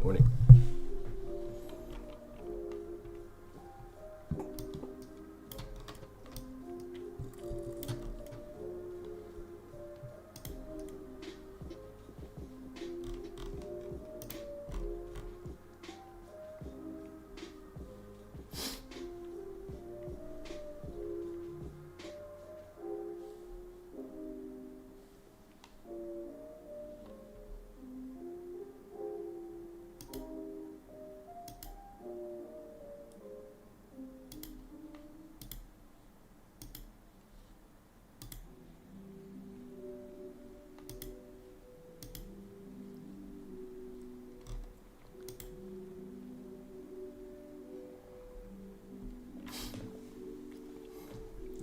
Morning.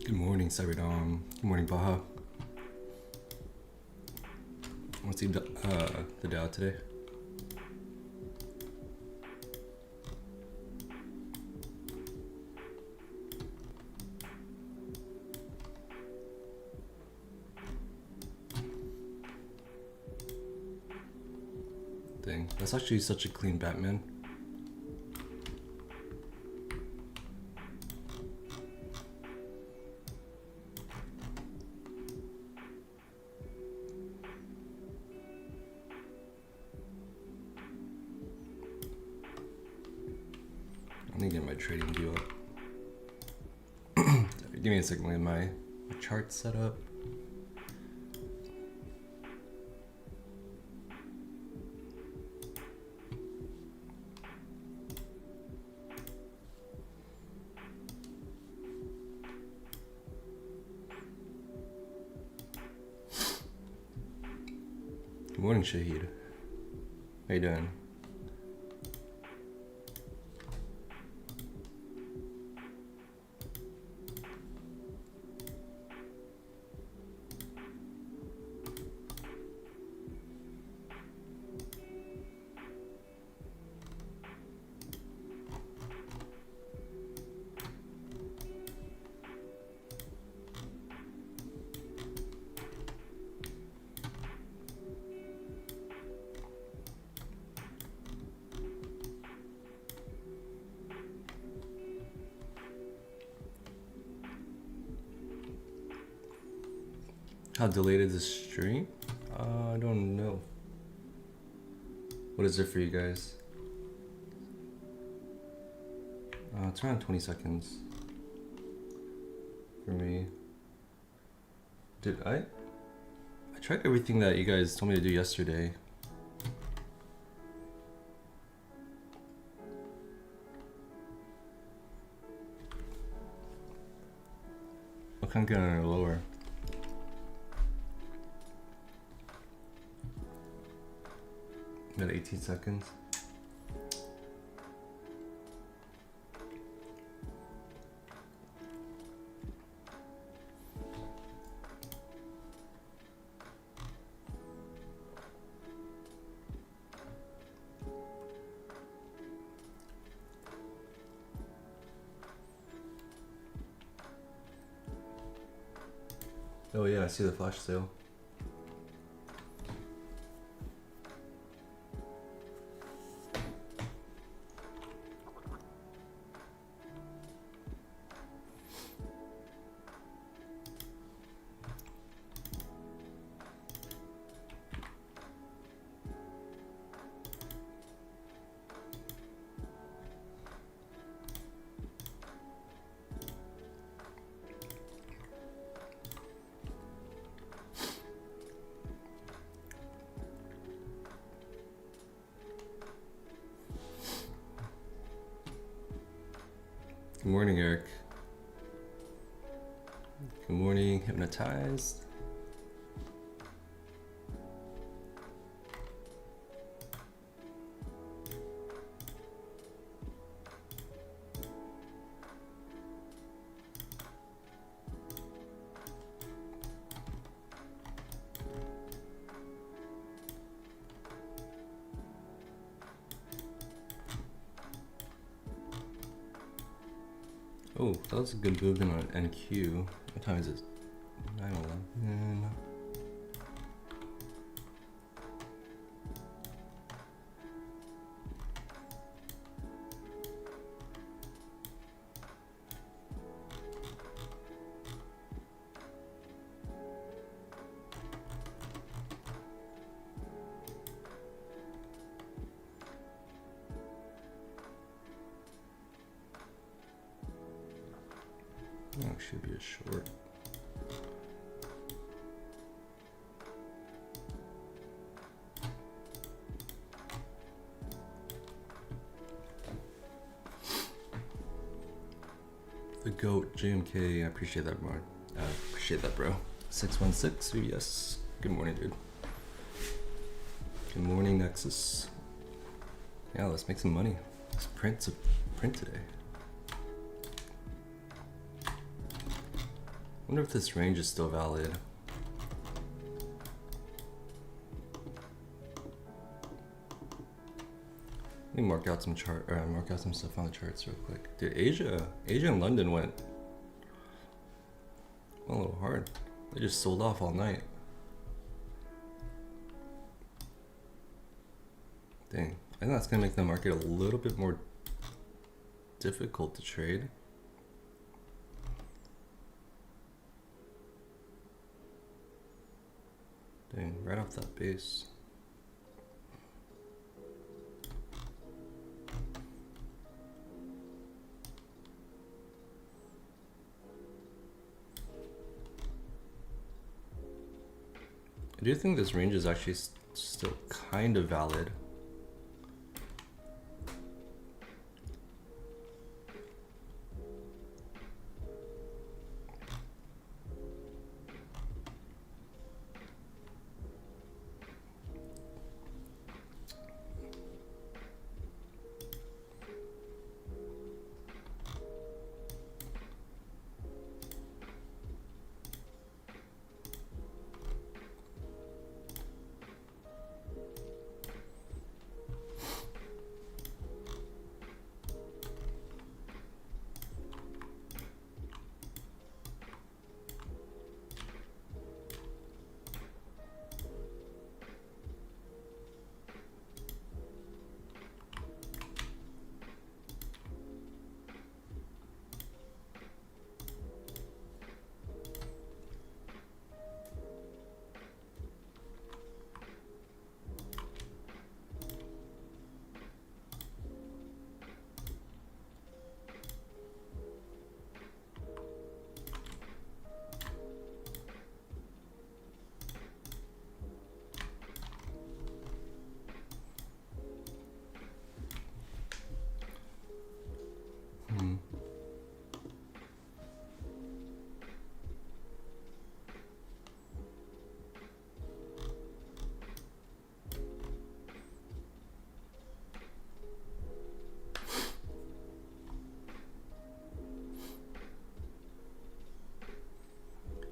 Good morning, Cyberdom. Good morning, Baha. What's the Dow today? Dang, that's actually such a clean Batman. I'm gonna get my trading view up. Give me a second, get my chart set up. Good morning, Shahid. How you doing? How delayed is the stream? I don't know. What is it for you guys? It's around 20 seconds for me. I tried everything that you guys told me to do yesterday. I can't get on it lower. Got 18 seconds. Oh yeah, I see the flash sale. Good morning, Eric. Good morning, Hypnotized. Oh, that was a good movement on NQ. What time is it? 9:11. That should be a short. The GOAT, JMK, I appreciate that, Mark. I appreciate that, bro. 616, yes. Good morning, dude. Good morning, Nexus. Yeah, let's make some money. Let's print today. Wonder if this range is still valid. Let me mark out some stuff on the charts real quick. Dude, Asia and London went a little hard. They just sold off all night. Dang, I think that's gonna make the market a little bit more difficult to trade. Dang, right off that base. I do think this range is actually still kind of valid.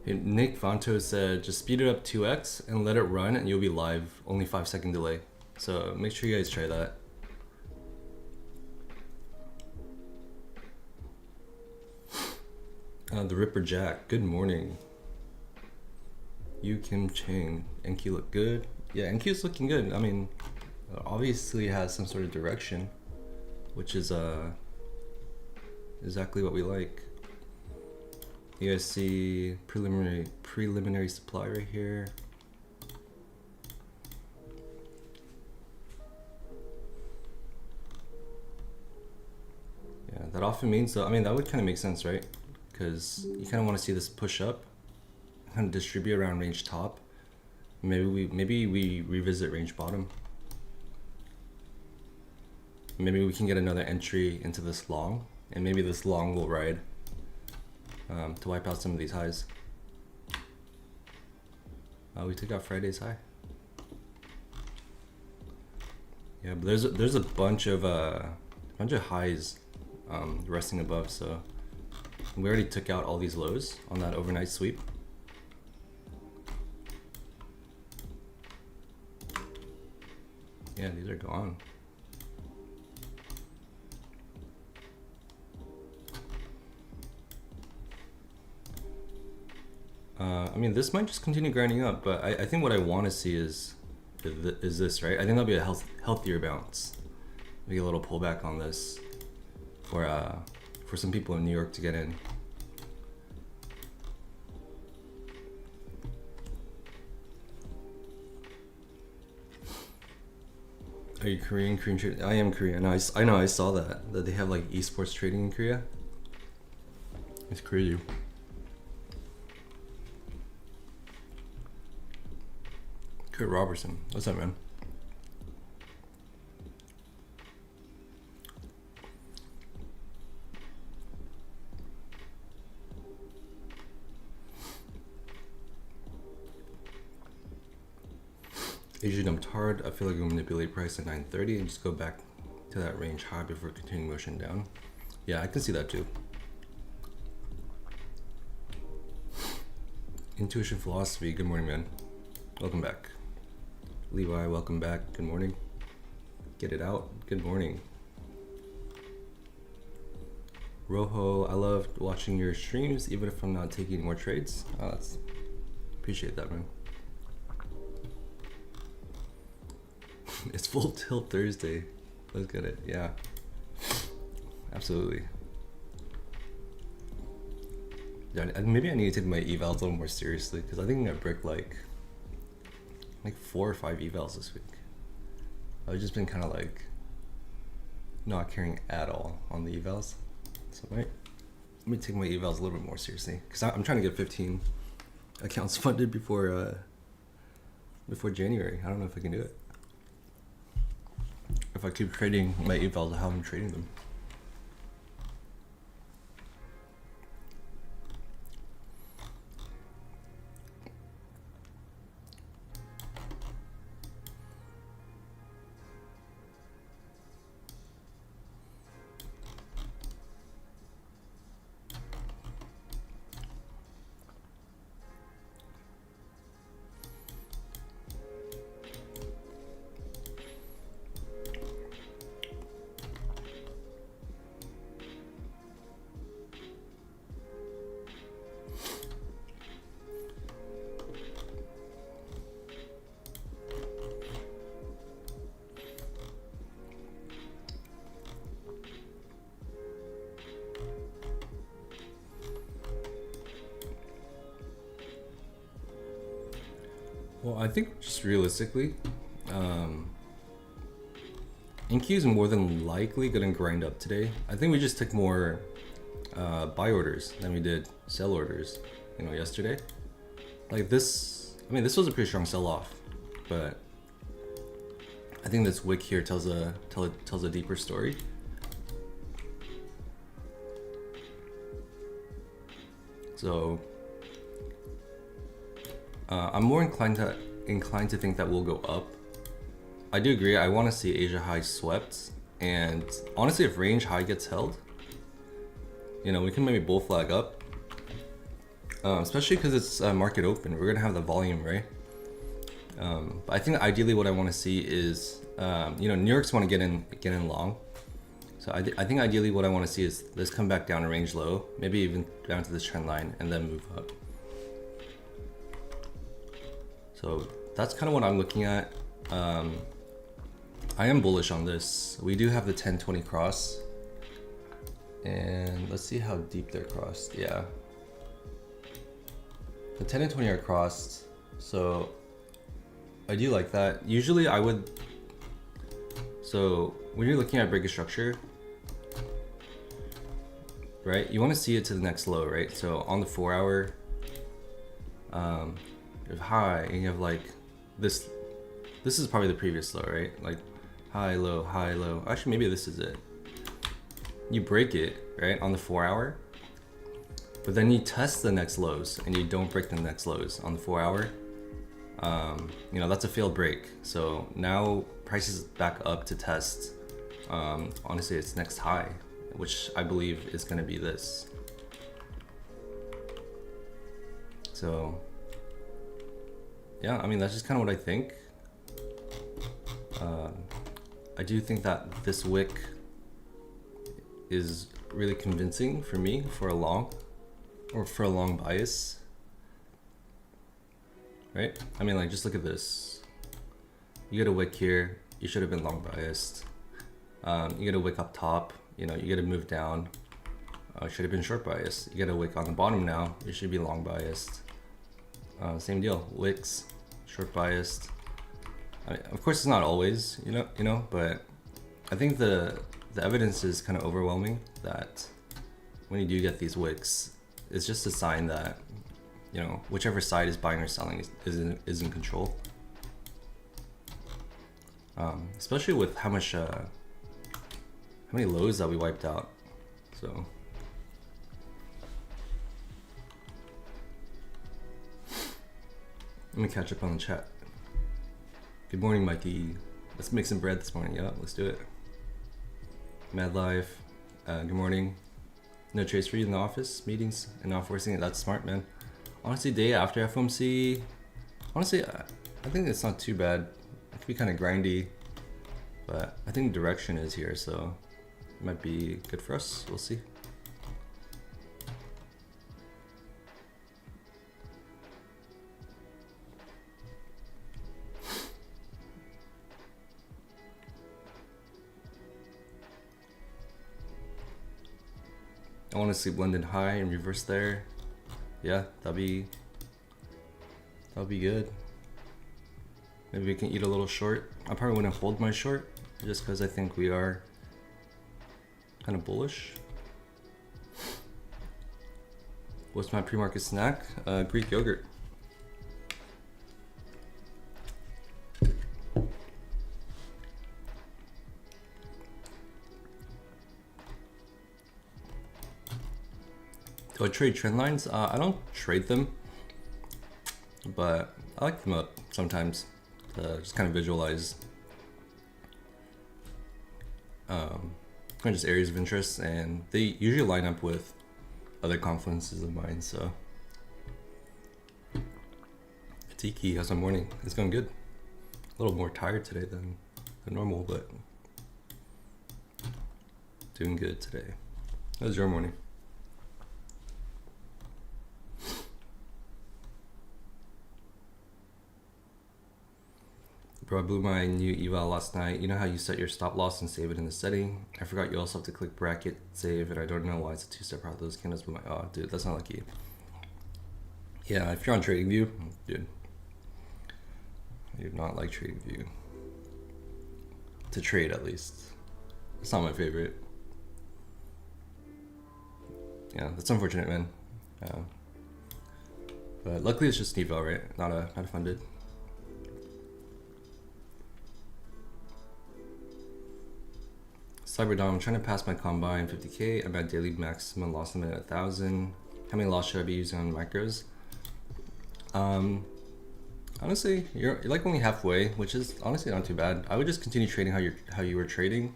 Hey, Nick Vanto said, just speed it up 2x and let it run and you'll be live, only 5-second delay. So make sure you guys try that. The Ripper Jack, good morning. Yu Kim Chang, NQ look good. Yeah, NQ's looking good. I mean, obviously it has some sort of direction, which is exactly what we like. You guys see preliminary supply right here. Yeah, that often means, I mean, that would kind of make sense, right? Because you kind of want to see this push up, kind of distribute around range top. Maybe we revisit range bottom. Maybe we can get another entry into this long, and maybe this long will ride to wipe out some of these highs. We took out Friday's high. Yeah, but there's a bunch of highs resting above, so we already took out all these lows on that overnight sweep. Yeah, these are gone. I mean, this might just continue grinding up, but I think what I want to see is this, right? I think that'll be a healthier bounce. Maybe a little pullback on this for some people in New York to get in. Are you Korean trading? I am Korean. I know I saw that they have like esports trading in Korea. It's crazy. Kurt Robertson, what's up, man? Asia dumped hard. I feel like we manipulate price at 930 and just go back to that range high before continuing motion down. Yeah, I can see that too. Intuition Philosophy, good morning, man. Welcome back. Levi, welcome back. Good morning. Get it out. Good morning. Rojo, I love watching your streams, even if I'm not taking more trades. Appreciate that, man. It's full tilt Thursday. Let's get it. Yeah. Absolutely. Yeah, maybe I need to take my evals a little more seriously because I think I bricked like 4 or 5 evals this week. I've just been kind of like not caring at all on the evals. So let me take my evals a little bit more seriously because I'm trying to get 15 accounts funded before January. I don't know if I can do it. If I keep trading my evals, how I'm trading them. Well, I think just realistically, NQ is more than likely going to grind up today. I think we just took more buy orders than we did sell orders, yesterday. Like this, I mean, this was a pretty strong sell-off, but I think this wick here tells a deeper story. So I'm more inclined to think that we'll go up. I do agree. I want to see Asia high swept, and honestly, if range high gets held, we can maybe bull flag up. Especially because it's market open. We're gonna have the volume, right? But I think ideally, what I want to see is, New York's want to get in long. So I think ideally, what I want to see is this come back down to range low, maybe even down to this trend line, and then move up. So that's kind of what I'm looking at. I am bullish on this. We do have the 10-20 cross, and let's see how deep they're crossed. Yeah, the 10 and 20 are crossed, so I do like that. Usually I would, so when you're looking at break of structure, right, you want to see it to the next low, right? So on the 4 hour, you have high, and you have like this is probably the previous low, right? Like high, low, high, low. Actually, maybe this is it. You break it, right, on the 4 hour, but then you test the next lows and you don't break the next lows on the 4 hour. That's a failed break. So now price is back up to test, honestly, its next high, which I believe is going to be this. So yeah, I mean, that's just kind of what I think. I do think that this wick is really convincing for me for a long bias, right? I mean, like, just look at this. You get a wick here, you should have been long biased. You get a wick up top, you get a move down, should have been short biased. You get a wick on the bottom now, you should be long biased. Same deal, wicks, short biased. I mean, of course, it's not always, but I think the evidence is kind of overwhelming that when you do get these wicks, it's just a sign that, you know, whichever side is buying or selling is in control. Especially with how many lows that we wiped out. So let me catch up on the chat. Good morning, Mikey. Let's make some bread this morning. Yeah, let's do it. Mad Life. Good morning. No trades for you in the office, meetings, and not forcing it. That's smart, man. Honestly, day after FOMC, honestly, I think it's not too bad. It could be kind of grindy, but I think the direction is here, so it might be good for us. We'll see. I want to see blended high and reverse there. Yeah, that'll be good. Maybe we can eat a little short. I probably wouldn't hold my short just because I think we are kind of bullish. What's my pre-market snack? Greek yogurt. Do I trade trend lines? I don't trade them, but I like them up sometimes to just kind of visualize kind of just areas of interest, and they usually line up with other confluences of mine. So Tiki, how's my morning? It's going good. A little more tired today than normal, but doing good today. How's your morning? Bro, I blew my new eval last night. You know how you set your stop loss and save it in the setting? I forgot you also have to click bracket save, and I don't know why it's a two-step process. Those candles blew my... Oh, dude, that's not lucky. Yeah, if you're on TradingView, dude, I do not like TradingView. To trade, at least. It's not my favorite. Yeah, that's unfortunate, man. But luckily it's just eval, right? Not a funded. Cyberdom, I'm trying to pass my combine 50K. I'm at daily maximum loss limit at 1,000. How many loss should I be using on micros? Honestly, you're like only halfway, which is honestly not too bad. I would just continue trading how you were trading.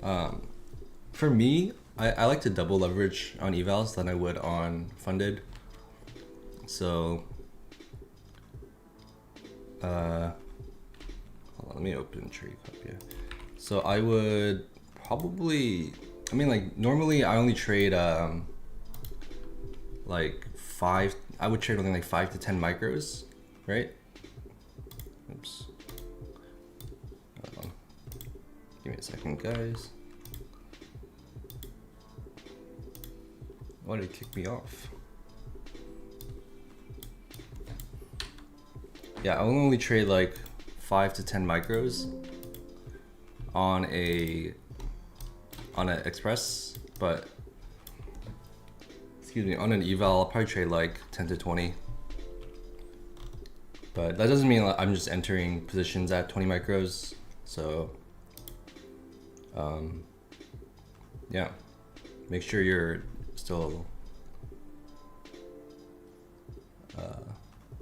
For me, I like to double leverage on evals than I would on funded. So hold on, let me open trade copy. So I would probably, I mean, like normally I only trade like I would trade only like 5 to 10 micros, right? Oops. Hold on. Give me a second, guys. Why did it kick me off? Yeah, I will only trade like 5 to 10 micros on an express, but excuse me, on an eval I'll probably trade like 10 to 20. But that doesn't mean like I'm just entering positions at 20 micros. So yeah, make sure you're still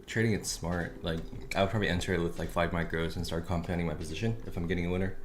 trading it smart. Like I would probably enter it with like 5 micros and start compounding my position if I'm getting a winner.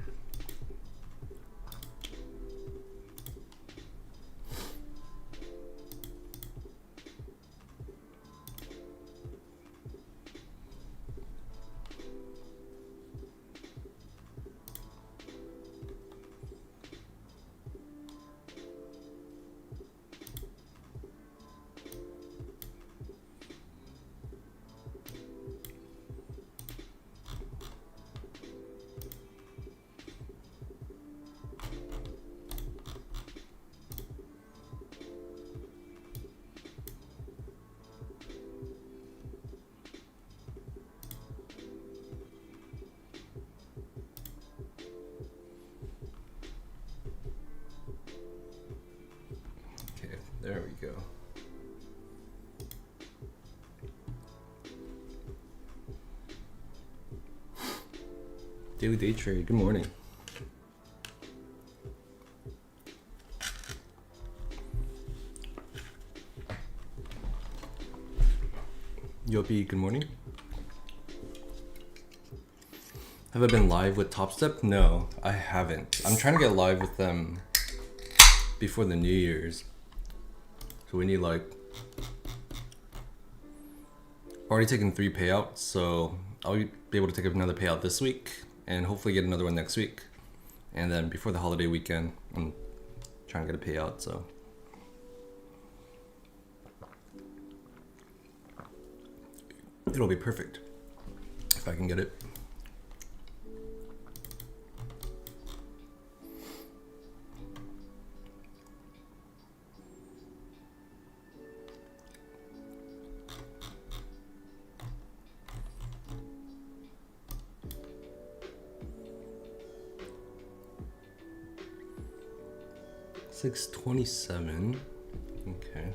There we go. Daily day trade. Good morning. Yopi, good morning. Have I been live with Top Step? No, I haven't. I'm trying to get live with them before the New Year's. So we need like, already taken 3 payouts, so I'll be able to take another payout this week and hopefully get another one next week. And then before the holiday weekend, I'm trying to get a payout, so. It'll be perfect if I can get it. $6.27. Okay.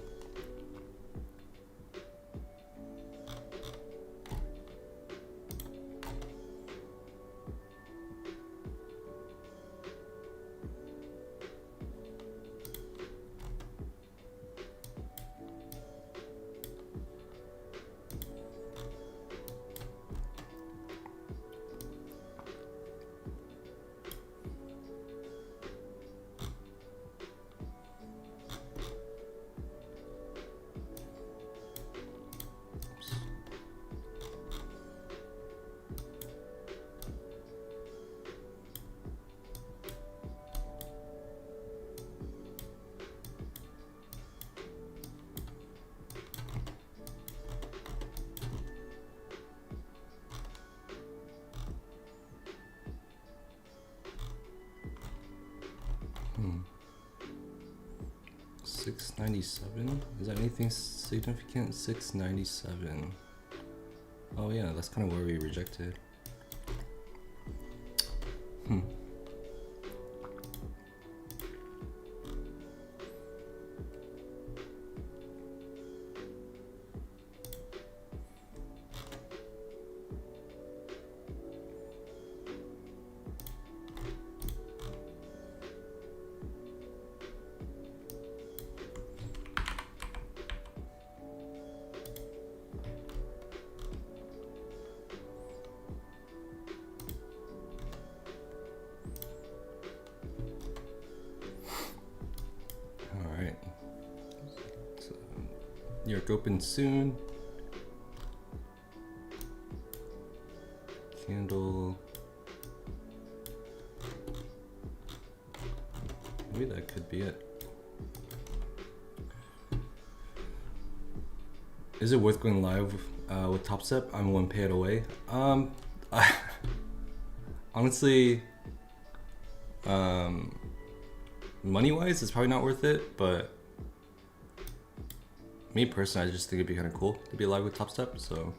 $6.97. Is that anything significant? $6.97. Oh yeah, that's kind of where we rejected. New York open soon. Candle. Maybe that could be it. Is it worth going live with Top Step? I'm 1 payout away. Honestly, money-wise, it's probably not worth it, but me personally, I just think it'd be kind of cool to be live with Top Step, so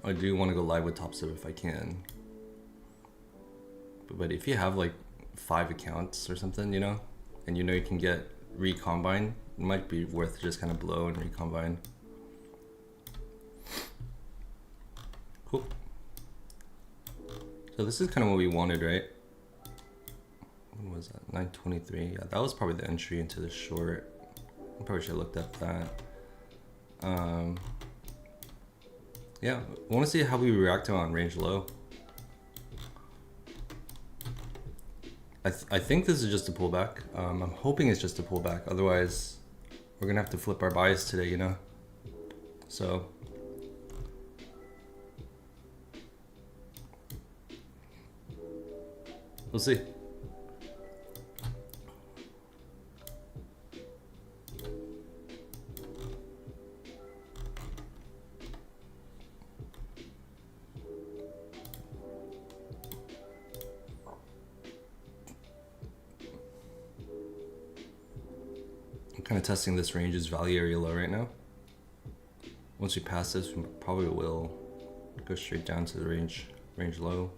I do want to go live with Top Step if I can. But if you have like 5 accounts or something, you know, and you know you can get recombine, it might be worth just kind of blow and recombine. Cool. So this is kind of what we wanted, right? When was that? 923. Yeah, that was probably the entry into the short. I probably should have looked at that. Yeah, I want to see how we react to on range low. I think this is just a pullback. I'm hoping it's just a pullback. Otherwise, we're gonna have to flip our bias today, you know. So we'll see. Kind of testing this range's value area low right now. Once we pass this, we probably will go straight down to the range low.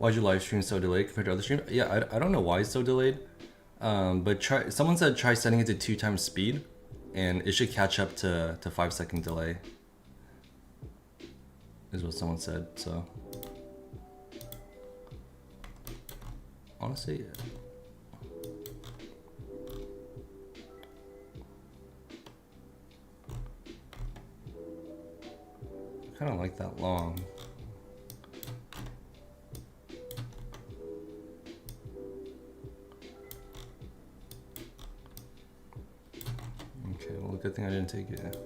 Why'd your live stream so delayed compared to other streams? Yeah, I don't know why it's so delayed. But someone said try setting it to 2 times speed, and it should catch up to 5-second delay. Is what someone said. So honestly, I kind of like that long. Okay, well, good thing I didn't take it.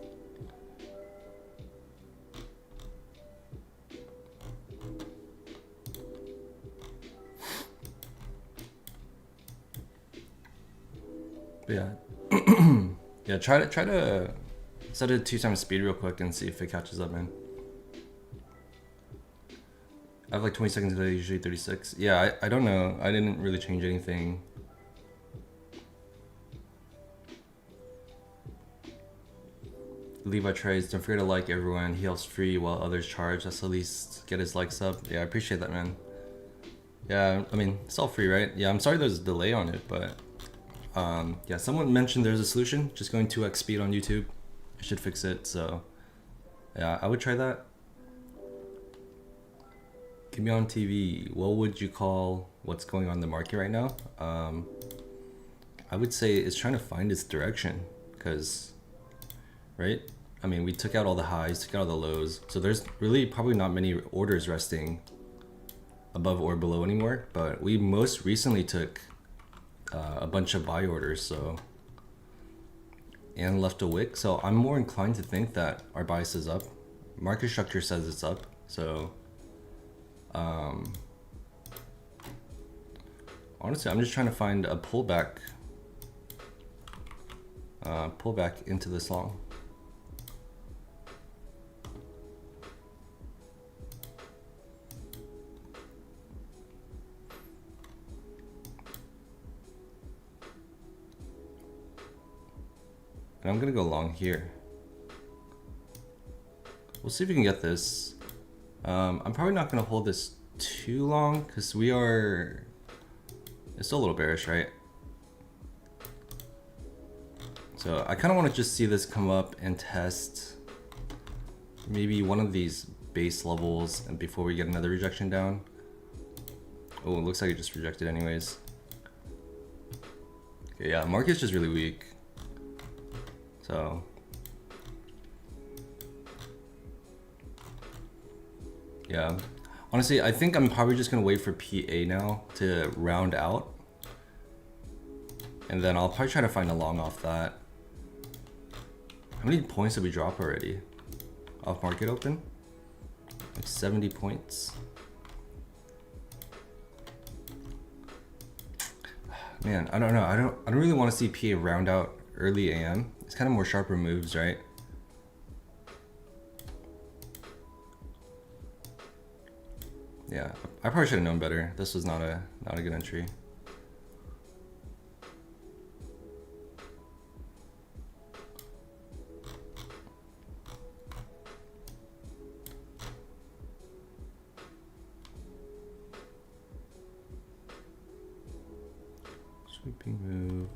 But yeah, yeah. Try to set it 2 times speed real quick and see if it catches up, man. I have like 20 seconds today, usually 36. Yeah, I don't know. I didn't really change anything. Levi trades. Don't forget to like everyone. He helps free while others charge. That's at least get his likes up. Yeah, I appreciate that, man. Yeah, I mean, it's all free, right? Yeah, I'm sorry there's a delay on it, but yeah, someone mentioned there's a solution. Just going 2x speed on YouTube. It should fix it. So yeah, I would try that. Get me on TV. What would you call what's going on in the market right now? I would say it's trying to find its direction, because, right? I mean, we took out all the highs, took out all the lows. So there's really probably not many orders resting above or below anymore. But we most recently took a bunch of buy orders, so, and left a wick. So I'm more inclined to think that our bias is up. Market structure says it's up. So honestly, I'm just trying to find a pullback into this long. And I'm gonna go long here. We'll see if we can get this. I'm probably not gonna hold this too long because it's still a little bearish, right? So I kind of want to just see this come up and test maybe one of these base levels, and before we get another rejection down. Oh, it looks like it just rejected anyways. Okay, yeah, market's just really weak. So yeah, honestly, I think I'm probably just gonna wait for PA now to round out, and then I'll probably try to find a long off that. How many points did we drop already? Off market open? Like 70 points. Man, I don't know. I don't really want to see PA round out early AM. It's kind of more sharper moves, right? Yeah, I probably should have known better. This was not a good entry. Sweeping move.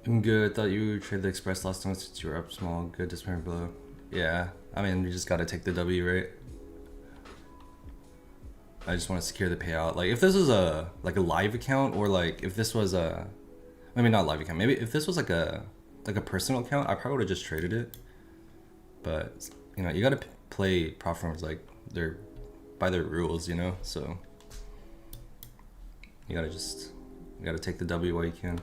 I'm good. Thought you traded the express last time since you were up small. Good disappearing below. Yeah, I mean, you just gotta take the W, right? I just want to secure the payout. Like, if this was a live account, or like if this was maybe not live account. Maybe if this was like a personal account, I probably would have just traded it. But you know, you gotta play prop firms like they're by their rules, you know. So you gotta take the W while you can.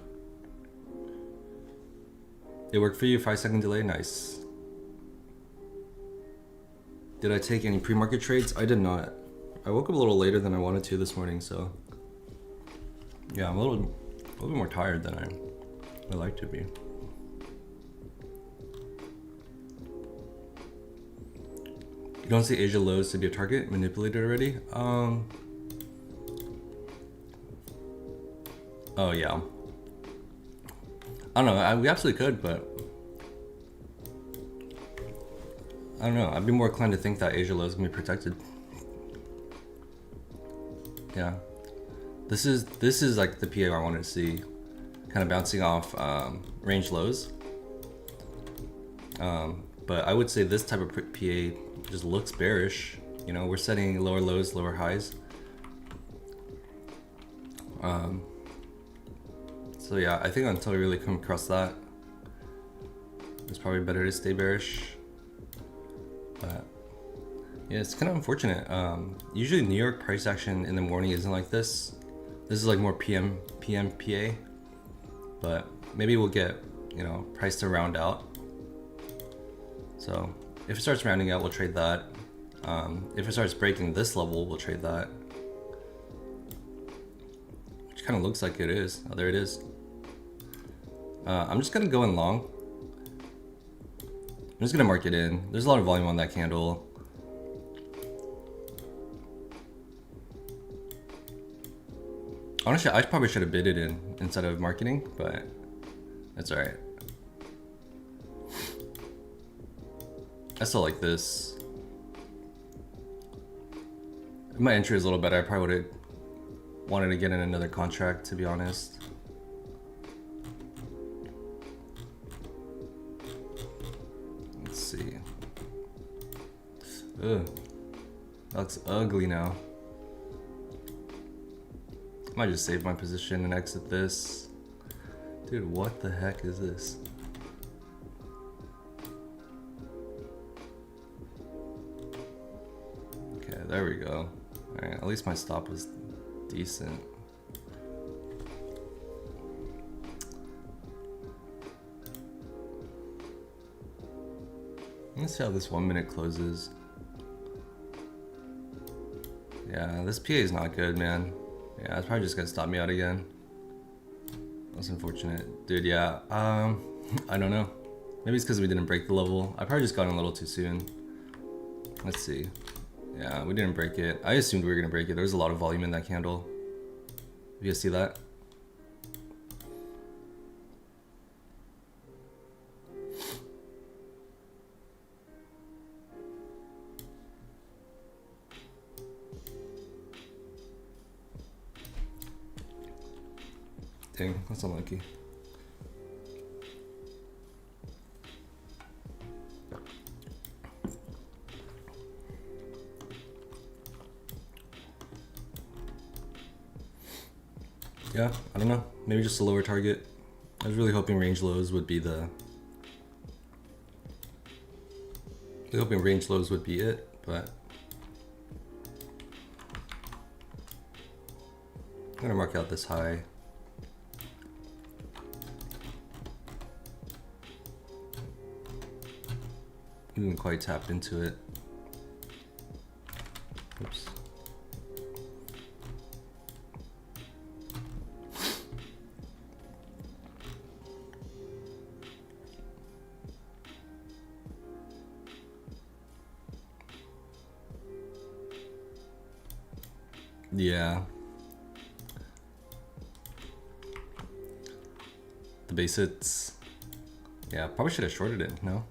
It worked for you, 5-second delay, nice. Did I take any pre-market trades? I did not. I woke up a little later than I wanted to this morning, so Yeah, I'm a little bit more tired than I would like to be. You don't see Asia lows to be a target manipulated already? Oh yeah. I don't know, we absolutely could, but I don't know. I'd be more inclined to think that Asia low is gonna be protected. Yeah. This is like the PA I wanted to see, kind of bouncing off range lows. But I would say this type of PA just looks bearish. You know, we're setting lower lows, lower highs. So yeah, I think until we really come across that, it's probably better to stay bearish. But yeah, it's kind of unfortunate. Usually New York price action in the morning isn't like this. This is like more PM PA. But maybe we'll get, you know, price to round out. So if it starts rounding out, we'll trade that. If it starts breaking this level, we'll trade that. Which kind of looks like it is. Oh, there it is. I'm just gonna go in long. I'm just gonna mark it in. There's a lot of volume on that candle. Honestly, I probably should have bid it in instead of marketing, but that's alright. I still like this. If my entry is a little better, I probably would have wanted to get in another contract, to be honest. Let's see. Ugh. That looks ugly now. I might just save my position and exit this. Dude, what the heck is this? Okay, there we go. Alright, at least my stop was decent. Let's see how this 1 minute closes. Yeah, this PA is not good, man. Yeah, it's probably just gonna stop me out again. That's unfortunate. Dude, yeah, I don't know. Maybe it's because we didn't break the level. I probably just got in a little too soon. Let's see. Yeah, we didn't break it. I assumed we were gonna break it. There was a lot of volume in that candle. You guys see that? Dang, that's unlucky. Yeah, I don't know. Maybe just a lower target. I was really hoping range lows would be the... I was hoping range lows would be it, but... I'm gonna mark out this high. Didn't quite tap into it. Oops. Yeah. The base hits. Yeah, probably should have shorted it, no?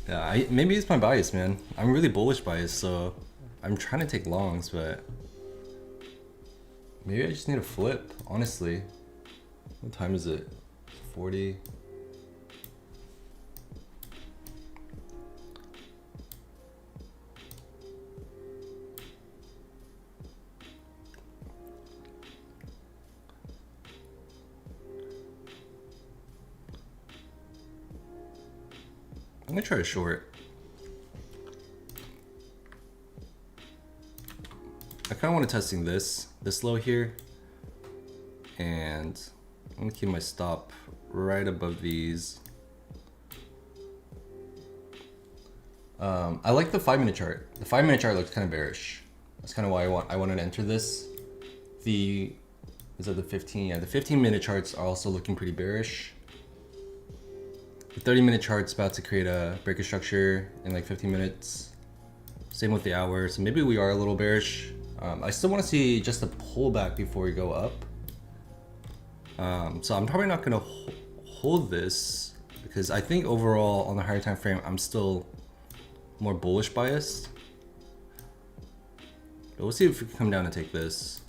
Yeah, maybe it's my bias, man. I'm really bullish bias, so I'm trying to take longs, but maybe I just need a flip, honestly. What time is it? 40. I'm gonna try to short. I kind of want to testing this low here, and I'm gonna keep my stop right above these. I like the 5 minute chart. The 5 minute chart looks kind of bearish. That's kind of why I wanted to enter this. The, is that the 15? Yeah, the 15-minute charts are also looking pretty bearish. The 30-minute chart's about to create a breaker structure in like 15 minutes. Same with the hour, so maybe we are a little bearish. I still want to see just a pullback before we go up. So I'm probably not going to hold this because I think overall on the higher time frame, I'm still more bullish biased. But we'll see if we can come down and take this.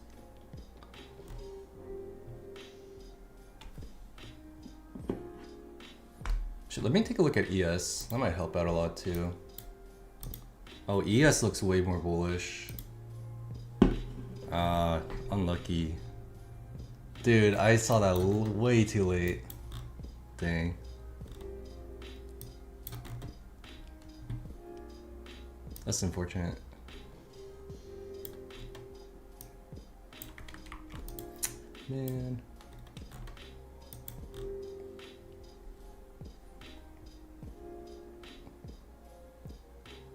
Let me take a look at ES. That might help out a lot too. Oh, ES looks way more bullish. Unlucky. Dude, I saw that way too late. Dang. That's unfortunate. Man.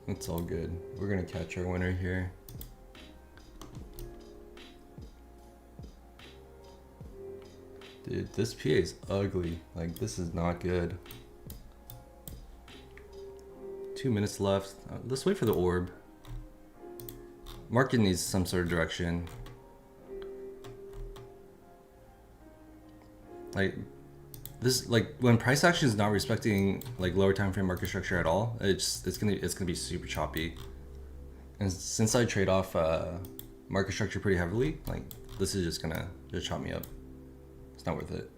It's all good. We're gonna catch our winner here. Dude, this PA is ugly. Like, this is not good. 2 minutes left. Let's wait for the orb. Market needs some sort of direction. Like, this, like, when price action is not respecting like lower time frame market structure at all, it's gonna be super choppy. And since I trade off market structure pretty heavily, like, this is just gonna chop me up. It's not worth it.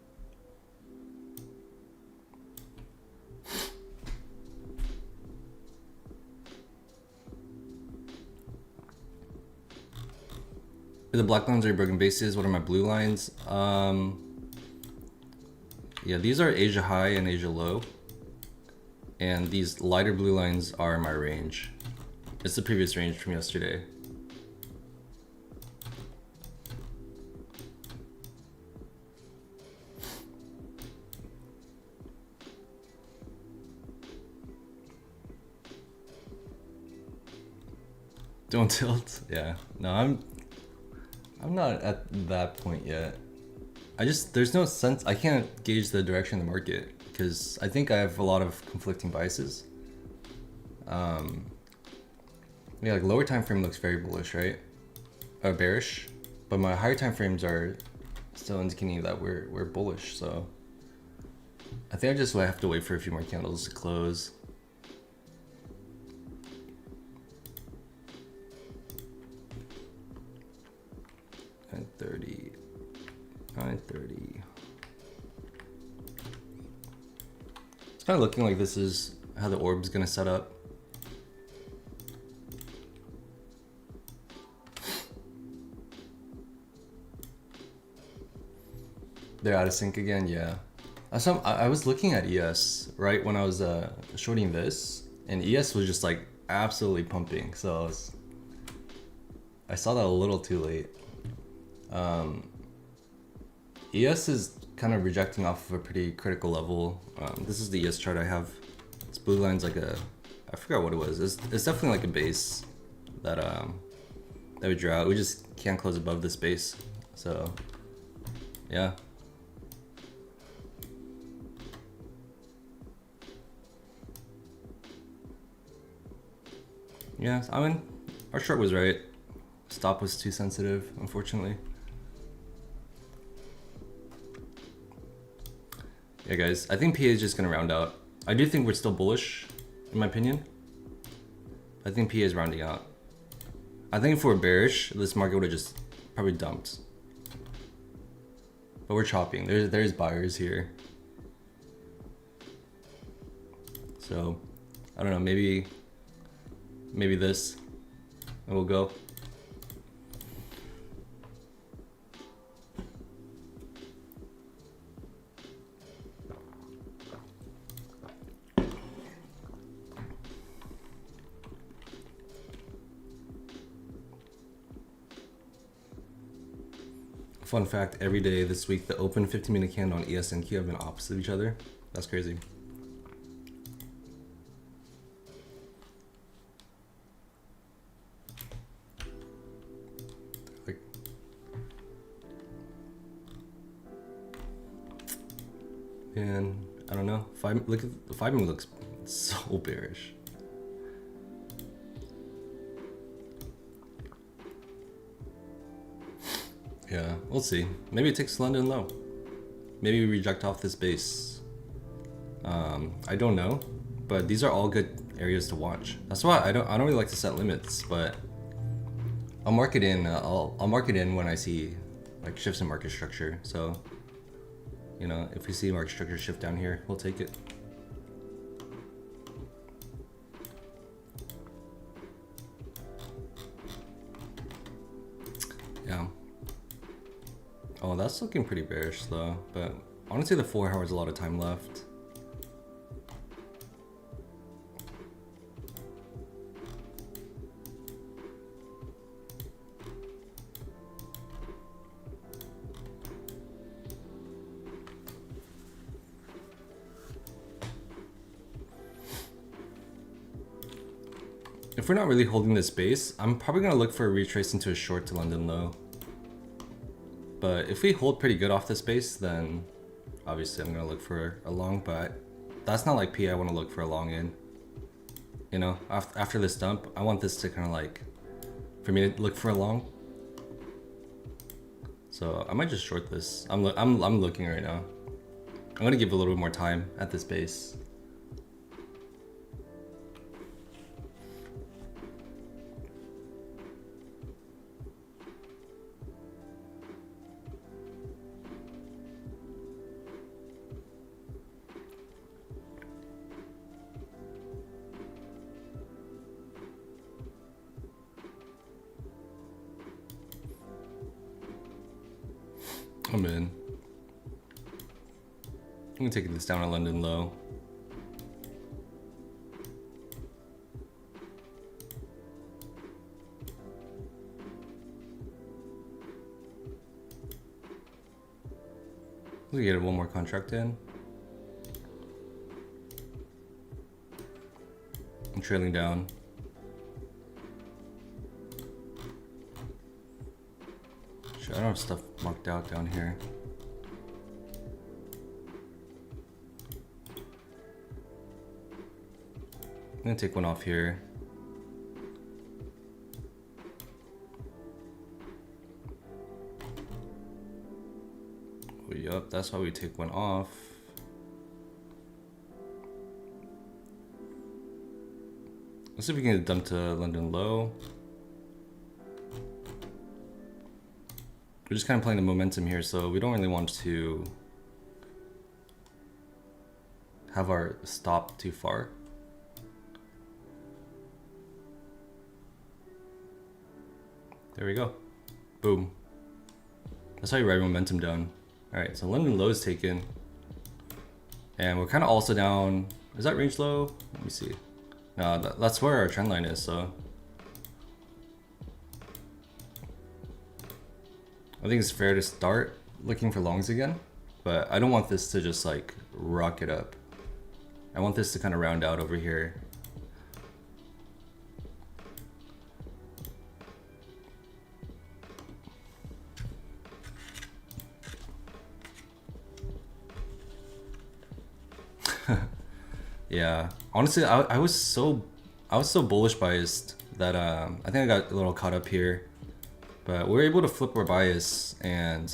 The black lines are broken bases. What are my blue lines? Yeah, these are Asia high and Asia low. And these lighter blue lines are my range. It's the previous range from yesterday. Don't tilt. Yeah. No, I'm not at that point yet. There's no sense, I can't gauge the direction of the market because I think I have a lot of conflicting biases. Yeah, like lower time frame looks very bullish, right? Bearish, but my higher time frames are still indicating that we're bullish. So I think I just have to wait for a few more candles to close. And 30. 9:30. It's kind of looking like this is how the orb's gonna set up. They're out of sync again, yeah. I was looking at ES right when I was shorting this, and ES was just like absolutely pumping. So I saw that a little too late. ES is kind of rejecting off of a pretty critical level. This is the ES chart I have. This blue line's like I forgot what it was. It's definitely like a base that we drew out. We just can't close above this base. So yeah. Yeah, I mean, our short was right. Stop was too sensitive, unfortunately. Yeah, guys, I think PA is just gonna round out. I do think we're still bullish, in my opinion. I think PA is rounding out. I think if we're bearish, this market would have just probably dumped. But we're chopping. There's buyers here. So, I don't know, maybe this, and we'll go. Fun fact, every day this week, the open 15-minute candle on ES and Q have been opposite of each other. That's crazy. And I don't know. Look at the 5-minute looks so bearish. Yeah, we'll see. Maybe it takes London low. Maybe we reject off this base. I don't know, but these are all good areas to watch. That's why I don't really like to set limits, but I'll mark it in. I'll mark it in when I see like shifts in market structure. So, you know, if we see market structure shift down here, we'll take it. Yeah. Oh, that's looking pretty bearish though, but honestly the 4 hours a lot of time left. If we're not really holding this base, I'm probably gonna look for a retrace into a short to London low. But if we hold pretty good off this base, then obviously I'm gonna look for a long, but that's not like P I wanna look for a long in. You know, after this dump, I want this to kind of like, for me to look for a long. So I might just short this. I'm looking right now. I'm gonna give a little bit more time at this base. I'm in. I'm gonna take this down at London low. Let's get one more contract in. I'm trailing down. I don't have stuff marked out down here. I'm gonna take one off here. Oh, yup, that's why we take one off. Let's see if we can get a dump to London low. We're just kind of playing the momentum here, so we don't really want to have our stop too far. There we go. Boom. That's how you write momentum down. Alright, so London low is taken. And we're kind of also down. Is that range low? Let me see. No, that's where our trend line is, so. I think it's fair to start looking for longs again, but I don't want this to just like rocket up. I want this to kind of round out over here. Yeah, honestly, I was so bullish biased that I think I got a little caught up here. But we're able to flip our bias and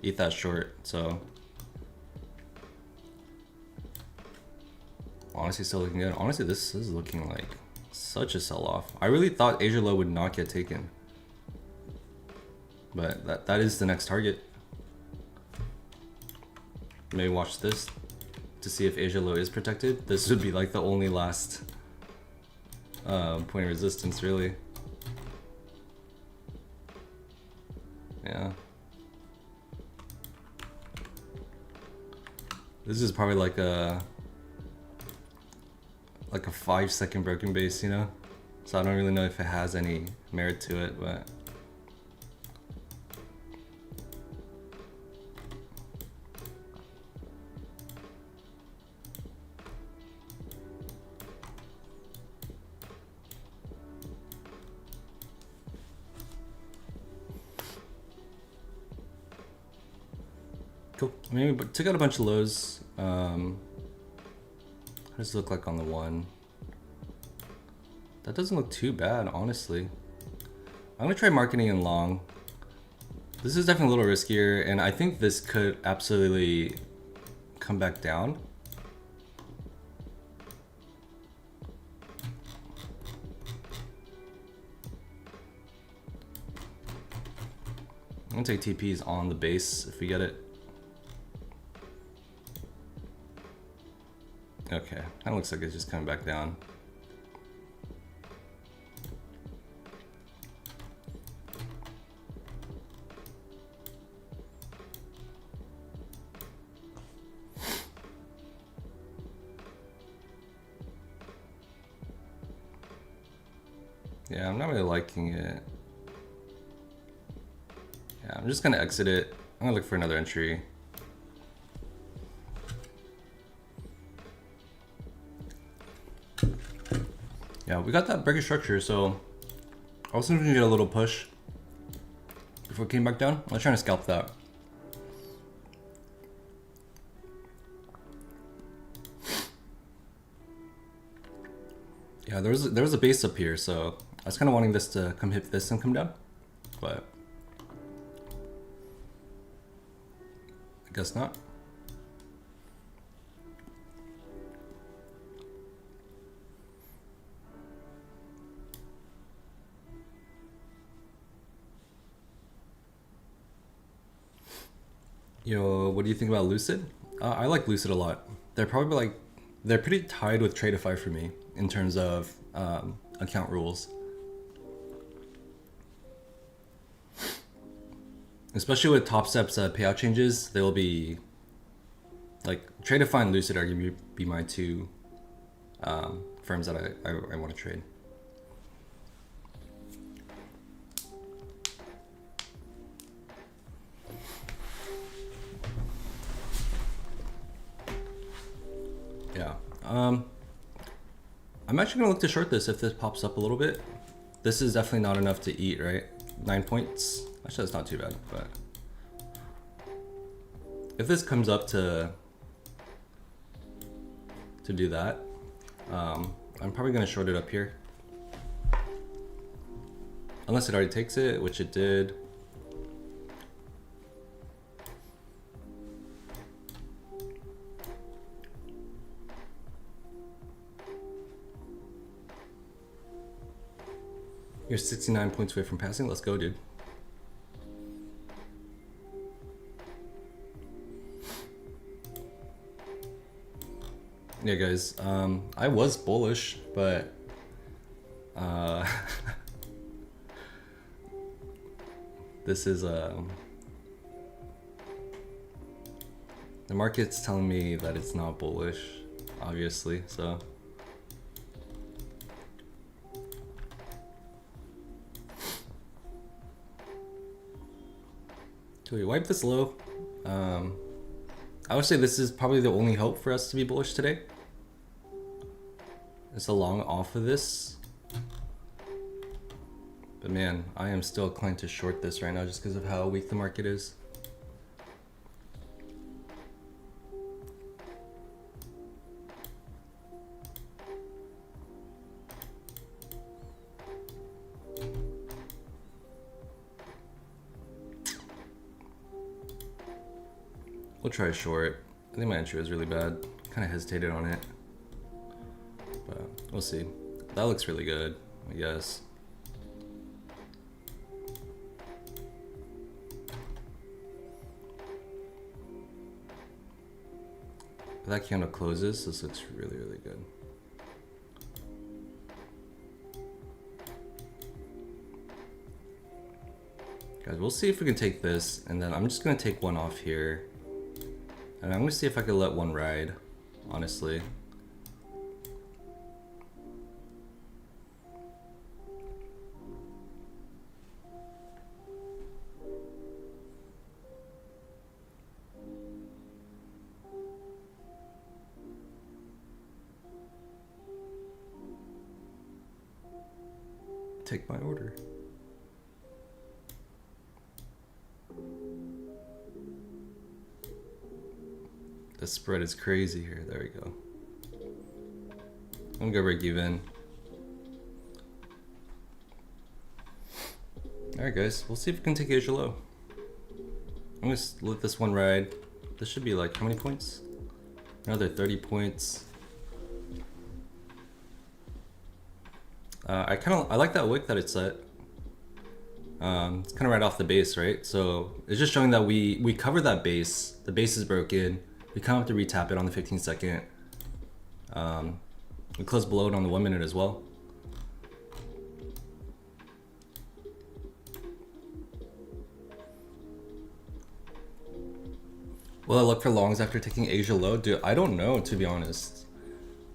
eat that short, so. Honestly, still looking good. Honestly, this is looking like such a sell-off. I really thought Asia low would not get taken. But that is the next target. Maybe watch this to see if Asia low is protected. This would be like the only last point of resistance, really. Yeah. This is probably like a 5-second broken base, you know? So I don't really know if it has any merit to it, but Cool. I mean, we took out a bunch of lows. How does it look like on the one? That doesn't look too bad, honestly. I'm gonna try marketing in long. This is definitely a little riskier, and I think this could absolutely come back down. I'm gonna take TPs on the base if we get it. Okay, that looks like it's just coming back down. Yeah, I'm not really liking it. Yeah, I'm just gonna exit it. I'm gonna look for another entry. Yeah, we got that breaker structure, so I was thinking we get a little push before it came back down. I was trying to scalp that. Yeah, there was a base up here, so I was kind of wanting this to come hit this and come down, but I guess not. Yo, what do you think about Lucid? I like Lucid a lot. They're probably they're pretty tied with Tradeify for me in terms of account rules. Especially with Top Step's payout changes, they will be like Tradeify and Lucid are gonna be my two firms that I want to trade. Yeah. I'm actually gonna look to short this if this pops up a little bit. This is definitely not enough to eat, right? 9 points. Actually, that's not too bad, but if this comes up to do that, I'm probably gonna short it up here. Unless it already takes it, which it did. You're 69 points away from passing. Let's go, dude. Yeah, guys. I was bullish, but this is the market's telling me that it's not bullish, obviously. So. So we wipe this low. I would say this is probably the only hope for us to be bullish today. It's a long off of this. But man, I am still inclined to short this right now just because of how weak the market is. We'll try a short. I think my entry was really bad. Kind of hesitated on it. But we'll see. That looks really good, I guess. If that candle closes, this looks really, really good. Guys, we'll see if we can take this, and then I'm just gonna take one off here. And I'm gonna see if I can let one ride, honestly. Take my order. The spread is crazy here. There we go. I'm gonna go break even. Alright guys, we'll see if we can take Asia low. I'm gonna let this one ride. This should be like how many points? Another 30 points. I like that wick that it set. It's kind of right off the base, right? So it's just showing that we cover that base. The base is broken. We kind of have to retap it on the 15-second. We close below it on the 1 minute as well. Will I look for longs after taking Asia low? Dude, I don't know, to be honest.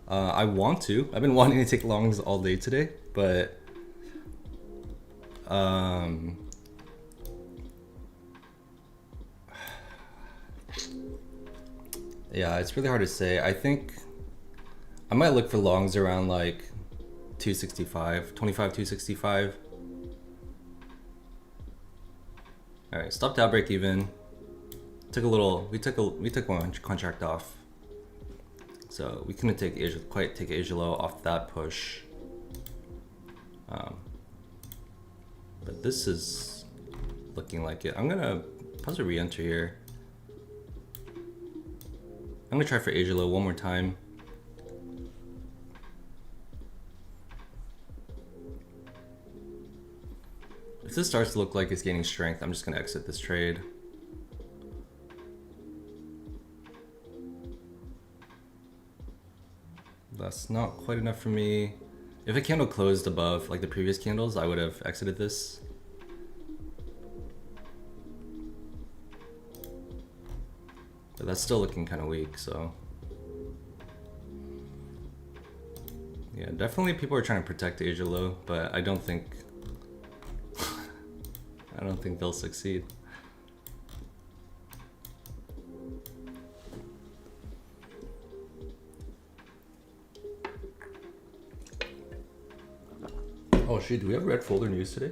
I want to. I've been wanting to take longs all day today, but yeah, it's really hard to say. I think I might look for longs around like 265, 25, 265. All right, stopped out break even. Took a little. We took one contract off, so we couldn't quite take Asia low off that push. But this is looking like it. I'm gonna possibly re-enter here. I'm gonna try for Asia low one more time. If this starts to look like it's gaining strength, I'm just gonna exit this trade. That's not quite enough for me. If a candle closed above like the previous candles, I would have exited this. But that's still looking kind of weak, so. Yeah, definitely people are trying to protect Asia low, but I don't think they'll succeed. Oh shit, do we have red folder news today?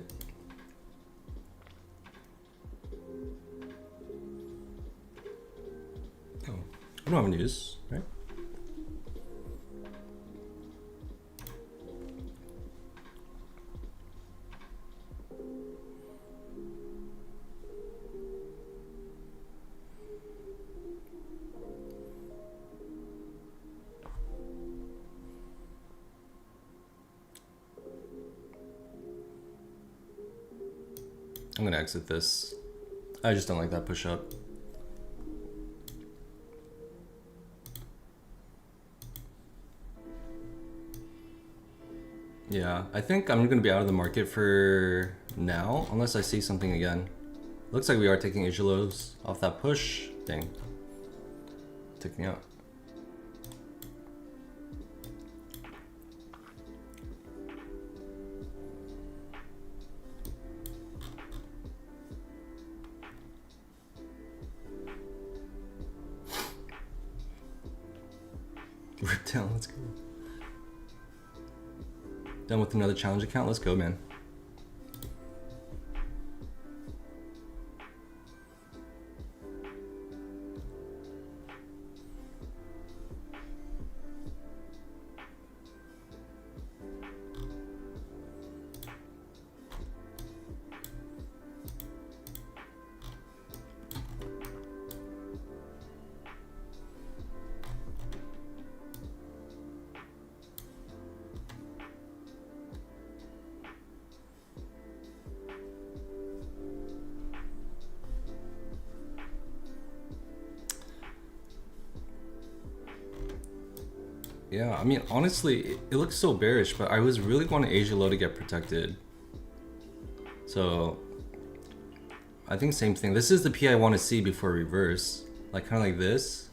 Oh, we don't have news, right? I'm gonna exit this. I just don't like that push up. Yeah, I think I'm gonna be out of the market for now, unless I see something again. Looks like we are taking Asia lows off that push. Dang. Took me out. Rip down, let's go. Done with another challenge account, let's go, man. Yeah, I mean, honestly, it looks so bearish, but I was really wanting Asia low to get protected. So, I think same thing. This is the P I want to see before reverse. Like, kind of like this.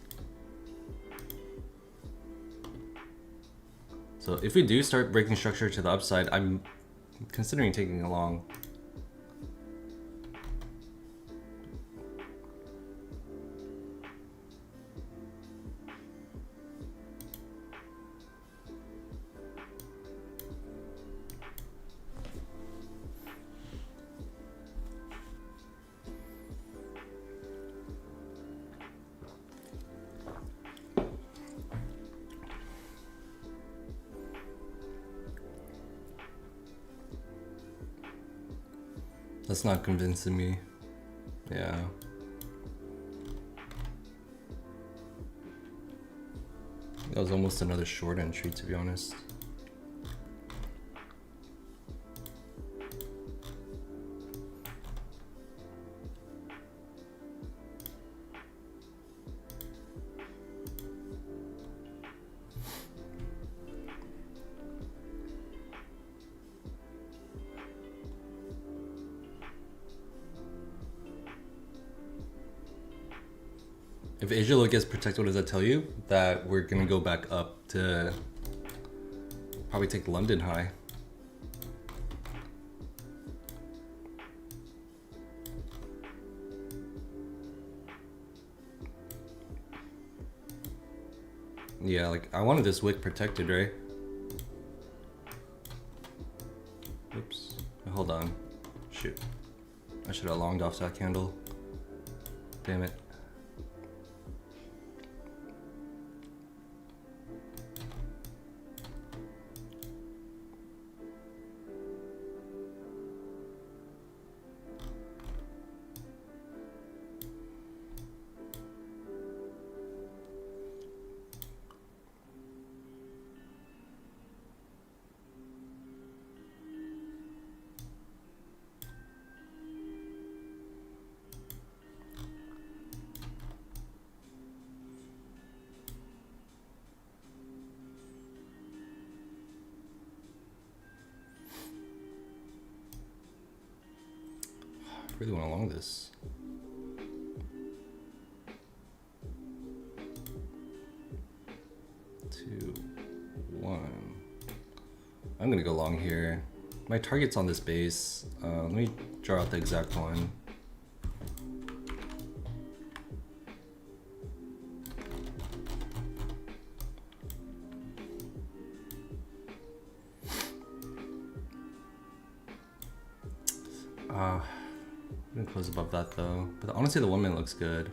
So, if we do start breaking structure to the upside, I'm considering taking a long. That's not convincing me. Yeah. That was almost another short entry, to be honest. If Asia low gets protected, what does that tell you? That we're gonna go back up to probably take the London high. Yeah, like I wanted this wick protected, right? Oops. Hold on. Shoot. I should have longed off that candle. Damn it. I really want to long this. 2, 1. I'm gonna go long here. My target's on this base. Let me draw out the exact one. I'm gonna close above that though. But honestly, the 1 minute looks good.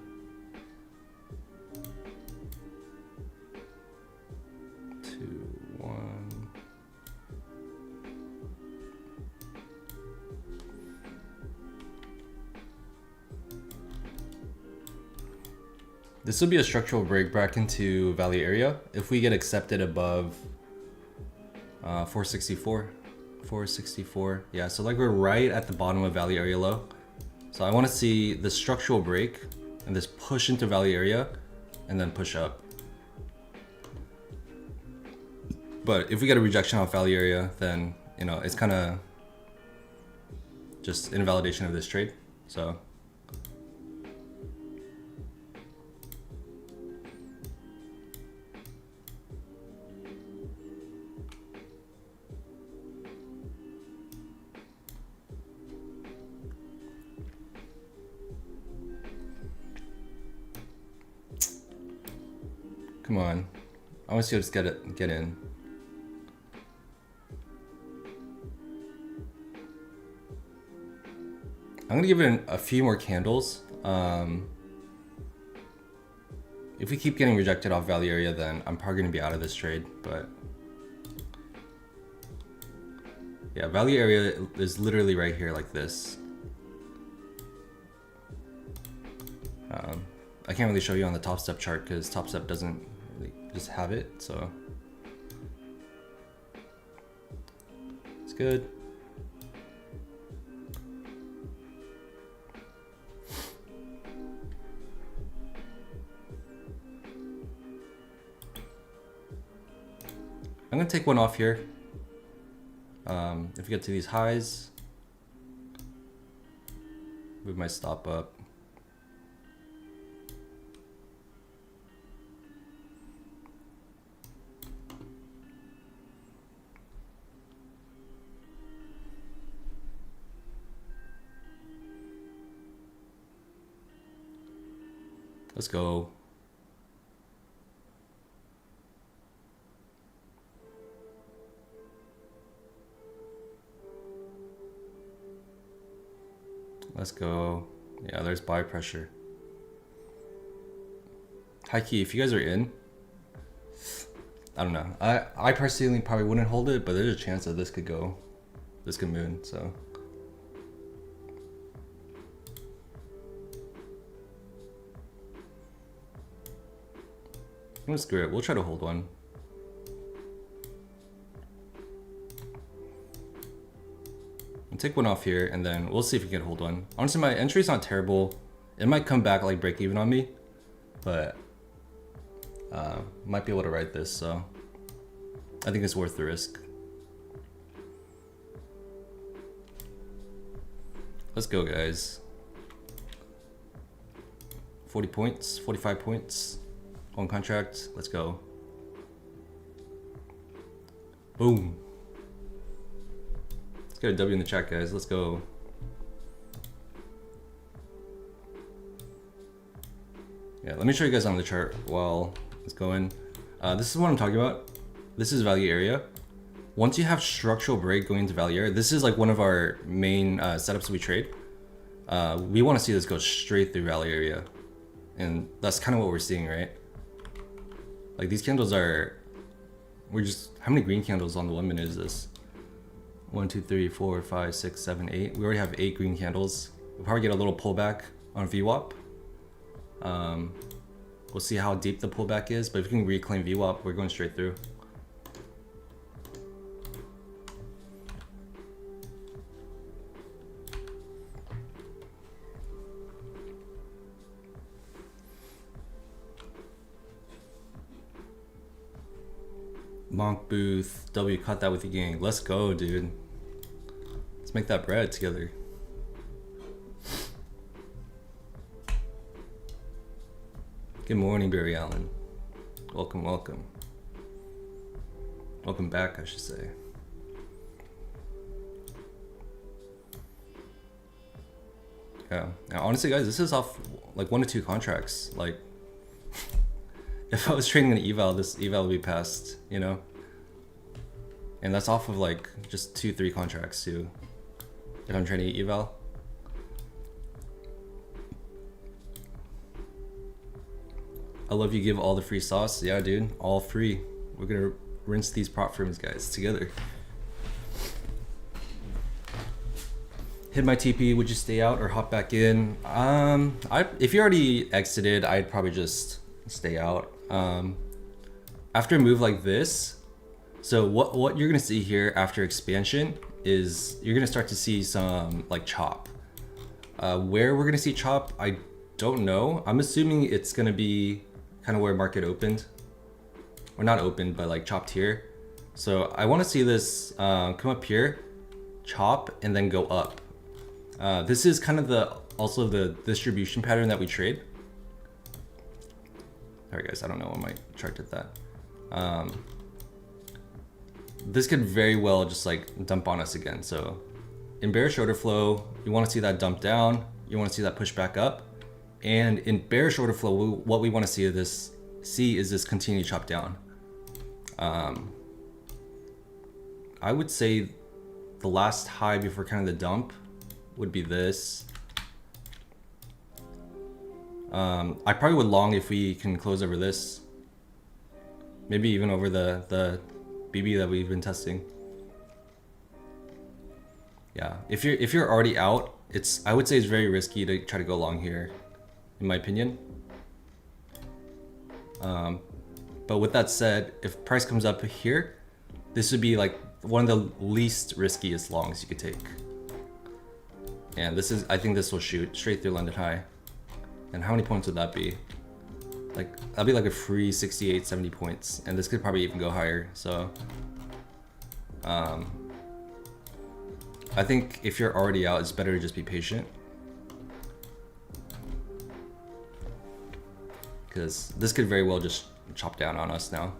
This will be a structural break back into value area if we get accepted above 464. 464. Yeah, so like we're right at the bottom of value area low. So I want to see the structural break and this push into value area and then push up. But if we get a rejection off value area, then you know it's kind of just invalidation of this trade. So come on, I want to see us get in. I'm gonna give it a few more candles. If we keep getting rejected off value area, then I'm probably gonna be out of this trade. But yeah, value area is literally right here, like this. I can't really show you on the top step chart because top step doesn't really just have it. So it's good. I'm gonna take one off here. If we get to these highs, move my stop up. Let's go. Let's go. Yeah, there's buy pressure. High key, if you guys are in, I don't know. I personally probably wouldn't hold it, but there's a chance that this could go. This could moon, so. I'm gonna screw it. We'll try to hold one. I'll take one off here, and then we'll see if we can hold one. Honestly, my entry's not terrible. It might come back like break even on me, but might be able to ride this. So I think it's worth the risk. Let's go, guys. 40 points, 45 points. One contract. Let's go. Boom. Let's get a W in the chat, guys. Let's go. Yeah, let me show you guys on the chart while it's going. This is what I'm talking about. This is value area. Once you have structural break going into value area, this is like one of our main setups we trade. We want to see this go straight through value area. And that's kind of what we're seeing, right? Like these candles are, how many green candles on the 1 minute is this? 1, 2, 3, 4, 5, 6, 7, 8. We already have 8 green candles. We'll probably get a little pullback on VWAP. We'll see how deep the pullback is, but if we can reclaim VWAP, we're going straight through. Monk booth, W, caught that with the gang. Let's go, dude. Let's make that bread together. Good morning, Barry Allen. Welcome, welcome. Welcome back, I should say. Yeah. Now, honestly, guys, this is off like 1 to 2 contracts. Like, if I was trading an eval, this eval would be passed, you know? And that's off of like just 2, 3 contracts too. If I'm trading eval. I love you give all the free sauce. Yeah, dude, all free. We're gonna rinse these prop firms, guys, together. Hit my TP, would you stay out or hop back in? If you already exited, I'd probably just stay out. After a move like this, so what you're gonna see here after expansion is you're gonna start to see some like chop. Where we're gonna see chop, I don't know. I'm assuming it's gonna be kind of where market opened, or not opened, but like chopped here. So I want to see this come up here, chop, and then go up. This is kind of also the distribution pattern that we trade. Sorry guys, I don't know what my chart did that. This could very well just like dump on us again. So in bearish order flow, you want to see that dump down, you want to see that push back up. And in bearish order flow, what we want to see is this continue chop down. I would say the last high before kind of the dump would be this. I probably would long if we can close over this. Maybe even over the BB that we've been testing. Yeah, if you're already out, I would say it's very risky to try to go long here, in my opinion. But with that said, if price comes up here, this would be like one of the least riskiest longs you could take. And I think this will shoot straight through London High. And how many points would that be? Like, that'd be like a free 68, 70 points. And this could probably even go higher. So, I think if you're already out, it's better to just be patient. Because this could very well just chop down on us now.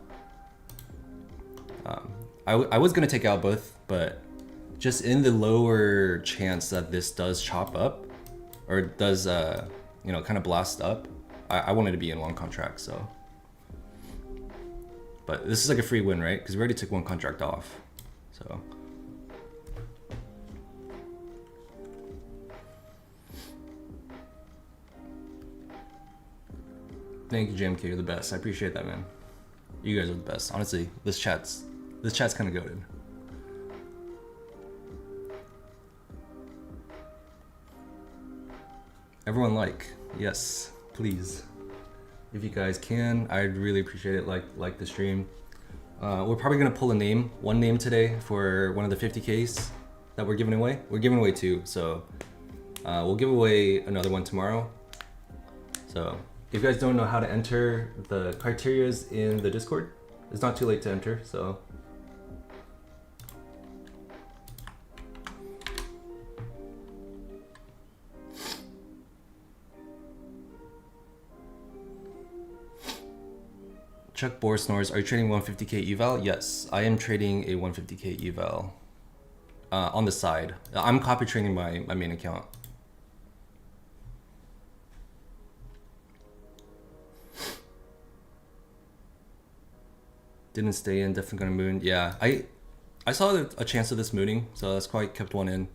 I was going to take out both, but just in the lower chance that this does chop up, or does, you know, kind of blast up, I wanted to be in one contract, so. But this is like a free win, right? Because we already took one contract off, so. Thank you, JMK, you're the best. I appreciate that, man. You guys are the best. Honestly, this chat's kind of goated. Everyone like, yes, please. if you guys can. I'd really appreciate it. Like the stream. We're probably gonna pull one name today for one of the 50Ks that we're giving away. We're giving away 2, so we'll give away another one tomorrow. So if you guys don't know how to enter, the criteria's in the Discord. It's not too late to enter, so. Chuck Bohr snores, are you trading 150K eval? Yes, I am trading a 150K eval on the side. I'm copy trading my main account. Didn't stay in, definitely gonna moon. Yeah, I saw a chance of this mooning, so that's why I kept one in.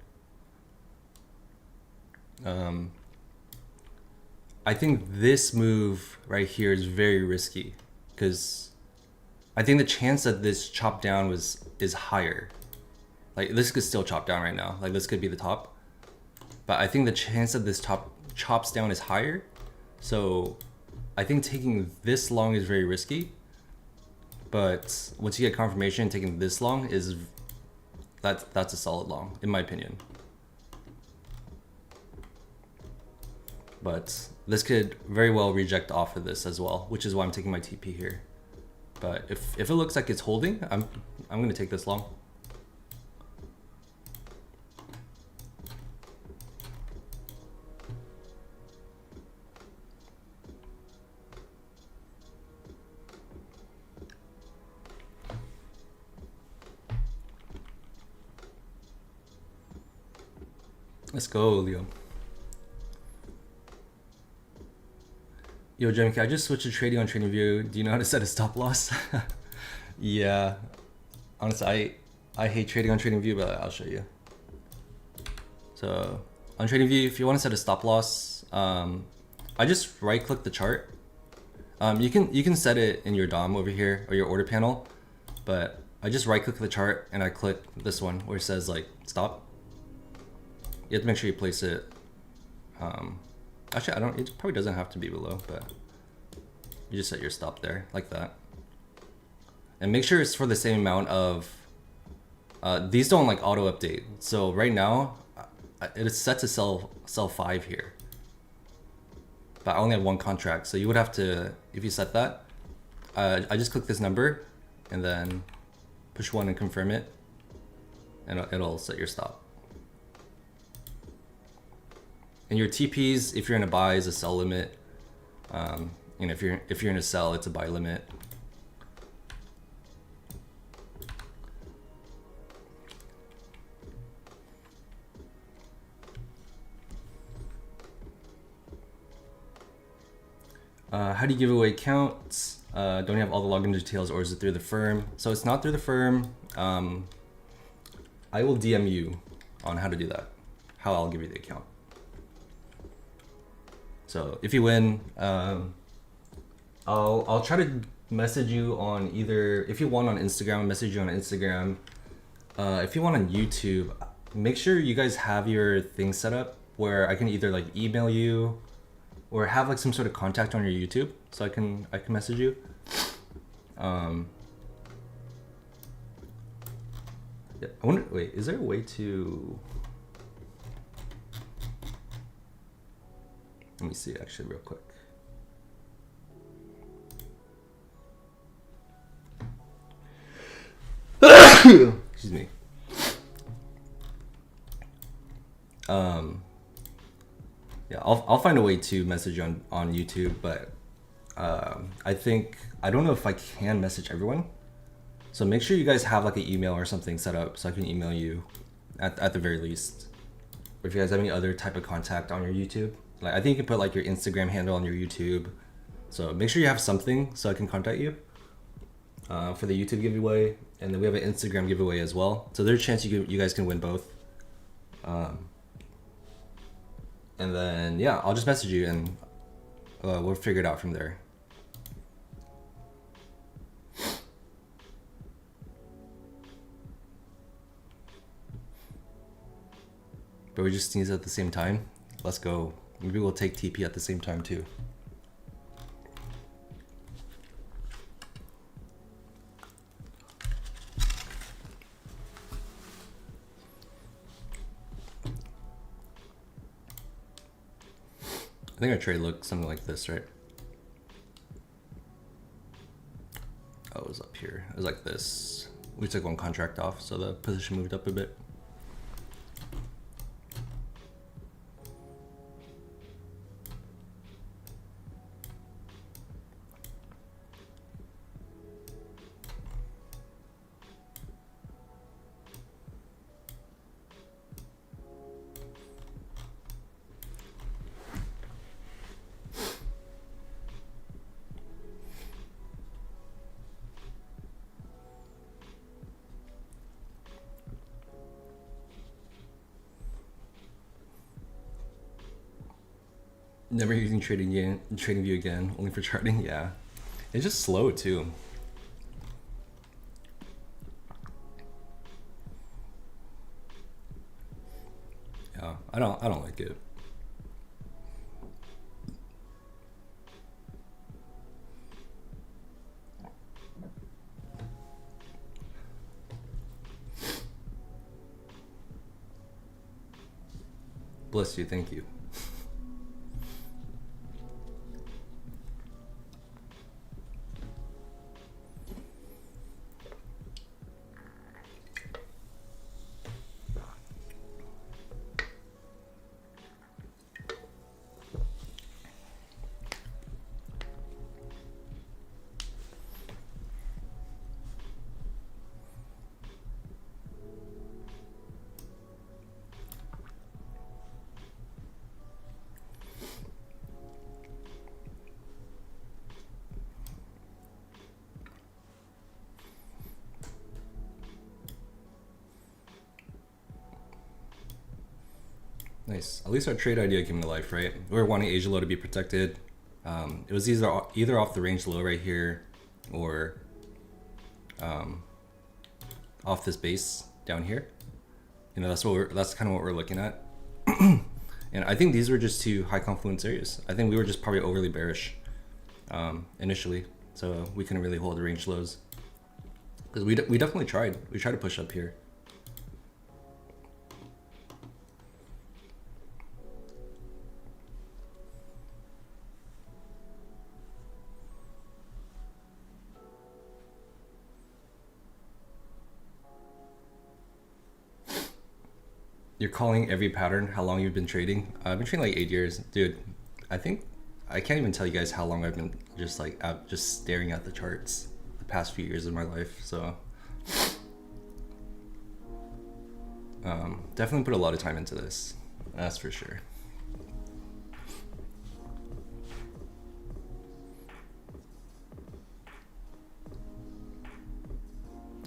I think this move right here is very risky because I think the chance that this chop down is higher. Like this could still chop down right now. Like this could be the top, but I think the chance that this top chops down is higher. So I think taking this long is very risky. But once you get confirmation, taking this long is that's a solid long, in my opinion. But this could very well reject off of this as well, which is why I'm taking my TP here. But if it looks like it's holding, I'm gonna take this long. Let's go, Leo. Yo, JMK, I just switched to trading on TradingView. Do you know how to set a stop loss? Yeah. Honestly, I hate trading on TradingView, but I'll show you. So on TradingView, if you want to set a stop loss, I just right-click the chart. You can set it in your DOM over here or your order panel, but I just right-click the chart and I click this one where it says like stop. You have to make sure you place it. Actually, it probably doesn't have to be below, but you just set your stop there like that. And make sure it's for the same amount of, these don't like auto update. So right now it is set to sell 5 here, but I only have 1 contract. So you would have to, if you set that, I just click this number and then push 1 and confirm it, and it'll set your stop. And your TPs, if you're in a buy, is a sell limit. And if you're in a sell, it's a buy limit. How do you give away accounts? Don't you have all the login details, or is it through the firm? So it's not through the firm. I will DM you on how to do that, how I'll give you the account. So if you win, I'll try to message you on either, if you want on Instagram, I'll message you on Instagram. If you want on YouTube, make sure you guys have your thing set up where I can either like email you or have like some sort of contact on your YouTube, so I can message you. Yeah, I wonder, wait, is there a way to? Let me see actually real quick. Excuse me. Yeah, I'll find a way to message you on YouTube, but I don't know if I can message everyone. So make sure you guys have like an email or something set up so I can email you at the very least. Or if you guys have any other type of contact on your YouTube. Like I think you can put like your Instagram handle on your YouTube. So make sure you have something so I can contact you for the YouTube giveaway. And then we have an Instagram giveaway as well. So there's a chance you guys can win both. And then, yeah, I'll just message you and we'll figure it out from there. But we just sneeze at the same time. Let's go. Maybe we'll take TP at the same time too. I think our trade looked something like this, right? Oh, it was up here. It was like this. We took one contract off, so the position moved up a bit. Never using TradingView again, only for charting. Yeah, it's just slow too. Yeah, I don't like it. Bless you, thank you. Nice. At least our trade idea came to life, right? We were wanting Asia low to be protected. It was either off the range low right here, or off this base down here. You know, that's kind of what we're looking at. And I think these were just two high confluence areas. I think we were just probably overly bearish initially, so we couldn't really hold the range lows. Because we definitely tried. We tried to push up here. You're calling every pattern how long you've been trading? I've been trading like 8 years. Dude, I think I can't even tell you guys how long I've been just like just staring at the charts the past few years of my life. So definitely put a lot of time into this. That's for sure.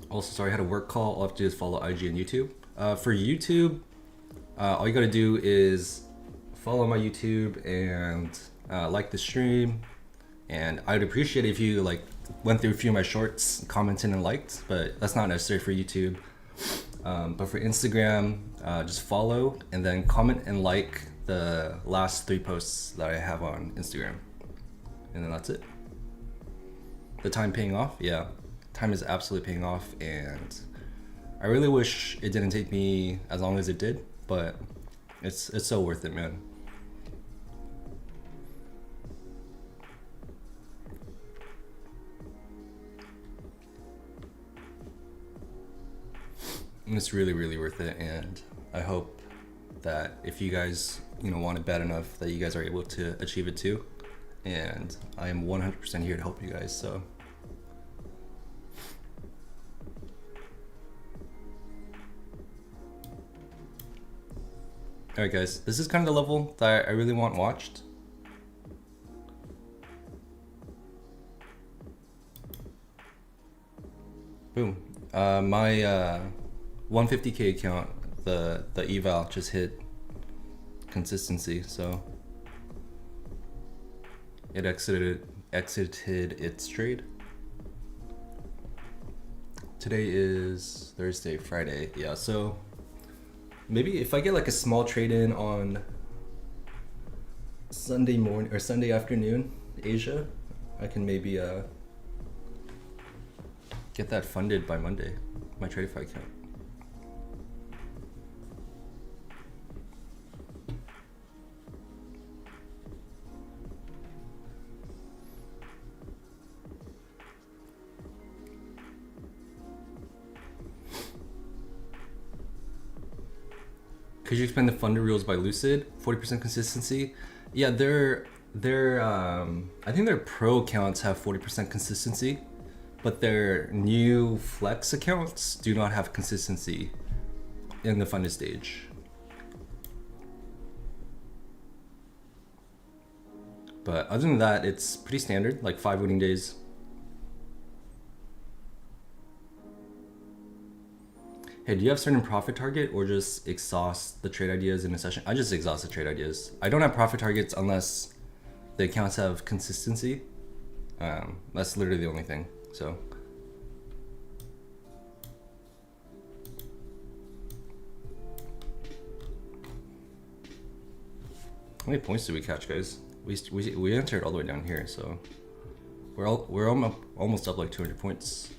Also, sorry, I had a work call. All I have to do is follow IG and YouTube. For YouTube, all you gotta do is follow my YouTube and like the stream. And I'd appreciate if you like went through a few of my shorts, commented and liked, but that's not necessary for YouTube. But for Instagram, just follow and then comment and like the last 3 posts that I have on Instagram. And then that's it. The time paying off? Yeah, time is absolutely paying off, and I really wish it didn't take me as long as it did, but it's so worth it, man. It's really, really worth it, and I hope that if you guys, you know, want it bad enough, that you guys are able to achieve it too. And I am 100% here to help you guys, so. Alright guys, this is kind of the level that I really want watched. Boom. My 150k account, the eval just hit consistency, so it exited its trade. Today is Thursday, Friday. Yeah, so maybe if I get like a small trade in on Sunday morning or Sunday afternoon, Asia, I can maybe get that funded by Monday, my Tradify account. Could you explain the funder rules by Lucid? 40% consistency. Yeah, I think their pro accounts have 40% consistency, but their new flex accounts do not have consistency in the funded stage. But other than that, it's pretty standard, like 5 winning days. Hey, do you have certain profit target or just exhaust the trade ideas in a session? I just exhaust the trade ideas. I don't have profit targets unless the accounts have consistency. That's literally the only thing, so. How many points did we catch, guys? We entered all the way down here, so we're almost up like 200 points.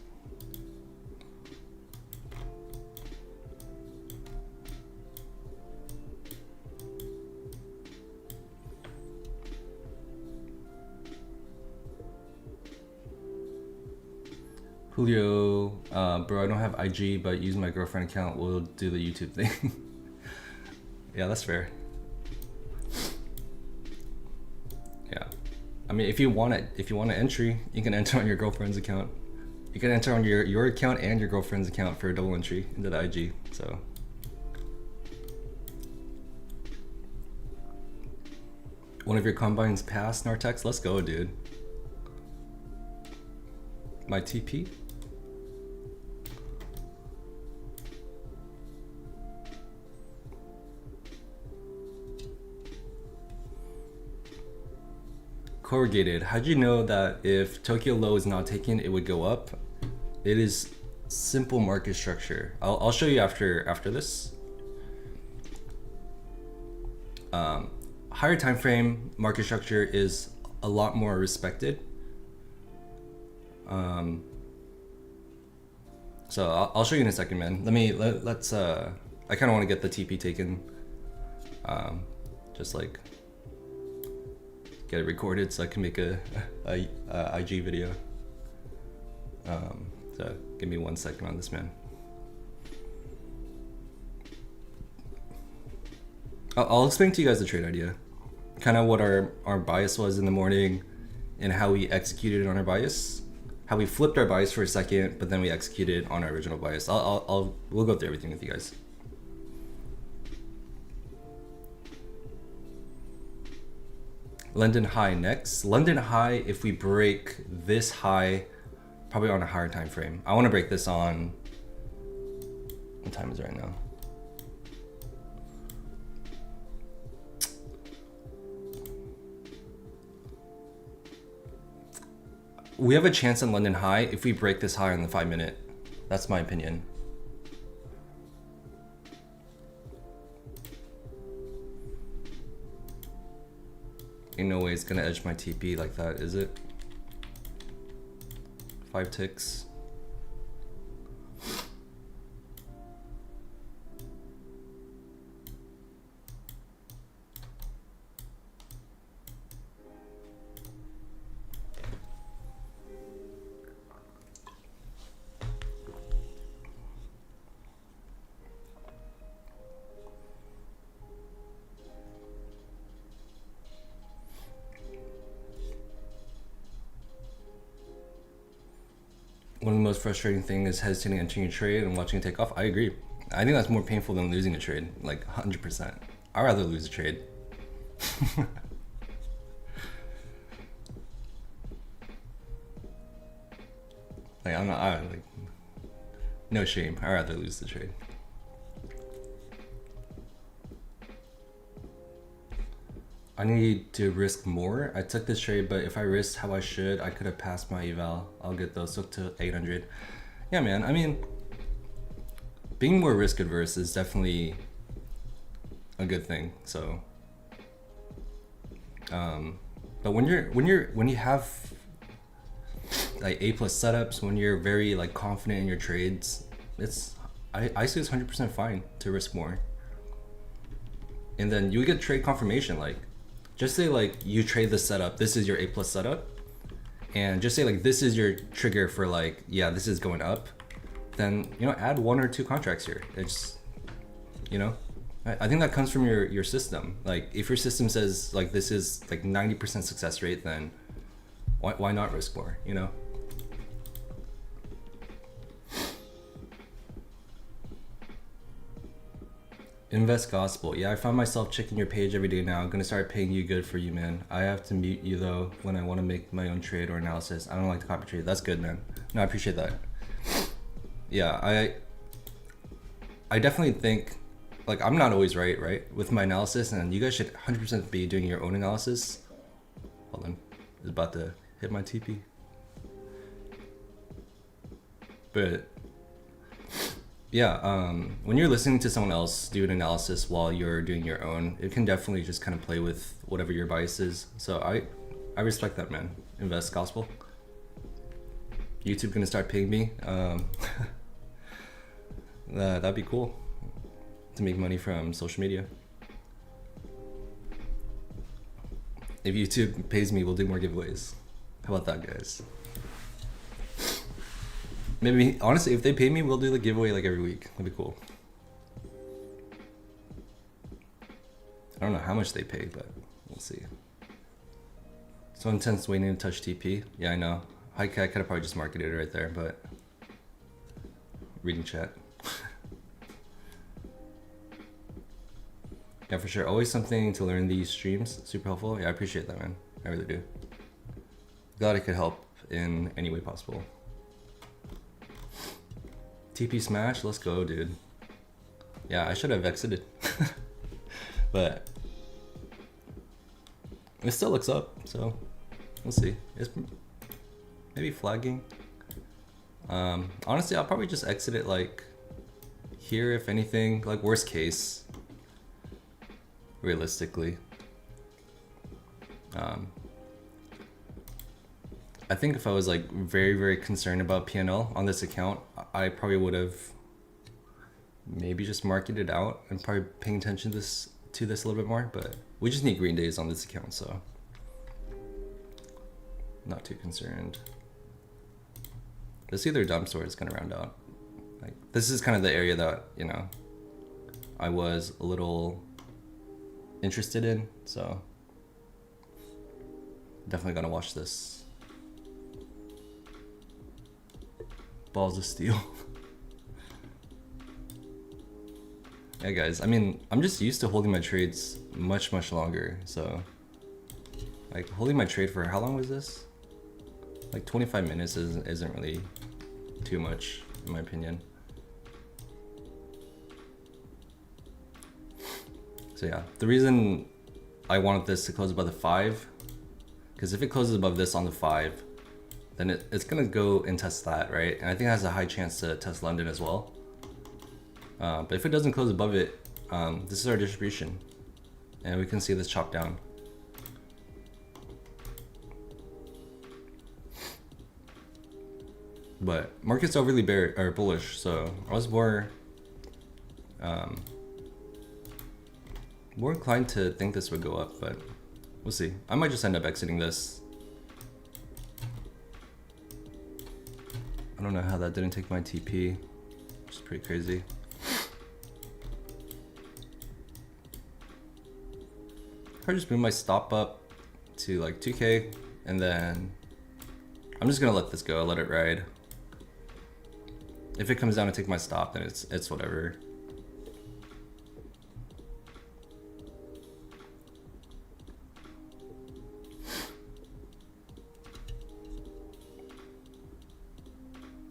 Julio, bro, I don't have IG, but using my girlfriend account will do the YouTube thing. Yeah, that's fair. Yeah, I mean, if you want an entry, you can enter on your girlfriend's account. You can enter on your account and your girlfriend's account for a double entry into the IG. So. One of your combines passed, Nartex. Let's go, dude. My TP. Corrugated. How'd you know that if Tokyo low is not taken, it would go up? It is simple market structure. I'll show you after this. Higher time frame market structure is a lot more respected. So I'll show you in a second, man. Let's I kind of want to get the TP taken. Just like get it recorded so I can make a IG video. So give me 1 second on this, man. I'll explain to you guys the trade idea, kind of what our bias was in the morning and how we executed on our bias, how we flipped our bias for a second, but then we executed on our original bias. We'll go through everything with you guys. London high next. London high, if we break this high, probably on a higher time frame. I want to break this on, what time is it right now? We have a chance in London high if we break this high on the 5 minute. That's my opinion. Ain't no way it's gonna edge my TP like that, is it? 5 ticks. One of the most frustrating things is hesitating entering a trade and watching it take off. I agree. I think that's more painful than losing a trade, like 100%. I'd rather lose a trade. Like no shame. I'd rather lose the trade. I need to risk more. I took this trade, but if I risked how I should, I could have passed my eval. I'll get those hooked to 800. Yeah, man. I mean, being more risk adverse is definitely a good thing. So, but when you have like A+ setups, when you're very like confident in your trades, I say it's 100% fine to risk more. And then you get trade confirmation, like. Just say like you trade the setup, this is your A+ setup, and just say like this is your trigger for like, yeah, this is going up, then, you know, add 1 or 2 contracts here. It's, you know, I think that comes from your system. Like if your system says like this is like 90% success rate, then why not risk more, you know? Invest gospel. Yeah, I found myself checking your page every day now. I'm gonna start paying you. Good for you, man. I have to mute you though when I want to make my own trade or analysis. I don't like to copy trade. That's good, man. No, I appreciate that. Yeah, I definitely think, like, I'm not always right with my analysis, and you guys should 100% be doing your own analysis. Hold on, it's about to hit my TP. But yeah, when you're listening to someone else do an analysis while you're doing your own, it can definitely just kind of play with whatever your bias is. So I respect that, man. Invest gospel. YouTube gonna start paying me. That'd be cool to make money from social media. If YouTube pays me, we'll do more giveaways. How about that, guys? Maybe, honestly, if they pay me, we'll do the giveaway like every week. That'd be cool. I don't know how much they pay, but we'll see. So intense waiting to touch TP. Yeah, I know. I could have probably just marketed it right there, but reading chat. Yeah, for sure. Always something to learn these streams. Super helpful. Yeah, I appreciate that, man. I really do. Glad I could help in any way possible. TP smash, let's go, dude. Yeah, I should have exited. But it still looks up, so we'll see. It's maybe flagging. Honestly, I'll probably just exit it like here, if anything, like worst case, realistically. I think if I was like very concerned about P&L on this account, I probably would have maybe just marketed out and probably paying attention to this a little bit more, but we just need green days on this account, so not too concerned. Let's see their dumps or it's gonna round out. Like this is kind of the area that, you know, I was a little interested in, so definitely gonna watch this. Balls of steel. Yeah, guys, I mean, I'm just used to holding my trades much longer, so like holding my trade for how long was this? Like 25 minutes isn't really too much in my opinion. So yeah, the reason I wanted this to close above the 5, because if it closes above this on the 5, then it's gonna go and test that, right? And I think it has a high chance to test London as well. But if it doesn't close above it, this is our distribution, and we can see this chop down. But market's overly bullish, so I was more inclined to think this would go up, but we'll see. I might just end up exiting this. I don't know how that didn't take my TP, which is pretty crazy. I just move my stop up to like 2K, and then I'm just gonna let this go, let it ride. If it comes down to take my stop, then it's whatever.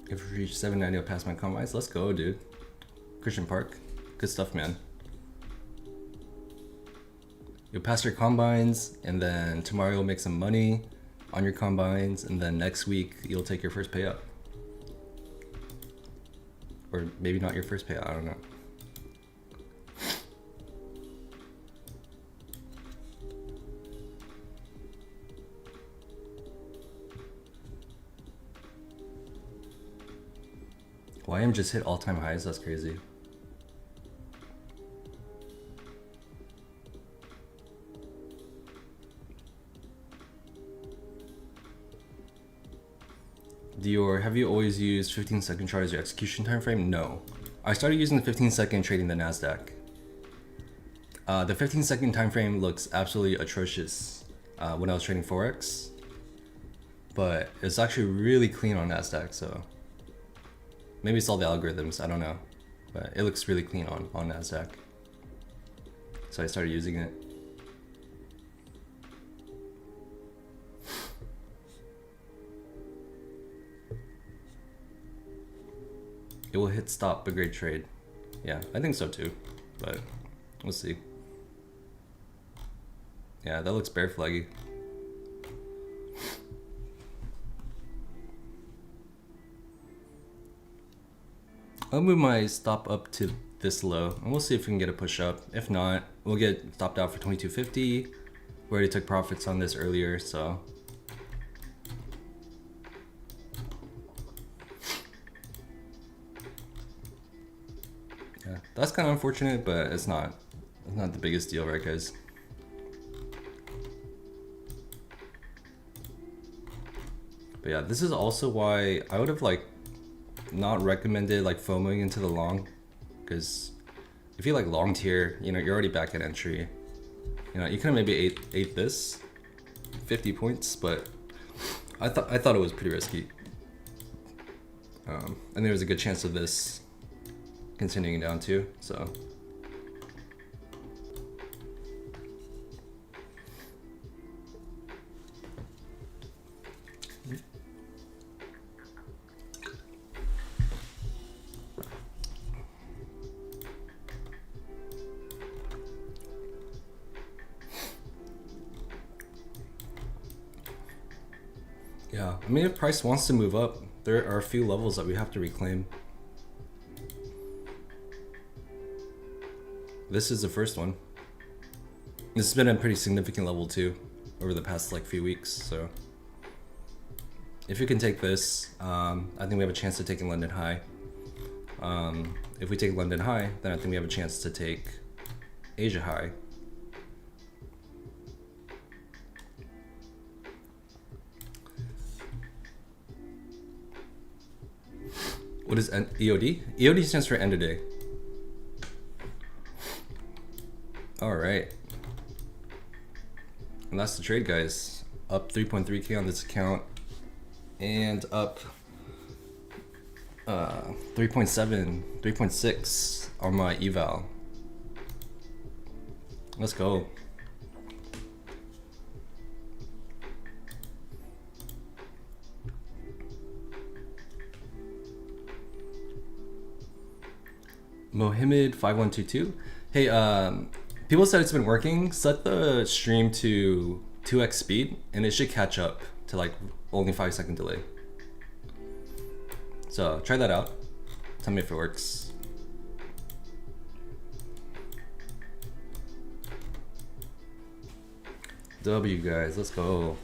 If we reach 790, I'll pass my combines. Let's go, dude. Christian Park. Good stuff, man. You'll pass your combines, and then tomorrow you'll make some money on your combines, and then next week you'll take your first payout. Or maybe not your first payout, I don't know. YM just hit all-time highs, that's crazy. Dior, have you always used 15-second chart as your execution time frame? No. I started using the 15-second trading the Nasdaq. The 15-second time frame looks absolutely atrocious when I was trading Forex, but it's actually really clean on Nasdaq, so maybe it's all the algorithms, I don't know, but it looks really clean on Nasdaq. So I started using it. It will hit stop a great trade. Yeah, I think so too, but we'll see. Yeah, that looks bear flaggy. I'll move my stop up to this low and we'll see if we can get a push up. If not, we'll get stopped out for 2250. We already took profits on this earlier, so yeah, that's kind of unfortunate, but it's not the biggest deal, right, guys? But yeah, this is also why I would have like not recommended like FOMOing into the long, because if you like longed here, you know, you're already back at entry. You know, you could have maybe ate this 50 points, but I thought it was pretty risky. And there was a good chance of this continuing down too, so. Yeah, I mean, if price wants to move up, there are a few levels that we have to reclaim. This is the first one. This has been a pretty significant level too over the past like few weeks, so if you can take this, I think we have a chance to take in London high. If we take London high, then I think we have a chance to take Asia high. What is EOD? EOD stands for end of day. All right. And that's the trade, guys. Up 3.3K on this account and up 3.7, 3.6 on my eval. Let's go. Mohammed 5122. Hey, people said it's been working. Set the stream to 2x speed and it should catch up to like only 5-second delay. So try that out. Tell me if it works. W, guys, let's go.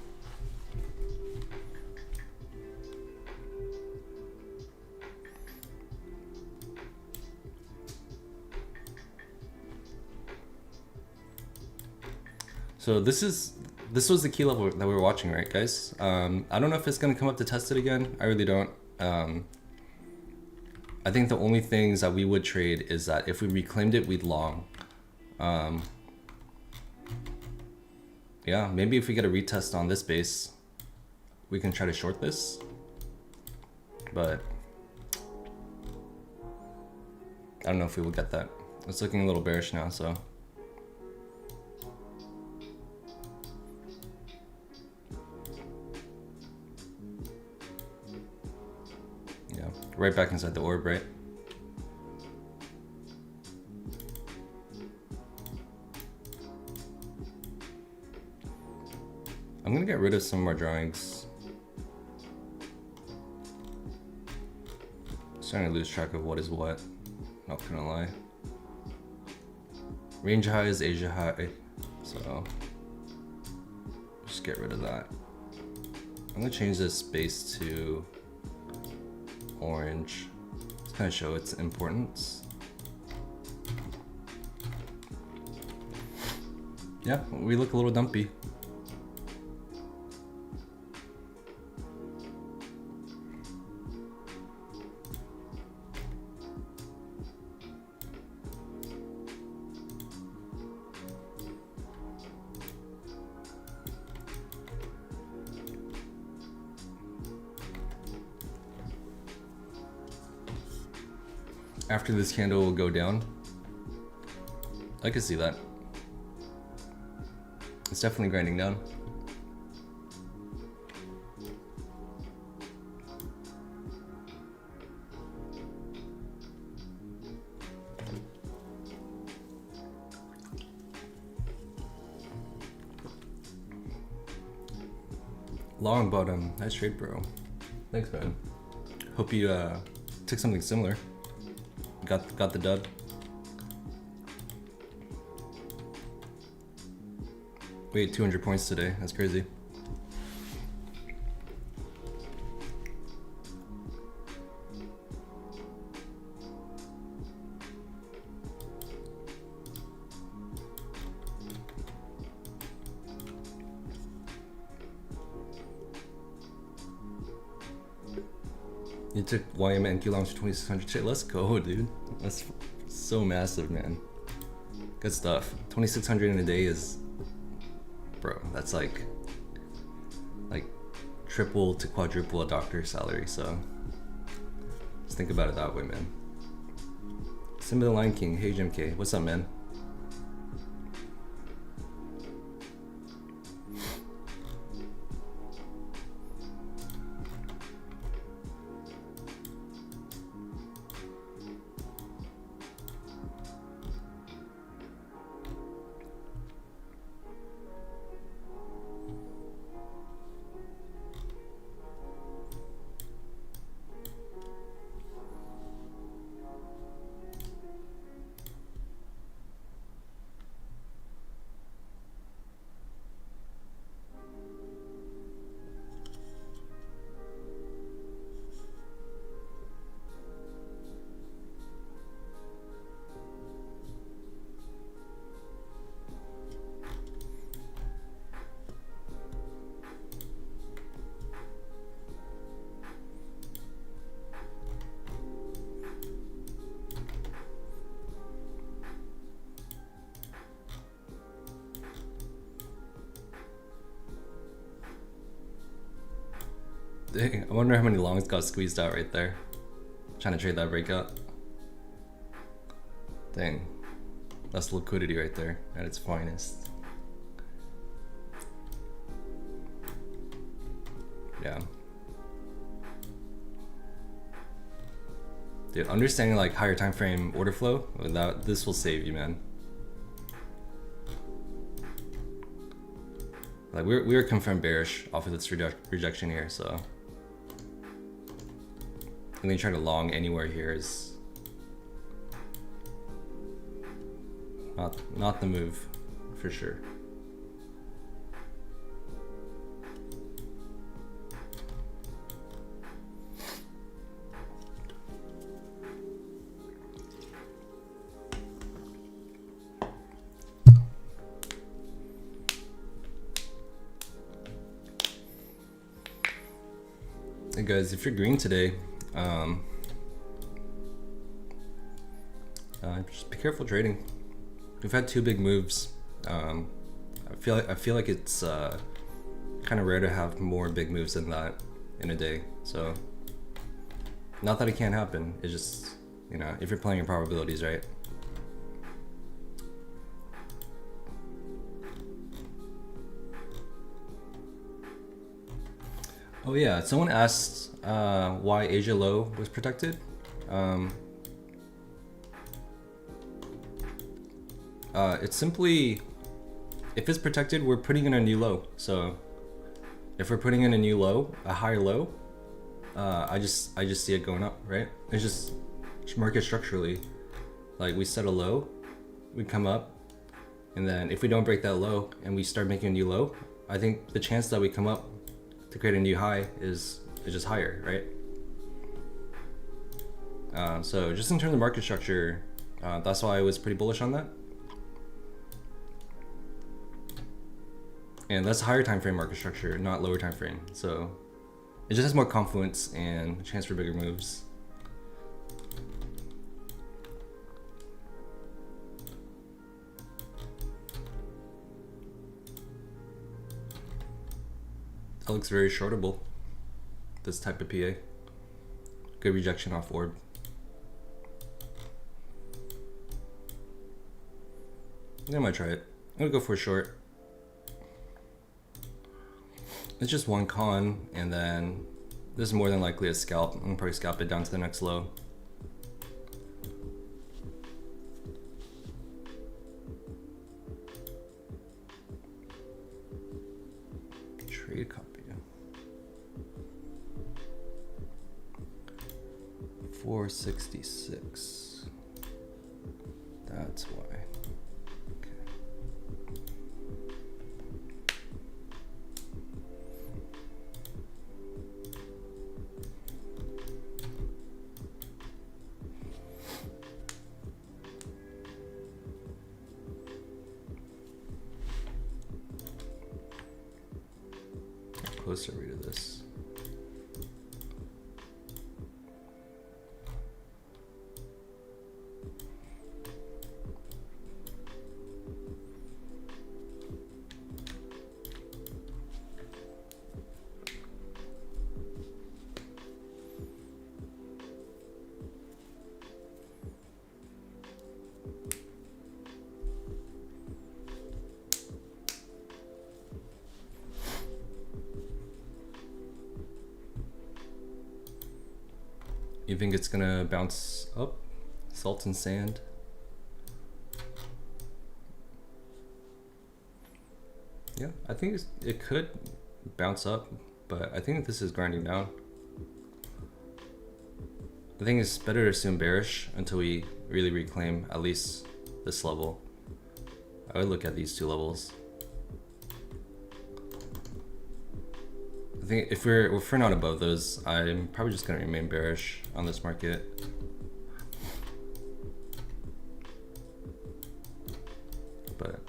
So this was the key level that we were watching, right, guys? I don't know if it's gonna come up to test it again. I really don't. I think the only things that we would trade is that if we reclaimed it, we'd long. Yeah, maybe if we get a retest on this base, we can try to short this. But I don't know if we will get that. It's looking a little bearish now, so. Yeah, right back inside the orb, right? I'm gonna get rid of some of our drawings. Starting to lose track of what is what, not gonna lie. Range high is Asia high, so just get rid of that. I'm gonna change this base to orange to kind of show its importance. Yeah, we look a little dumpy. After this candle will go down. I could see that. It's definitely grinding down. Long bottom, nice trade, bro. Thanks, man. Hope you took something similar. Got the dub. Wait, 200 points today. That's crazy. You took YMNQ longs to 2600. Shit, let's go, dude. That's so massive, man. Good stuff. 2600 in a day is, bro, that's like triple to quadruple a doctor's salary, so just think about it that way, man. Simba the Lion King, hey JMK, what's up, man? Dang, I wonder how many longs got squeezed out right there. Trying to trade that breakout. Dang, that's liquidity right there at its finest. Yeah. Dude, understanding like higher time frame order flow, this will save you, man. Like we were confirmed bearish off of this rejection here, so. And then trying to long anywhere here is not the move, for sure. Hey guys, if you're green today, just be careful trading. We've had two big moves. I feel like it's kind of rare to have more big moves than that in a day. So, not that it can't happen. It's just, you know, if you're playing your probabilities right. Oh yeah, someone asked why Asia low was protected. It's simply, if it's protected, we're putting in a new low. So if we're putting in a new low, a higher low, I just see it going up, right? It's just market structurally. Like we set a low, we come up, and then if we don't break that low and we start making a new low, I think the chance that we come up to create a new high is just higher, right? So just in terms of market structure, that's why I was pretty bullish on that. And that's higher time frame market structure, not lower time frame. So it just has more confluence and a chance for bigger moves. That looks very shortable, this type of PA. Good rejection off orb. I might try it. I'm gonna go for a short. It's just one con, and then this is more than likely a scalp. I'm gonna probably scalp it down to the next low. Trade copy. 466. That's why. Okay. Closer read of this. You think it's gonna bounce up? Salt and sand? Yeah, I think it could bounce up, but I think this is grinding down. I think it's better to assume bearish until we really reclaim at least this level. I would look at these two levels. I think if we're not above those, I'm probably just gonna remain bearish on this market. But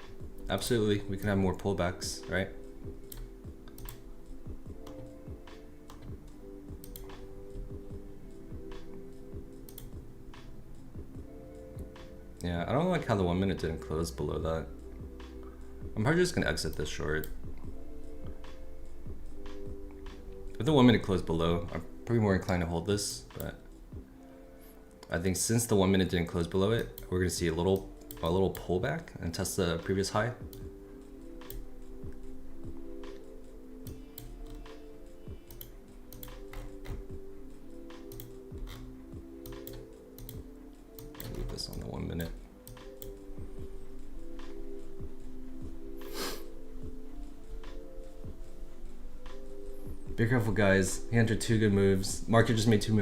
absolutely, we can have more pullbacks, right? Yeah, I don't like how the 1 minute didn't close below that. I'm probably just gonna exit this short. If the 1 minute closed below, I'm probably more inclined to hold this, but I think since the 1 minute didn't close below it, we're gonna see a little pullback and test the previous high. I'll leave this on the 1 minute. Be careful, guys. He entered two good moves. Market just made two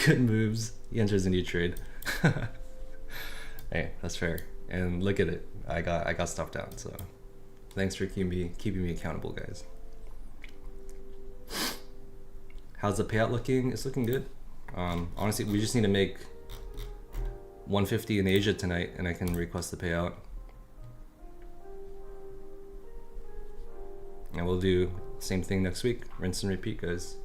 good moves. He enters a new trade. Hey, that's fair. And look at it. I got stopped out. So, thanks for keeping me accountable, guys. How's the payout looking? It's looking good. Honestly, we just need to make 150 in Asia tonight, and I can request the payout. And we'll do same thing next week. Rinse and repeat, guys.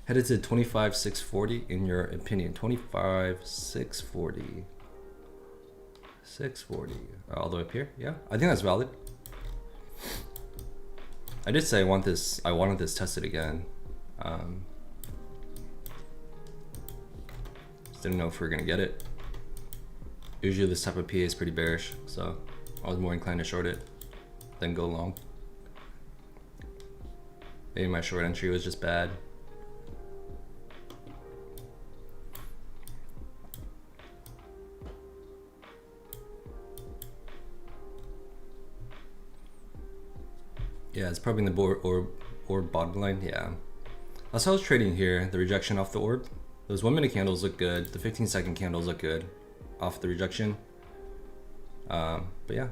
Headed to 25,640 in your opinion. 25,640. 640. All the way up here? Yeah, I think that's valid. I did say I wanted this tested again. Just didn't know if we were gonna get it. Usually this type of PA is pretty bearish, so I was more inclined to short it than go long. Maybe my short entry was just bad. Yeah, it's probably in the board or bottom line. Yeah, that's how I was trading here. The rejection off the orb. Those 1 minute candles look good. The 15-second candles look good off the rejection. But yeah,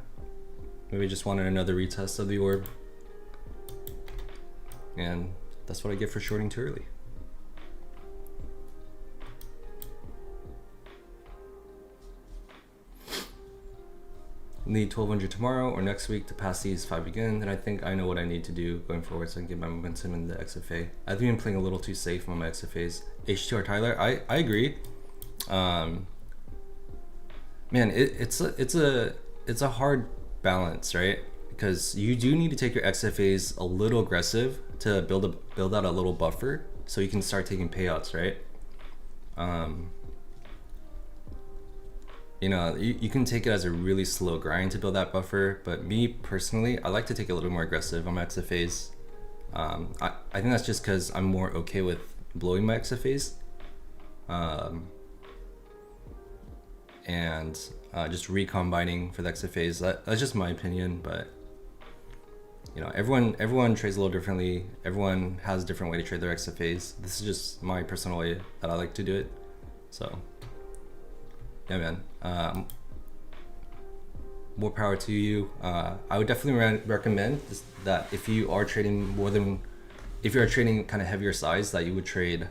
maybe just wanted another retest of the orb, and that's what I get for shorting too early. Need 1200 tomorrow or next week to pass these 5 again, then I think I know what I need to do going forward so I can get my momentum in the XFA. I've been playing a little too safe on my XFAs. H2R Tyler, I agree. Man, it's a hard balance, right? because you do need to take your XFAs a little aggressive to build out a little buffer so you can start taking payouts, right? You know, you can take it as a really slow grind to build that buffer, but me personally, I like to take it a little more aggressive on my XFAs. I think that's just because I'm more okay with blowing my XFAs. And just recombining for the XFAs. That's just my opinion, but you know, everyone trades a little differently. Everyone has a different way to trade their XFAs. This is just my personal way that I like to do it. So yeah, man. More power to you. I would definitely recommend that if you are trading if you're trading kind of heavier size, that you would trade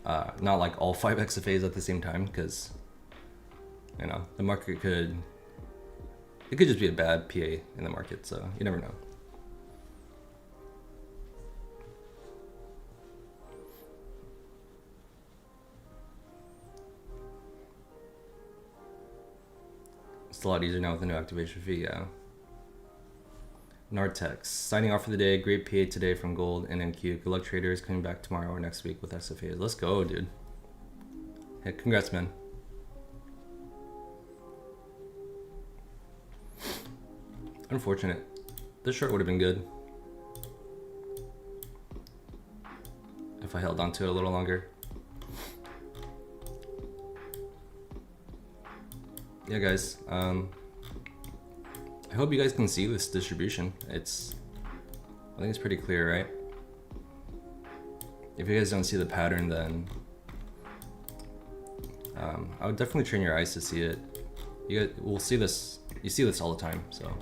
not like all 5 XFAs at the same time, because you know the market could just be a bad PA in the market, so you never know. It's a lot easier now with the new activation fee, yeah. Nartex, signing off for the day. Great PA today from Gold and NQ. Good luck traders, coming back tomorrow or next week with SFAs. Let's go, dude. Hey, congrats, man. Unfortunate. This short would have been good if I held on to it a little longer. Yeah, guys. I hope you guys can see this distribution. I think it's pretty clear, right? If you guys don't see the pattern, then I would definitely train your eyes to see it. You guys will see this. You see this all the time, so.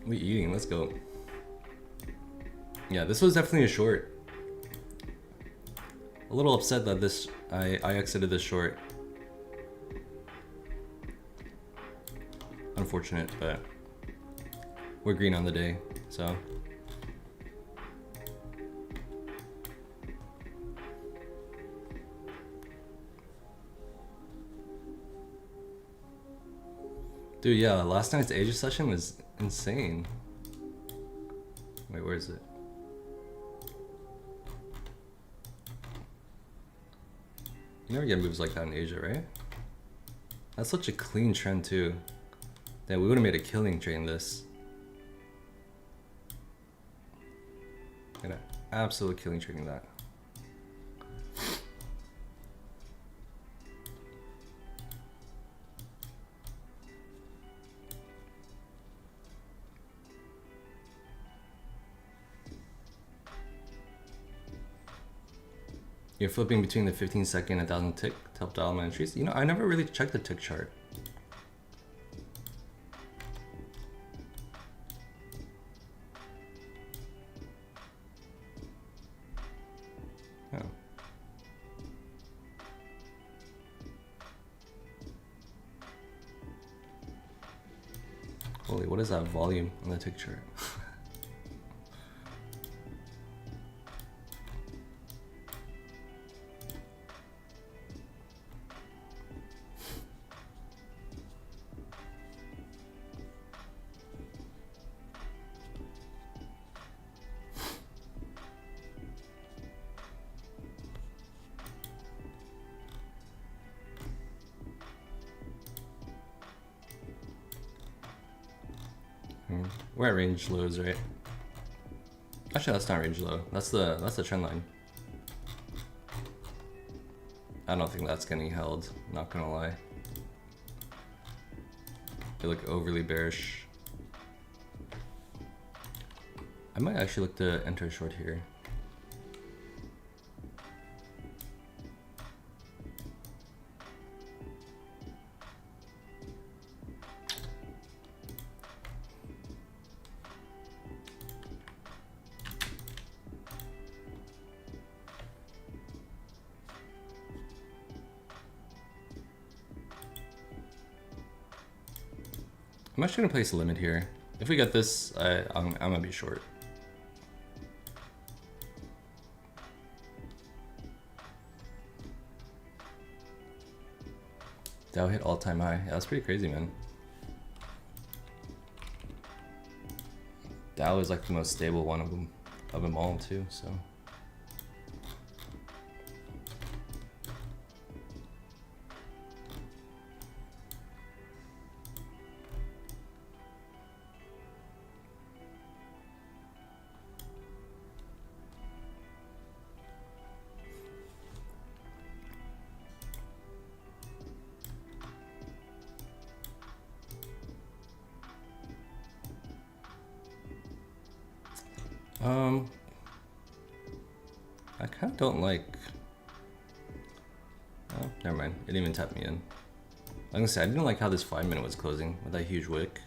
We eating, let's go. Yeah, this was definitely a short. A little upset that I exited this short. Unfortunate, but we're green on the day, so. Dude, yeah, last night's Asia session was insane. Wait, where is it? You never get moves like that in Asia, right? That's such a clean trend too. That we would have made a killing trading this. An absolute killing trading that. You're flipping between the 15-second and 1,000 tick to help dial my entries. You know, I never really checked the tick chart. Oh. Holy, what is that volume on the tick chart? We're at range lows, right? Actually, that's not range low. That's the trend line. I don't think that's getting held. Not gonna lie. They look overly bearish. I might actually look to enter short here. I'm actually gonna place a limit here. If we get this, I'm gonna be short. Dow hit all-time high. Yeah, that's pretty crazy, man. Dow is like the most stable one of them all too, so. I kind of don't like. Oh, never mind. It didn't even tap me in. I was gonna say I didn't like how this 5 minute was closing with that huge wick.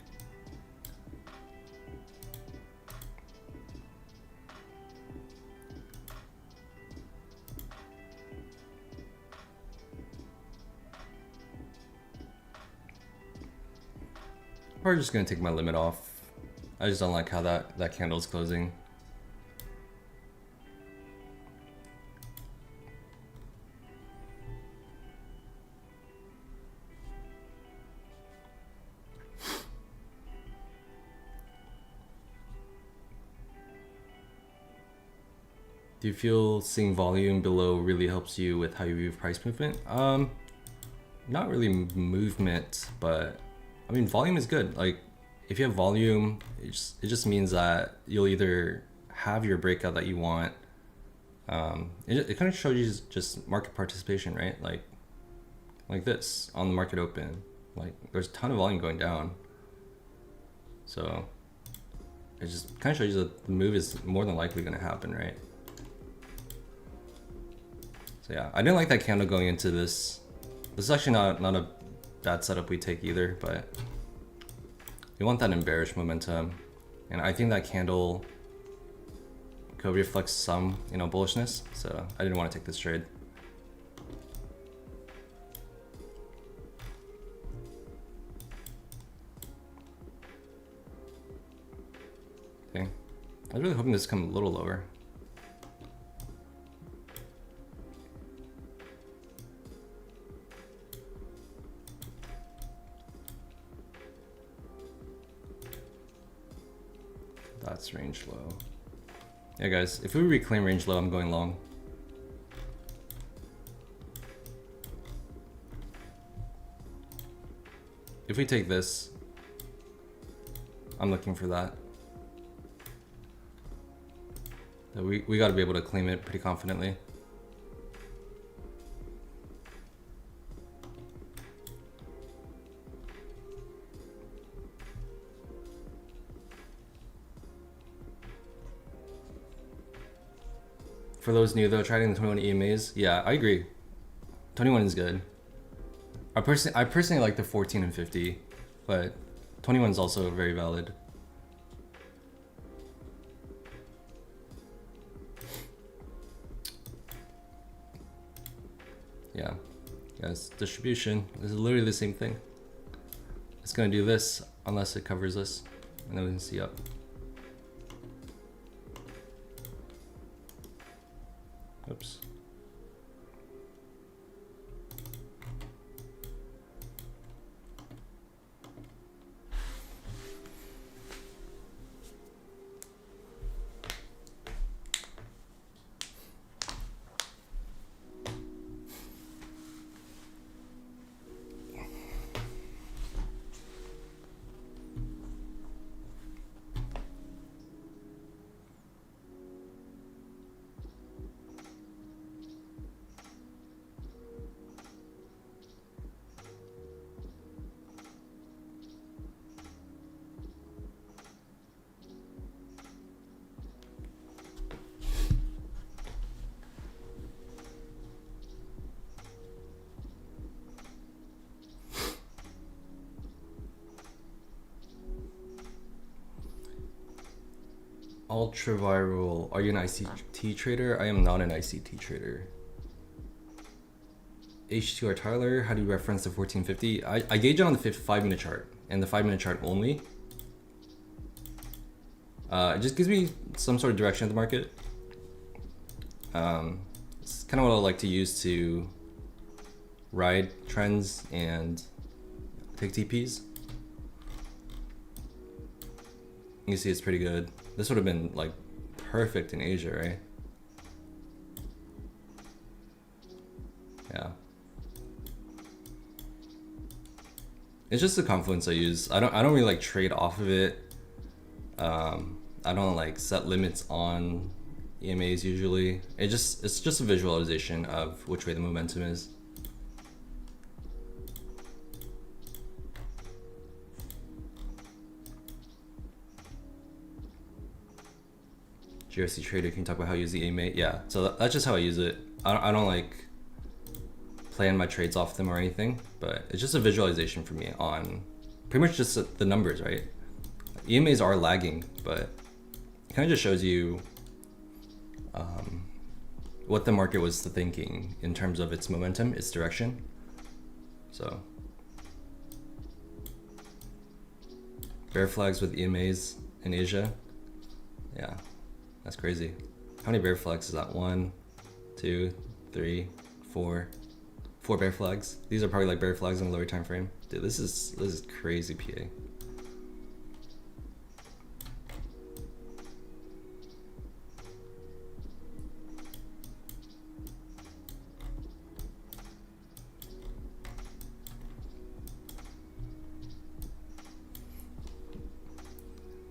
Probably just gonna take my limit off. I just don't like how that candle's closing. Do you feel seeing volume below really helps you with how you view price movement? Not really movement, but I mean volume is good. Like if you have volume, it just means that you'll either have your breakout that you want. It kind of shows you just market participation, right? Like this on the market open. Like there's a ton of volume going down. So it just kind of shows you that the move is more than likely going to happen, right? So yeah, I didn't like that candle going into this. This is actually not a bad setup we take either, but you want that bearish momentum. And I think that candle could reflect some, bullishness. So I didn't want to take this trade. Okay. I was really hoping this would come a little lower. That's range low. Yeah, guys, if we reclaim range low, I'm going long. If we take this, I'm looking for that. We got to be able to claim it pretty confidently. For those new though, trying the 21 EMAs. Yeah, I agree. 21 is good. I personally like the 14 and 50, but 21 is also very valid. Yeah, guys, distribution is literally the same thing. It's gonna do this unless it covers this, and then we can see up. Oops. Ultra viral. Are you an ICT trader? I am not an ICT trader. H2R Tyler, how do you reference the 1450? I gauge it on the 5-minute chart and the 5-minute chart only. It just gives me some sort of direction of the market. It's kind of what I like to use to ride trends and take TPs. You can see it's pretty good. This would have been like perfect in Asia, right? Yeah. It's just the confluence I use. I don't really like trade off of it. I don't like set limits on EMAs usually. It's just a visualization of which way the momentum is. GRC trader, can you talk about how you use the EMA? Yeah, so that's just how I use it. I don't like plan my trades off them or anything, but it's just a visualization for me on pretty much just the numbers, right? EMAs are lagging, but it kind of just shows you what the market was thinking in terms of its momentum, its direction. So bear flags with EMAs in Asia. Yeah, that's crazy. How many bear flags is that? 1, 2, 3, 4. 4 bear flags. These are probably like bear flags in the lower time frame. Dude, this is crazy PA.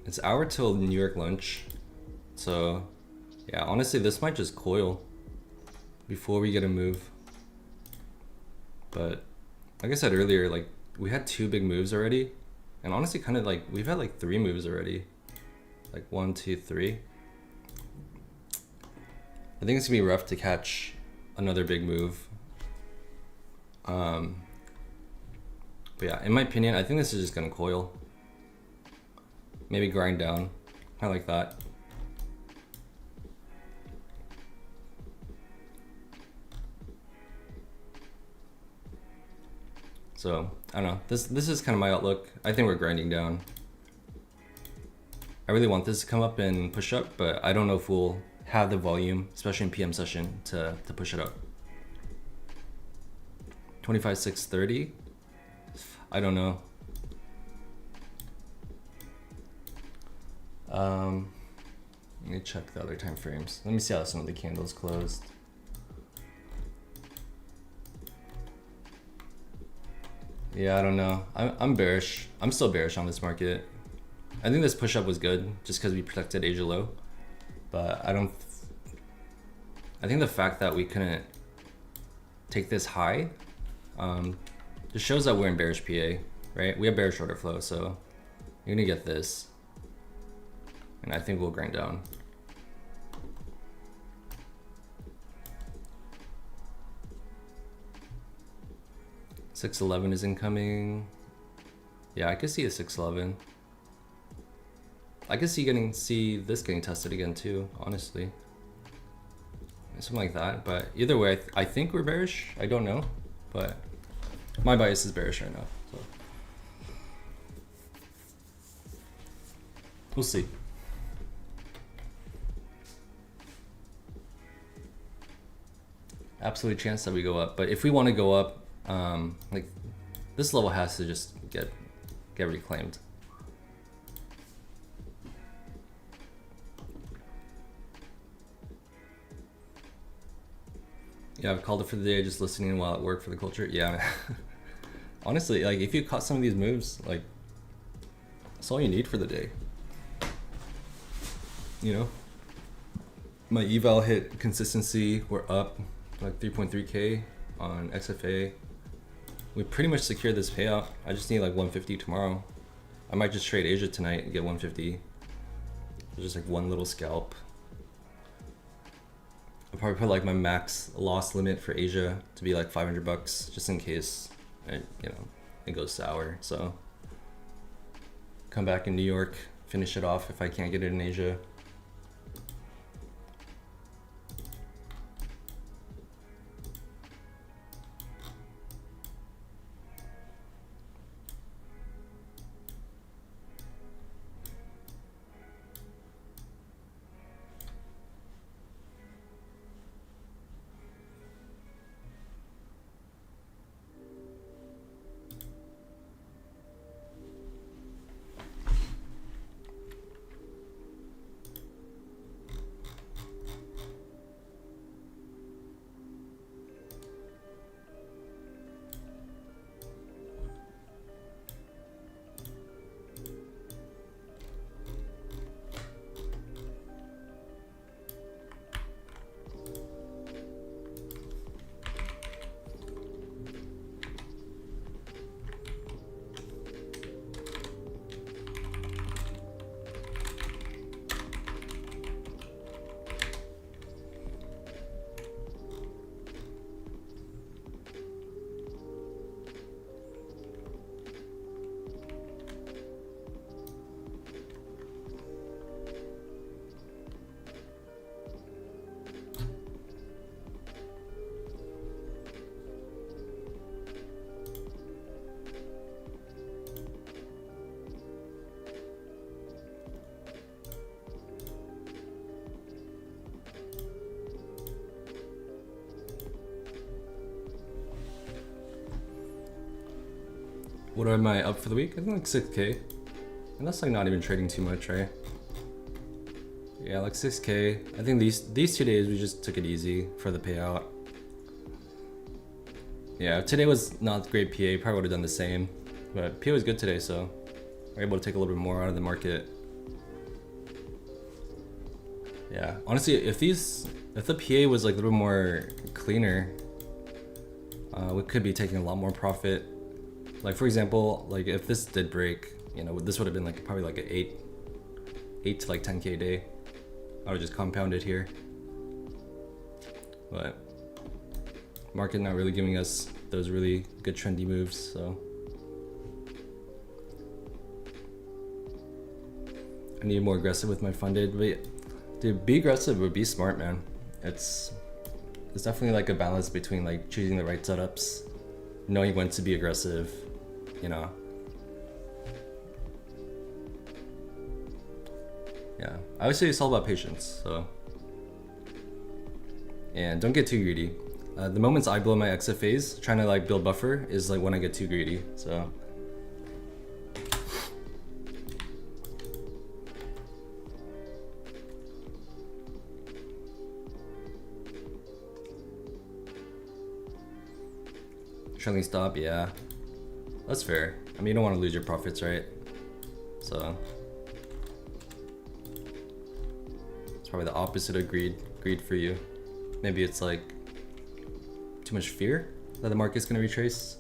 It's hour till New York lunch. So yeah, honestly, this might just coil before we get a move. But like I said earlier, like we had 2 big moves already, and honestly kind of like we've had like 3 moves already, like 1, 2, 3. I think it's gonna be rough to catch another big move. But yeah, in my opinion, I think this is just gonna coil, maybe grind down, kind of like that. So I don't know, this is kind of my outlook. I think we're grinding down. I really want this to come up and push up, but I don't know if we'll have the volume, especially in PM session, to push it up. 25,630. I don't know. Let me check the other time frames. Let me see how some of the candles closed. Yeah, I don't know. I'm bearish. I'm still bearish on this market. I think this push up was good just because we protected Asia low, but I think the fact that we couldn't take this high just shows that we're in bearish PA, right? We have bearish order flow, so you're gonna get this, and I think we'll grind down. $611 is incoming. Yeah, I could see a 611. I could see this getting tested again too, honestly. Something like that. But either way, I think we're bearish. I don't know, but my bias is bearish right now. So we'll see. Absolute chance that we go up, but if we want to go up, like this level has to just get reclaimed. Yeah, I've called it for the day, just listening while at work for the culture. Yeah, honestly, like if you caught some of these moves, like that's all you need for the day. You know, my eval hit consistency. We're up like 3.3K on XFA. We pretty much secured this payout. I just need like 150 tomorrow. I might just trade Asia tonight and get 150. Just like one little scalp. I'll probably put like my max loss limit for Asia to be like $500 just in case it goes sour. So come back in New York, finish it off if I can't get it in Asia. What am I up for the week? I think like 6K. And that's like not even trading too much, right? Yeah, like 6K. I think these 2 days we just took it easy for the payout. Yeah, if today was not great PA, probably would have done the same. But PA was good today, so we're able to take a little bit more out of the market. Yeah, honestly, if the PA was like a little more cleaner, we could be taking a lot more profit. Like for example, like if this did break, you know, this would have been like probably like an 8 to like 10K a day. I would just compound it here. But market not really giving us those really good trendy moves, so I need more aggressive with my funded. But dude, be aggressive but be smart, man. It's definitely like a balance between like choosing the right setups, knowing when to be aggressive, you know. Yeah, I would say it's all about patience. So, and don't get too greedy. The moments I blow my exit phase, trying to like build buffer, is like when I get too greedy. So. Trailing stop, yeah, that's fair. I mean, you don't want to lose your profits, right? So it's probably the opposite of greed for you. Maybe it's like too much fear that the market's gonna retrace.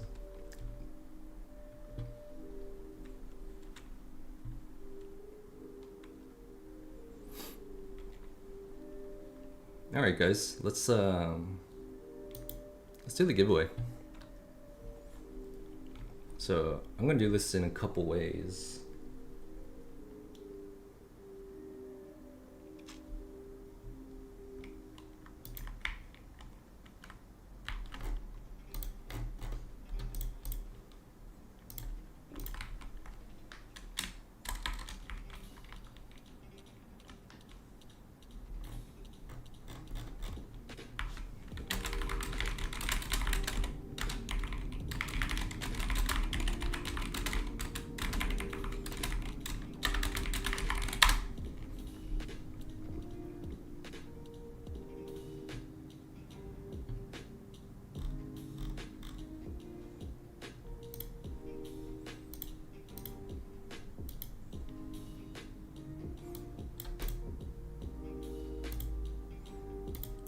All right, guys, let's do the giveaway. So I'm gonna do this in a couple ways.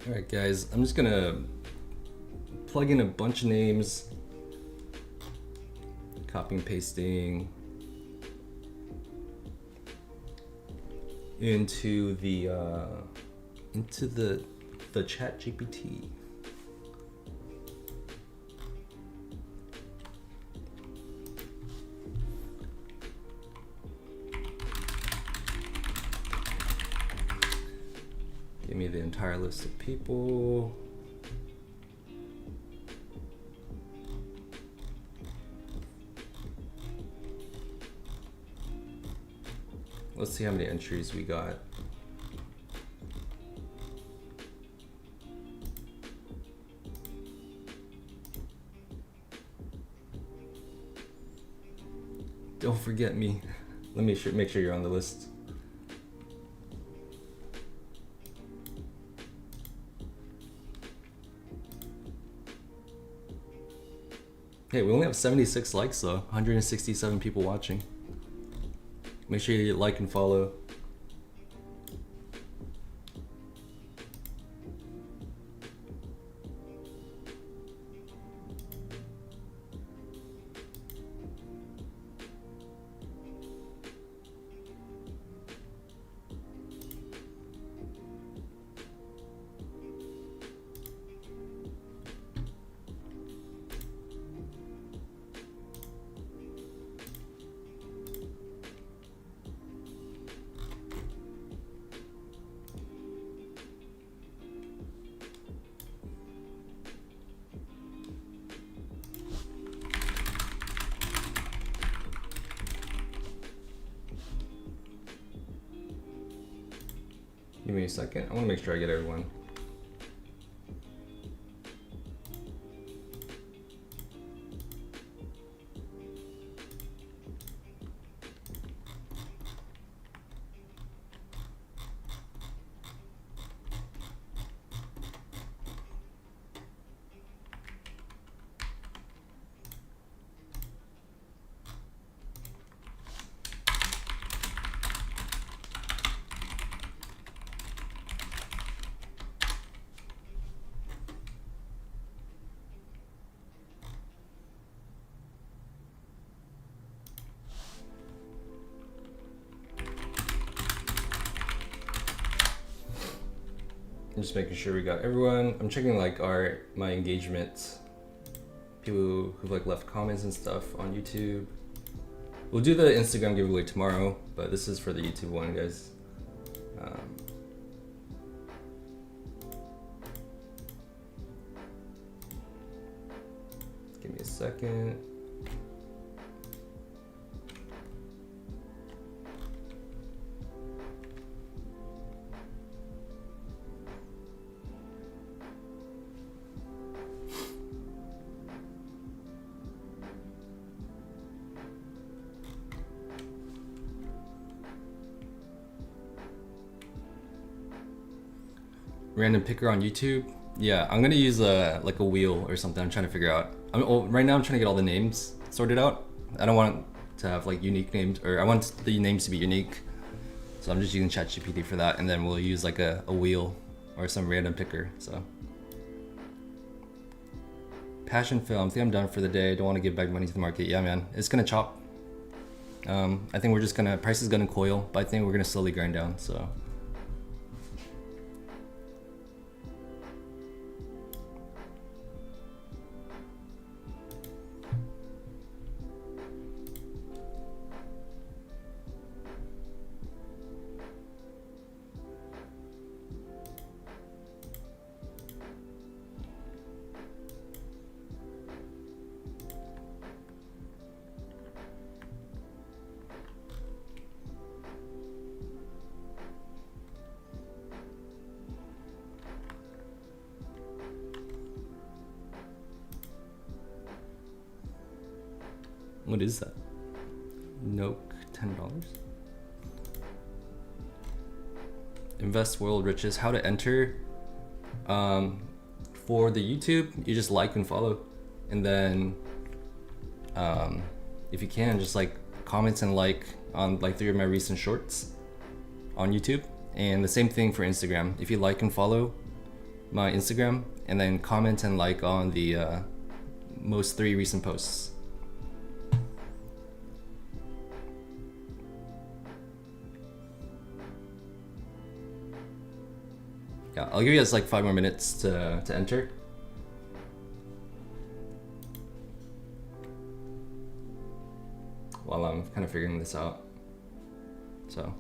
All right, guys, I'm just gonna plug in a bunch of names, copying, pasting into the chat GPT. Give me the entire list of people. Let's see how many entries we got. Don't forget me. Let me make sure you're on the list. Hey, we only have 76 likes though, 167 people watching. Make sure you like and follow. Give me a second. I want to make sure I get everyone. just making sure we got everyone. I'm checking like my engagement, people who've like left comments and stuff on YouTube. We'll do the Instagram giveaway tomorrow, but this is for the YouTube one, guys. Give me a second. Random picker on YouTube. Yeah, I'm gonna use like a wheel or something. I'm trying to figure out. Right now I'm trying to get all the names sorted out. I don't want to have like unique names, or I want the names to be unique. So I'm just using ChatGPT for that, and then we'll use like a wheel or some random picker. So passion film. I think I'm done for the day. Don't want to give back money to the market. Yeah, man, it's gonna chop. I think we're just gonna price is gonna coil, but I think we're gonna slowly grind down. So. What is that? Nope, $10. Invest world riches. How to enter? For the YouTube, you just like and follow, and then if you can, just like comment and like on like 3 of my recent shorts on YouTube, and the same thing for Instagram. If you like and follow my Instagram, and then comment and like on the most 3 recent posts. Yeah, I'll give you guys like 5 more minutes to enter. While I'm kind of figuring this out. So.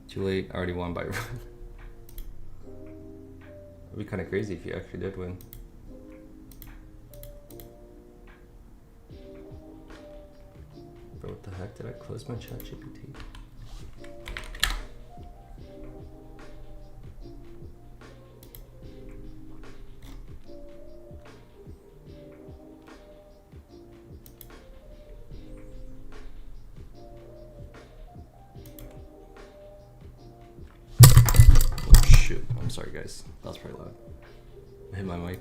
Too late, I already won by run. It'd be kind of crazy if you actually did win. Bro, what the heck? Did I close my ChatGPT? Sorry guys, that was pretty loud. I hit my mic.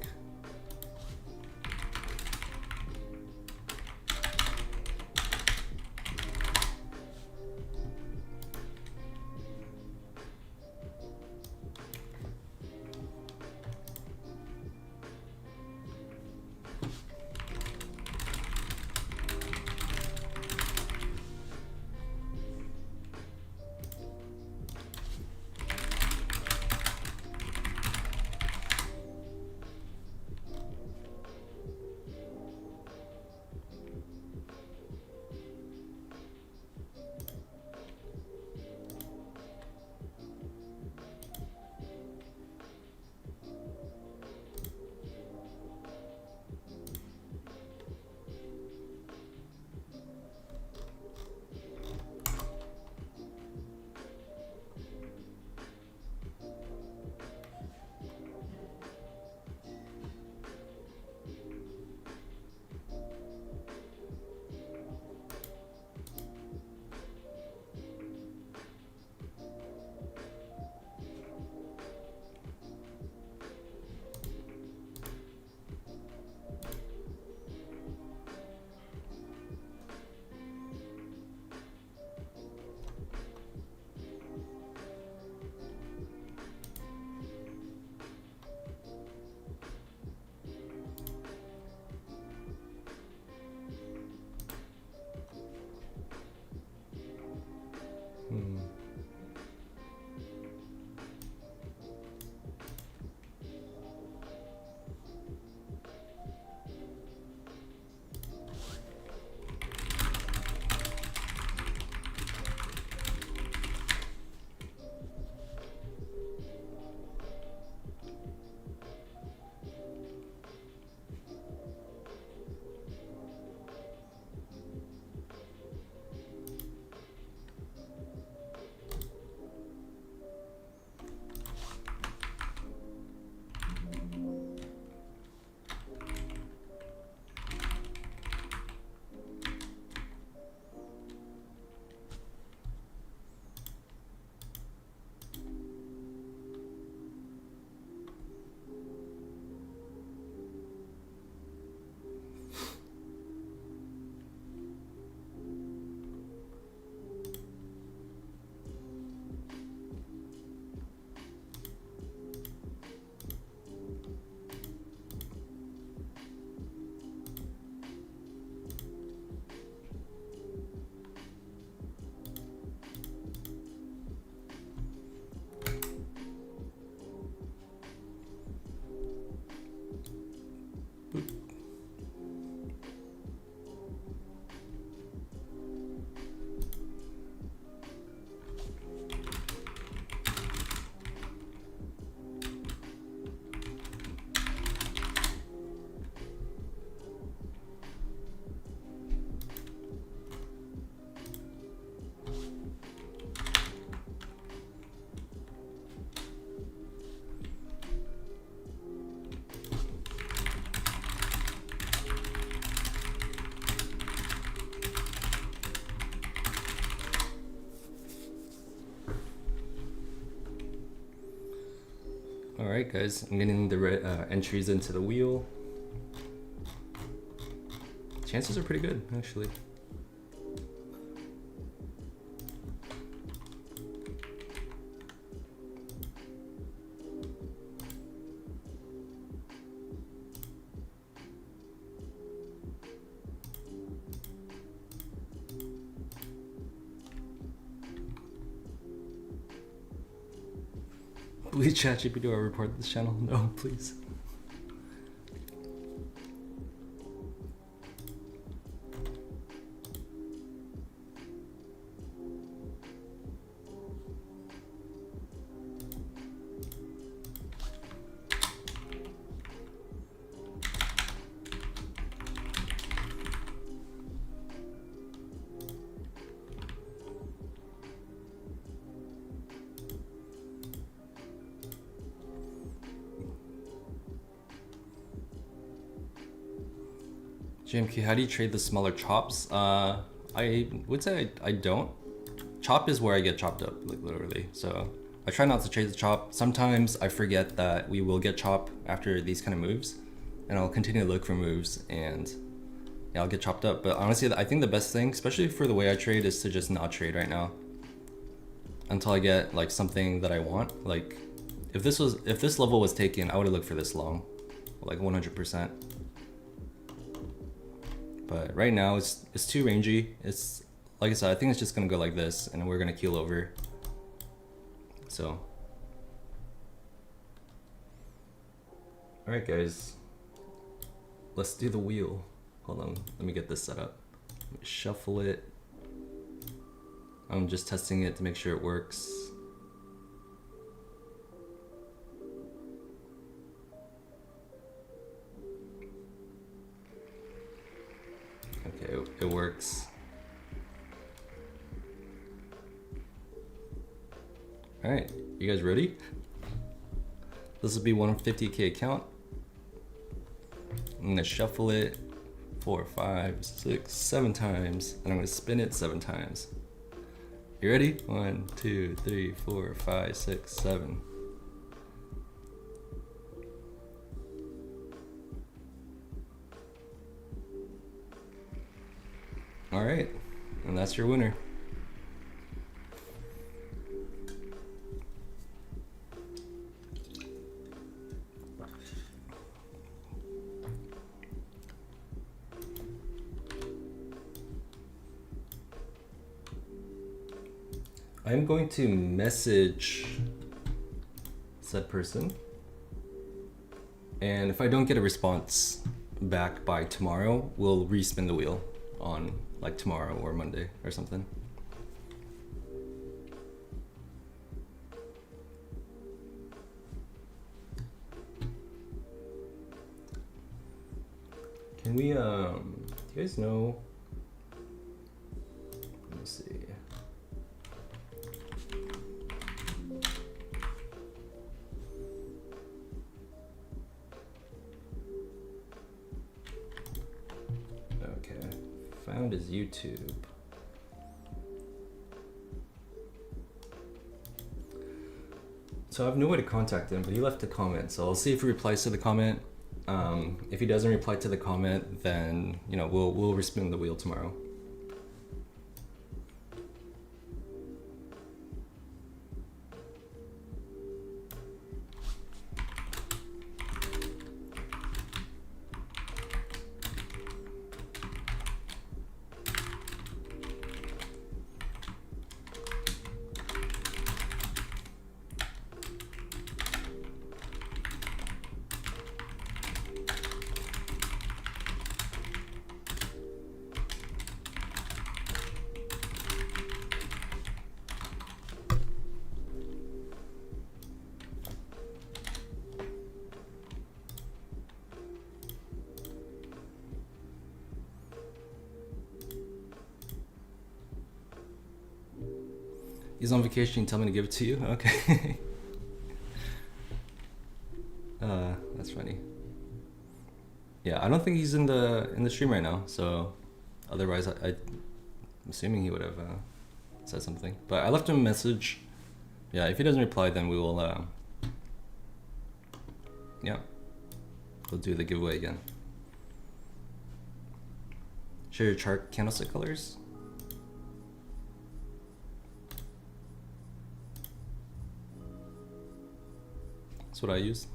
All right, guys, I'm getting the entries into the wheel. Chances are pretty good, actually. Please ChatGPT or report this channel. No, please. JMK, how do you trade the smaller chops? I would say I don't. Chop is where I get chopped up, like literally. So I try not to trade the chop. Sometimes I forget that we will get chop after these kind of moves, and I'll continue to look for moves, and yeah, I'll get chopped up. But honestly, I think the best thing, especially for the way I trade, is to just not trade right now until I get like something that I want. Like if this level was taken, I would have looked for this long, like 100%. But right now it's too rangy. It's like I said, I think it's just gonna go like this, and we're gonna keel over. So, all right, guys, let's do the wheel. Hold on, let me get this set up. Let me shuffle it. I'm just testing it to make sure it works. Okay, it works. All right, you guys ready? This will be 150K account. I'm gonna shuffle it 4, 5, 6, 7 times, and I'm gonna spin it 7 times. You ready? 1, 2, 3, 4, 5, 6, 7. All right, and that's your winner. I'm going to message said person, and if I don't get a response back by tomorrow, we'll respin the wheel on like tomorrow or Monday or something. Can we do you guys know, let me see. Found his YouTube. So I have no way to contact him, but he left a comment. So I'll see if he replies to the comment. If he doesn't reply to the comment, then we'll respin the wheel tomorrow. He's on vacation, tell me to give it to you? Okay. That's funny. Yeah, I don't think he's in the stream right now, so otherwise I'm assuming he would have said something. But I left him a message. Yeah, if he doesn't reply, then we will Yeah, we'll do the giveaway again. Share your chart candlestick colors. That's what I use.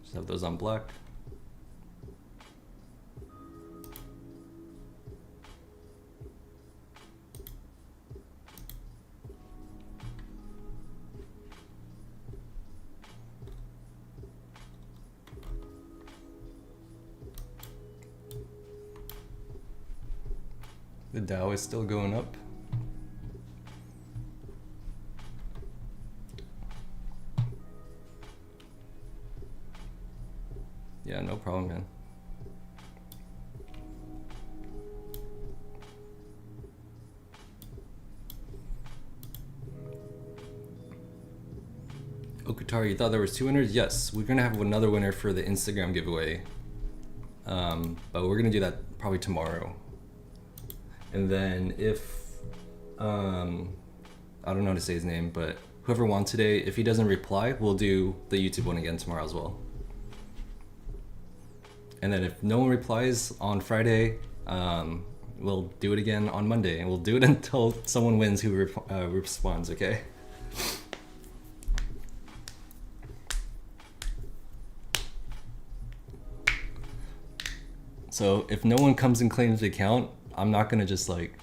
Just have those on black. The Dow is still going up. Yeah, no problem, man. Okutari, you thought there was 2 winners? Yes, we're gonna have another winner for the Instagram giveaway. But we're gonna do that probably tomorrow. And then if, I don't know how to say his name, but whoever won today, if he doesn't reply, we'll do the YouTube one again tomorrow as well. And then if no one replies on Friday, we'll do it again on Monday, and we'll do it until someone wins who responds, okay? So if no one comes and claims the account, I'm not gonna just like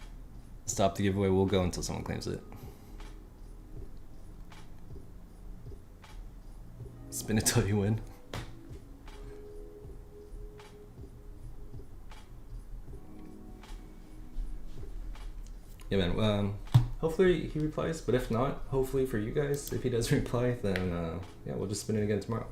stop the giveaway. We'll go until someone claims it. Spin it till you win. Yeah, man. Hopefully he replies, but if not, hopefully for you guys, if he does reply, then yeah, we'll just spin it again tomorrow.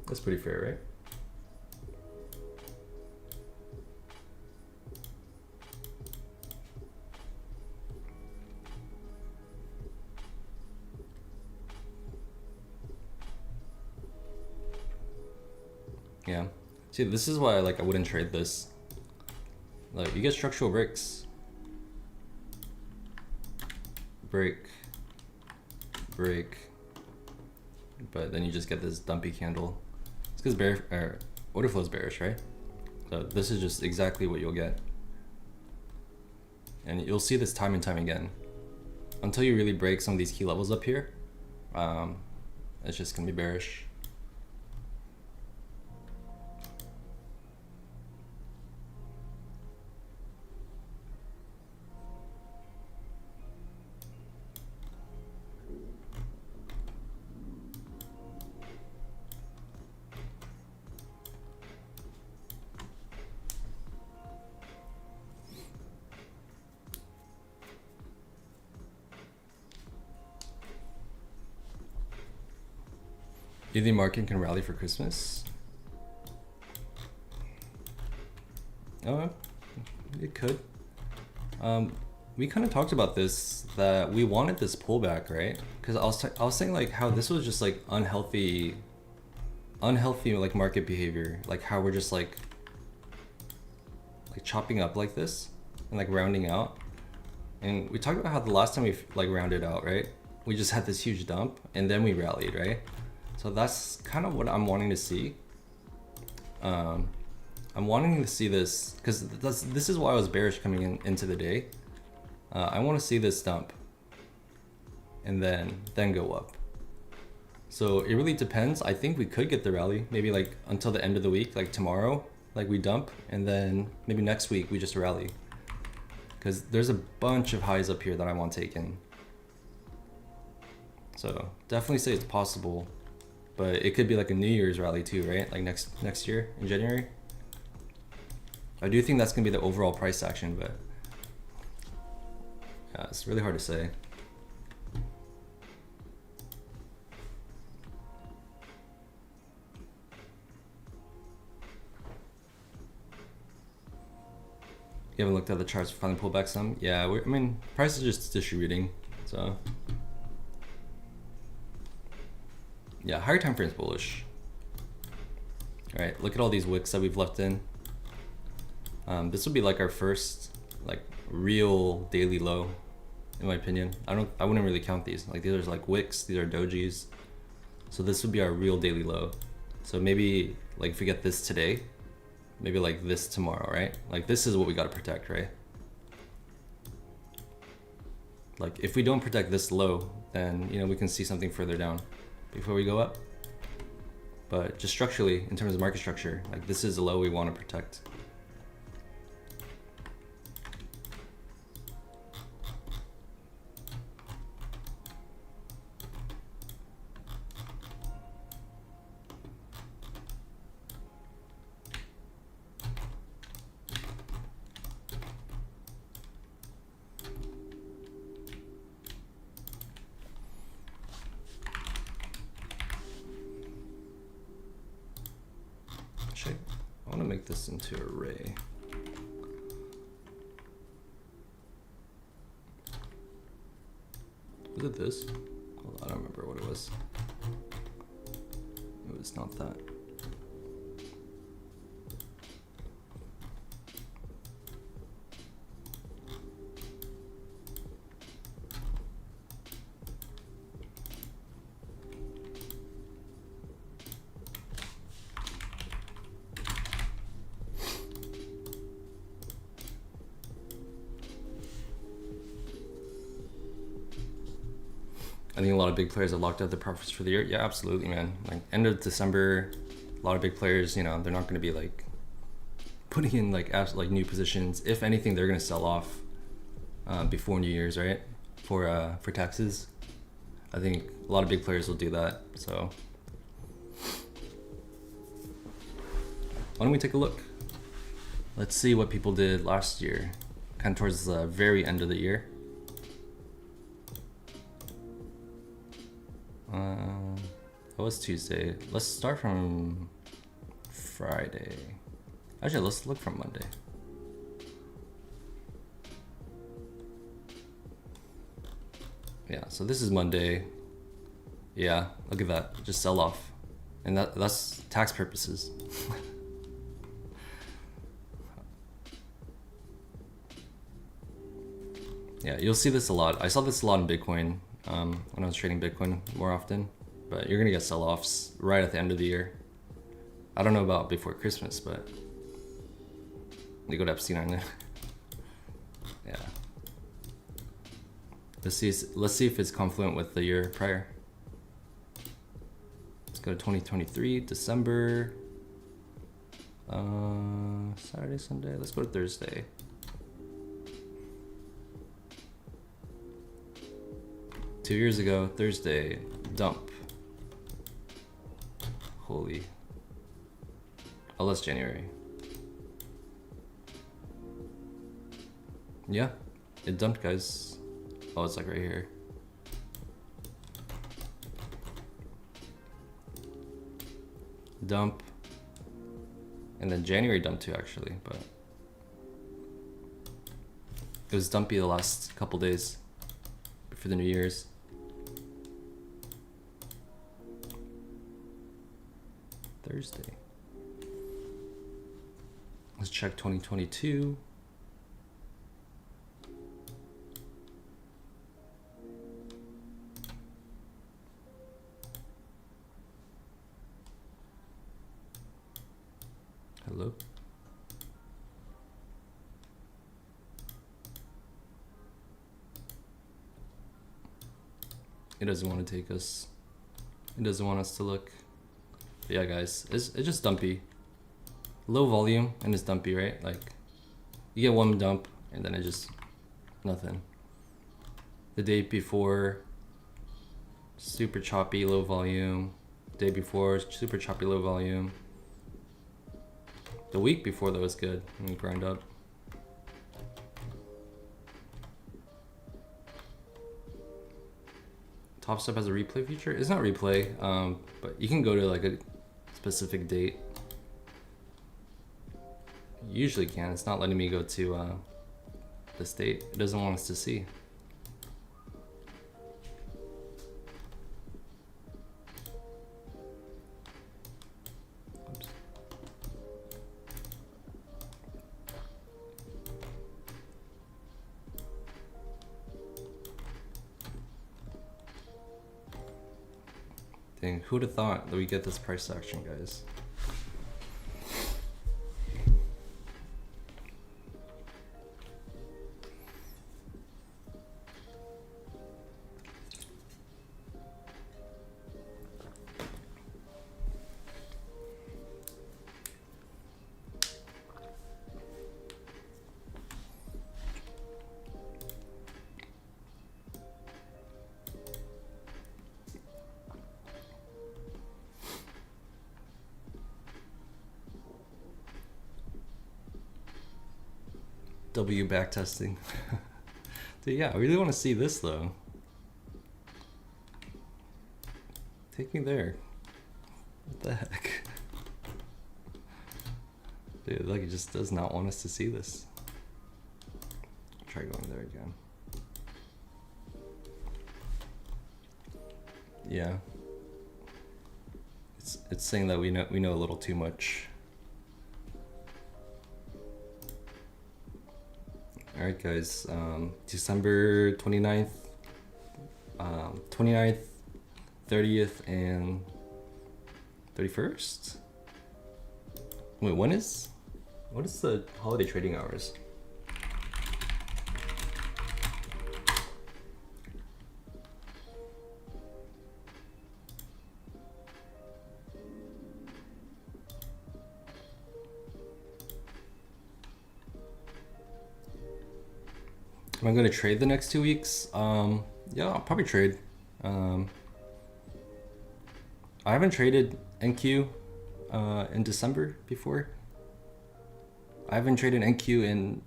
That's pretty fair, right? Yeah. See, this is why I wouldn't trade this. Like, you get structural breaks. Break. Break. But then you just get this dumpy candle. It's because order flow is bearish, right? So this is just exactly what you'll get. And you'll see this time and time again. Until you really break some of these key levels up here, it's just gonna be bearish. Do you think market can rally for Christmas? Oh, it could. We kind of talked about this, that we wanted this pullback, right? Because I was saying like how this was just like unhealthy like market behavior, like how we're just like chopping up like this and like rounding out. And we talked about how the last time we like rounded out, right? We just had this huge dump and then we rallied, right? So that's kind of what I'm wanting to see. I'm wanting to see this because this is why I was bearish coming into the day. I want to see this dump and then go up. So it really depends. I think we could get the rally maybe like until the end of the week, like tomorrow, like we dump, and then maybe next week we just rally. Because there's a bunch of highs up here that I want taken. So definitely say it's possible. But it could be like a New Year's rally too, right? Like next year in January. I do think that's gonna be the overall price action, but yeah, it's really hard to say. You haven't looked at the charts, finally pulled back some. Yeah, I mean, price is just distributing, so. Yeah, higher time frame's bullish. All right, look at all these wicks that we've left in. This would be like our first like real daily low, in my opinion. I wouldn't really count these. Like these are like wicks, these are dojis. So this would be our real daily low. So maybe like if we get this today, maybe like this tomorrow, right? Like this is what we got to protect, right? Like if we don't protect this low, then you know we can see something further down before we go up. But just structurally, in terms of market structure, like this is the low we want to protect. I want to make this into array. Was it this? Well, I don't remember what it was. It was not that. I think a lot of big players have locked out their profits for the year. Yeah, absolutely, man. Like end of December, a lot of big players, you know, they're not going to be like putting in like new positions. If anything, they're going to sell off before New Year's, right? For taxes. I think a lot of big players will do that. So why don't we take a look? Let's see what people did last year, kind of towards the very end of the year. That was Tuesday. Let's start from Friday. Actually, let's look from Monday. Yeah, so this is Monday. Yeah, look at that. Just sell off. And that's tax purposes. Yeah, you'll see this a lot. I saw this a lot in Bitcoin when I was trading Bitcoin more often. But you're gonna get sell-offs right at the end of the year. I don't know about before Christmas, but they go to Epstein Island. Yeah. Let's see if it's confluent with the year prior. Let's go to 2023, December. Saturday, Sunday. Let's go to Thursday. Two years ago, Thursday, dump. Holy. Oh, that's January. Yeah, it dumped, guys. Oh, it's like right here. Dump. And then January dump too, actually, but it was dumpy the last couple days before the New Year's. Thursday. Let's check 2022. Hello? It doesn't want to take us. It doesn't want us to look. But yeah, guys, it's just dumpy. Low volume and it's dumpy, right? Like, you get one dump and then it just nothing. The day before, super choppy, low volume. Day before, super choppy, low volume. The week before that was good and we grind up. Top Step has a replay feature. It's not replay, but you can go to like a specific date. usually can. It's not letting me go to the state. It doesn't want us to see. Oops. Dang, who'd have thought that we get this price action, guys? W backtesting. Dude, yeah, I really want to see this though. Take me there. What the heck? Dude, like it just does not want us to see this. Try going there again. Yeah. It's saying that we know a little too much. Alright guys, December 29th, 29th, 30th, and 31st? Wait, what is the holiday trading hours? Am I going to trade the next 2 weeks? Yeah, I'll probably trade. I haven't traded NQ in December before. I haven't traded NQ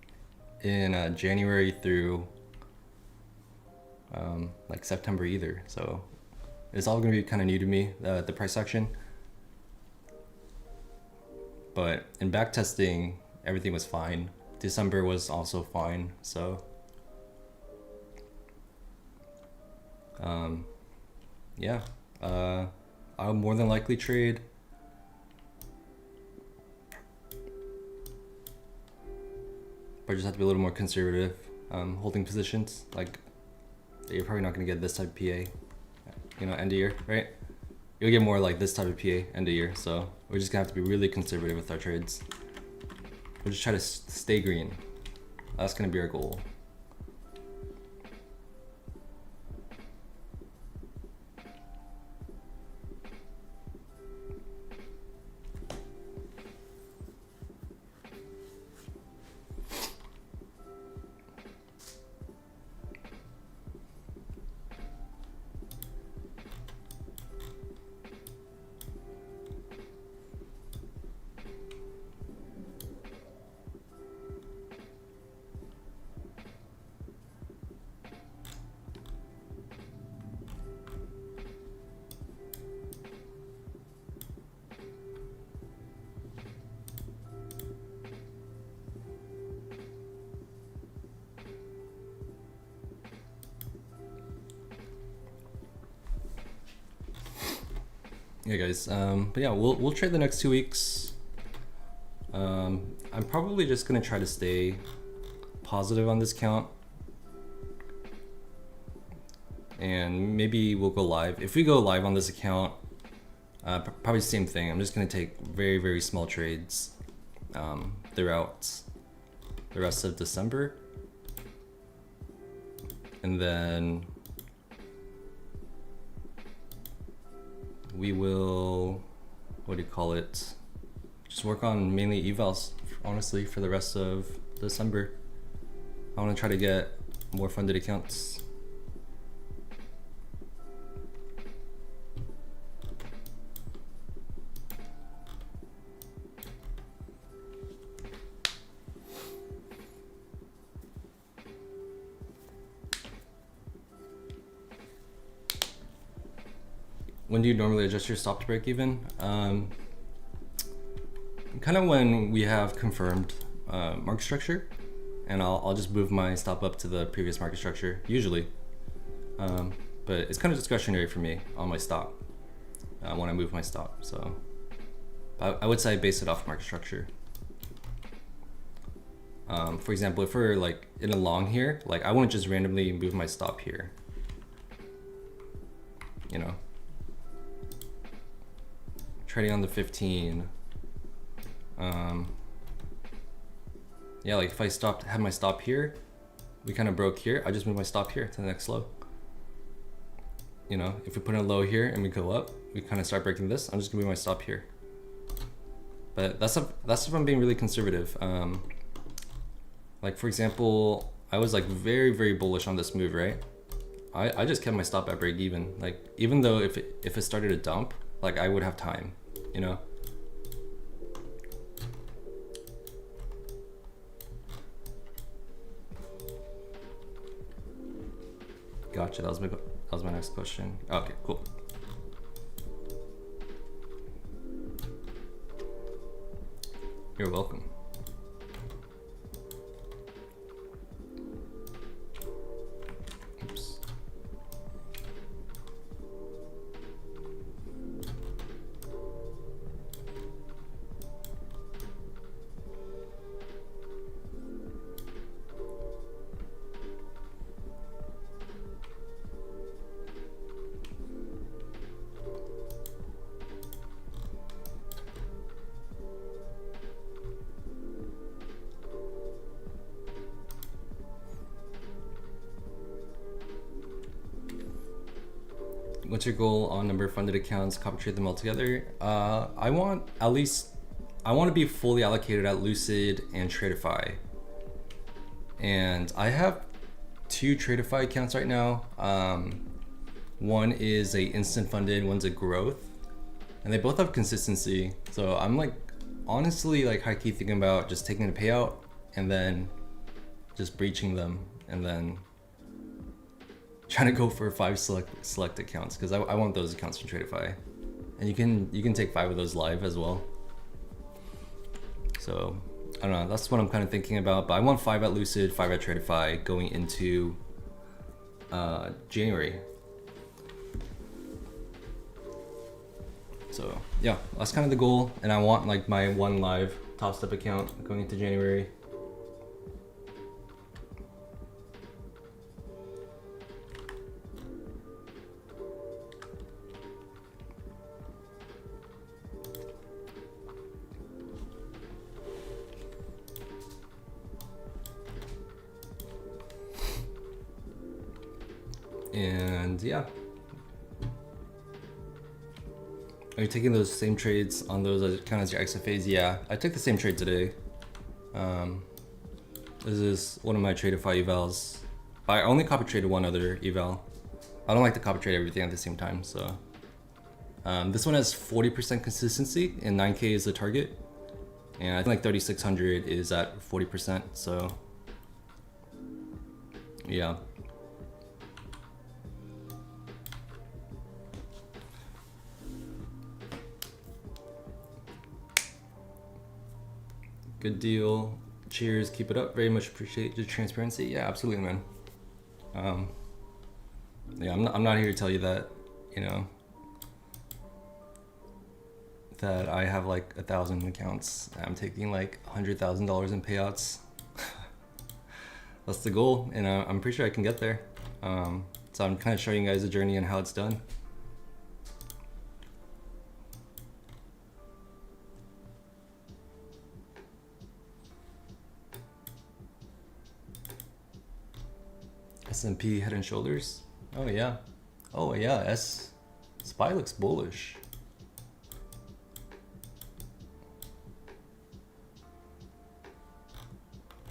in January through like September either. So it's all going to be kind of new to me, the price action. But in backtesting, everything was fine. December was also fine. So yeah, I'll more than likely trade. But I just have to be a little more conservative, holding positions. Like, you're probably not going to get this type of PA, you know, end of year, right? You'll get more like this type of PA end of year. So we're just going to have to be really conservative with our trades. We'll just try to stay green. That's going to be our goal. Yeah guys, but yeah, we'll trade the next 2 weeks. I'm probably just gonna try to stay positive on this count, and maybe we'll go live. If we go live on this account, probably same thing. I'm just gonna take very, very small trades throughout the rest of December, and then we will, what do you call it, just work on mainly evals, honestly, for the rest of December. I want to try to get more funded accounts. When do you normally adjust your stop to break even? Kind of when we have confirmed market structure, and I'll just move my stop up to the previous market structure usually. But it's kind of discretionary for me on my stop when I move my stop. So I would say I base it off market structure. For example, if we're like in a long here, like I wouldn't just randomly move my stop here, you know, trading on the 15. Yeah, like if I had my stop here, we kind of broke here, I just move my stop here to the next low. You know, if we put in a low here and we go up, we kind of start breaking this, I'm just gonna move my stop here. But that's if I'm being really conservative. Like for example, I was like very, very bullish on this move, right? I just kept my stop at break even. Like even though if it started to dump, like I would have time, you know? Gotcha, that was my next question. Okay, cool. You're welcome. Oops. What's your goal on number of funded accounts? Copy trade them all together. I want to be fully allocated at Lucid and Tradeify. And I have 2 Tradeify accounts right now. One is a instant funded, one's a growth, and they both have consistency. So I'm like honestly like high key thinking about just taking a payout and then just breaching them and then trying to go for 5 select accounts, because I want those accounts from Tradeify, and you can take 5 of those live as well. So I don't know, that's what I'm kind of thinking about. But I want 5 at Lucid, 5 at Tradeify going into January. So yeah, that's kind of the goal, and I want like my 1 live Top Step account going into January. And yeah, are you taking those same trades on those as count as your XFAs? Yeah, I took the same trade today. This is one of my Tradeify evals. I only copy traded 1 other eval. I don't like to copy trade everything at the same time, so. This one has 40% consistency and 9K is the target. And I think like 3600 is at 40%, so yeah. Good deal. Cheers. Keep it up. Very much appreciate the transparency. Yeah, absolutely, man. Yeah, I'm not here to tell you that, you know, that I have like 1,000 accounts. I'm taking like $100,000 in payouts. That's the goal, and I'm pretty sure I can get there. So I'm kind of showing you guys the journey and how it's done. S&P head and shoulders. Oh yeah. Oh yeah. SPY looks bullish.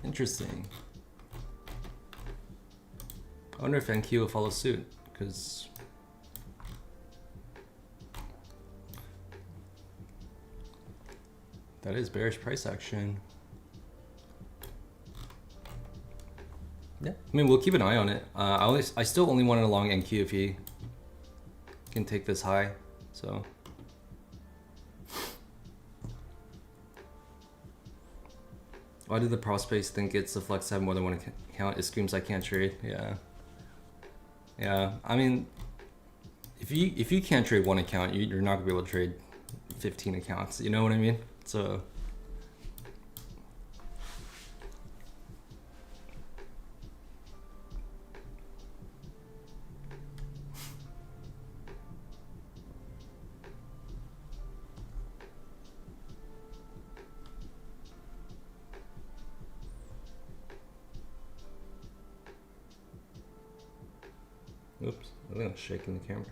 Interesting. I wonder if NQ will follow suit, because that is bearish price action. Yeah, I mean, we'll keep an eye on it. I still only want it along NQ if he can take this high, so. Why do the prospects think it's a flex to have more than one account? It screams I can't trade. Yeah. Yeah. I mean, if you can't trade one account, you're not gonna be able to trade 15 accounts. You know what I mean? So. Oops, I think I'm shaking the camera.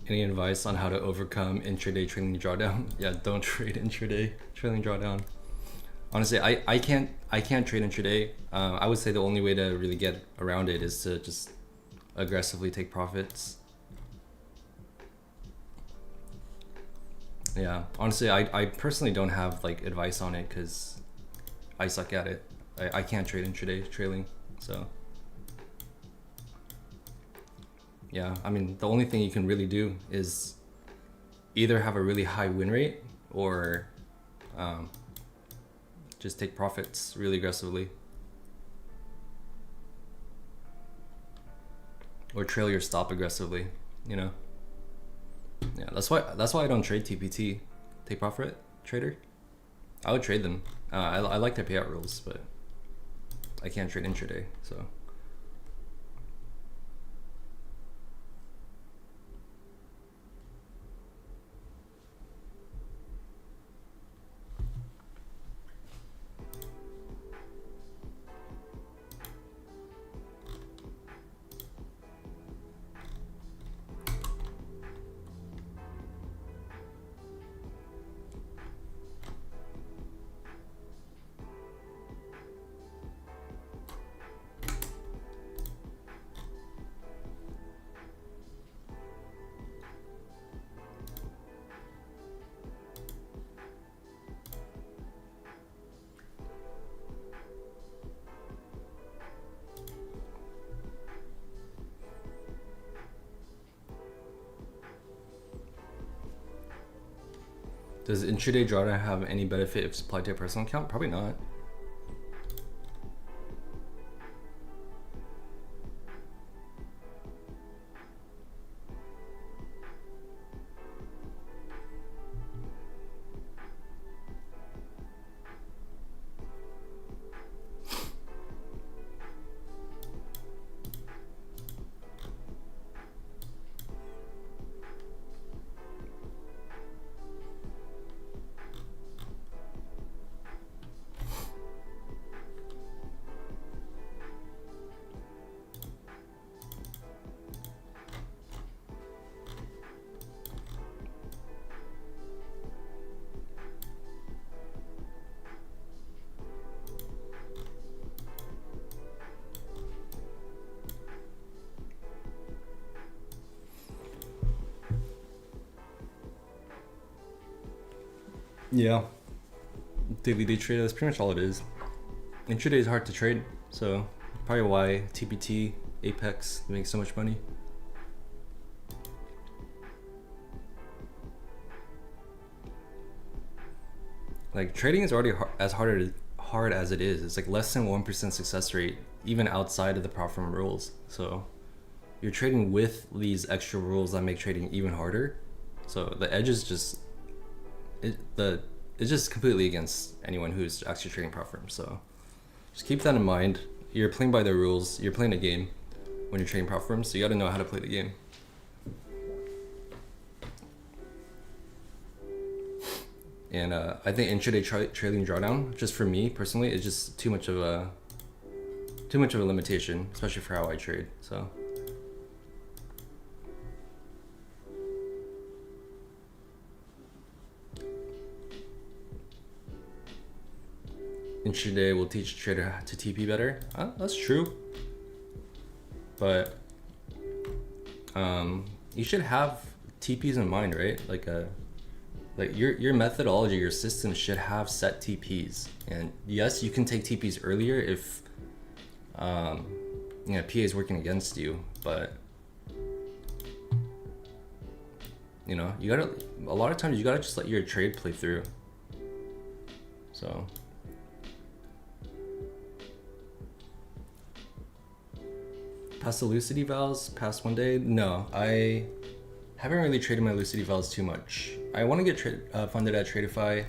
Any advice on how to overcome intraday trailing drawdown? Yeah, don't trade intraday trailing drawdown. Honestly, I can't trade intraday. I would say the only way to really get around it is to just aggressively take profits. Yeah, honestly, I personally don't have like advice on it because I suck at it. I can't trade intraday trailing, so. Yeah, I mean, the only thing you can really do is either have a really high win rate or just take profits really aggressively. Or trail your stop aggressively, you know? Yeah, that's why I don't trade TPT, take profit trader. I would trade them. I like their payout rules, but I can't trade intraday, so. Does intraday drawdown have any benefit if supplied to a personal account? Probably not. Yeah. Daily day trade, that's pretty much all it is. Intraday is hard to trade, so probably why TPT, Apex make so much money. Like trading is already hard as it is. It's like less than 1% success rate, even outside of the prop firm rules. So you're trading with these extra rules that make trading even harder. So the edge is just it's just completely against anyone who's actually trading prop firms. So just keep that in mind. You're playing by the rules. You're playing a game when you're trading prop firms, so you got to know how to play the game. And I think intraday trailing drawdown, just for me personally, is just too much of a limitation, especially for how I trade. So intraday will teach a trader to TP better. That's true, but you should have TPs in mind, right? Like your methodology, your system should have set TPs. And yes, you can take TPs earlier if PA is working against you, but you gotta, a lot of times you gotta just let your trade play through. So past the Lucity Vals, past 1 day? No, I haven't really traded my Lucity Vals too much. I want to get funded at Tradeify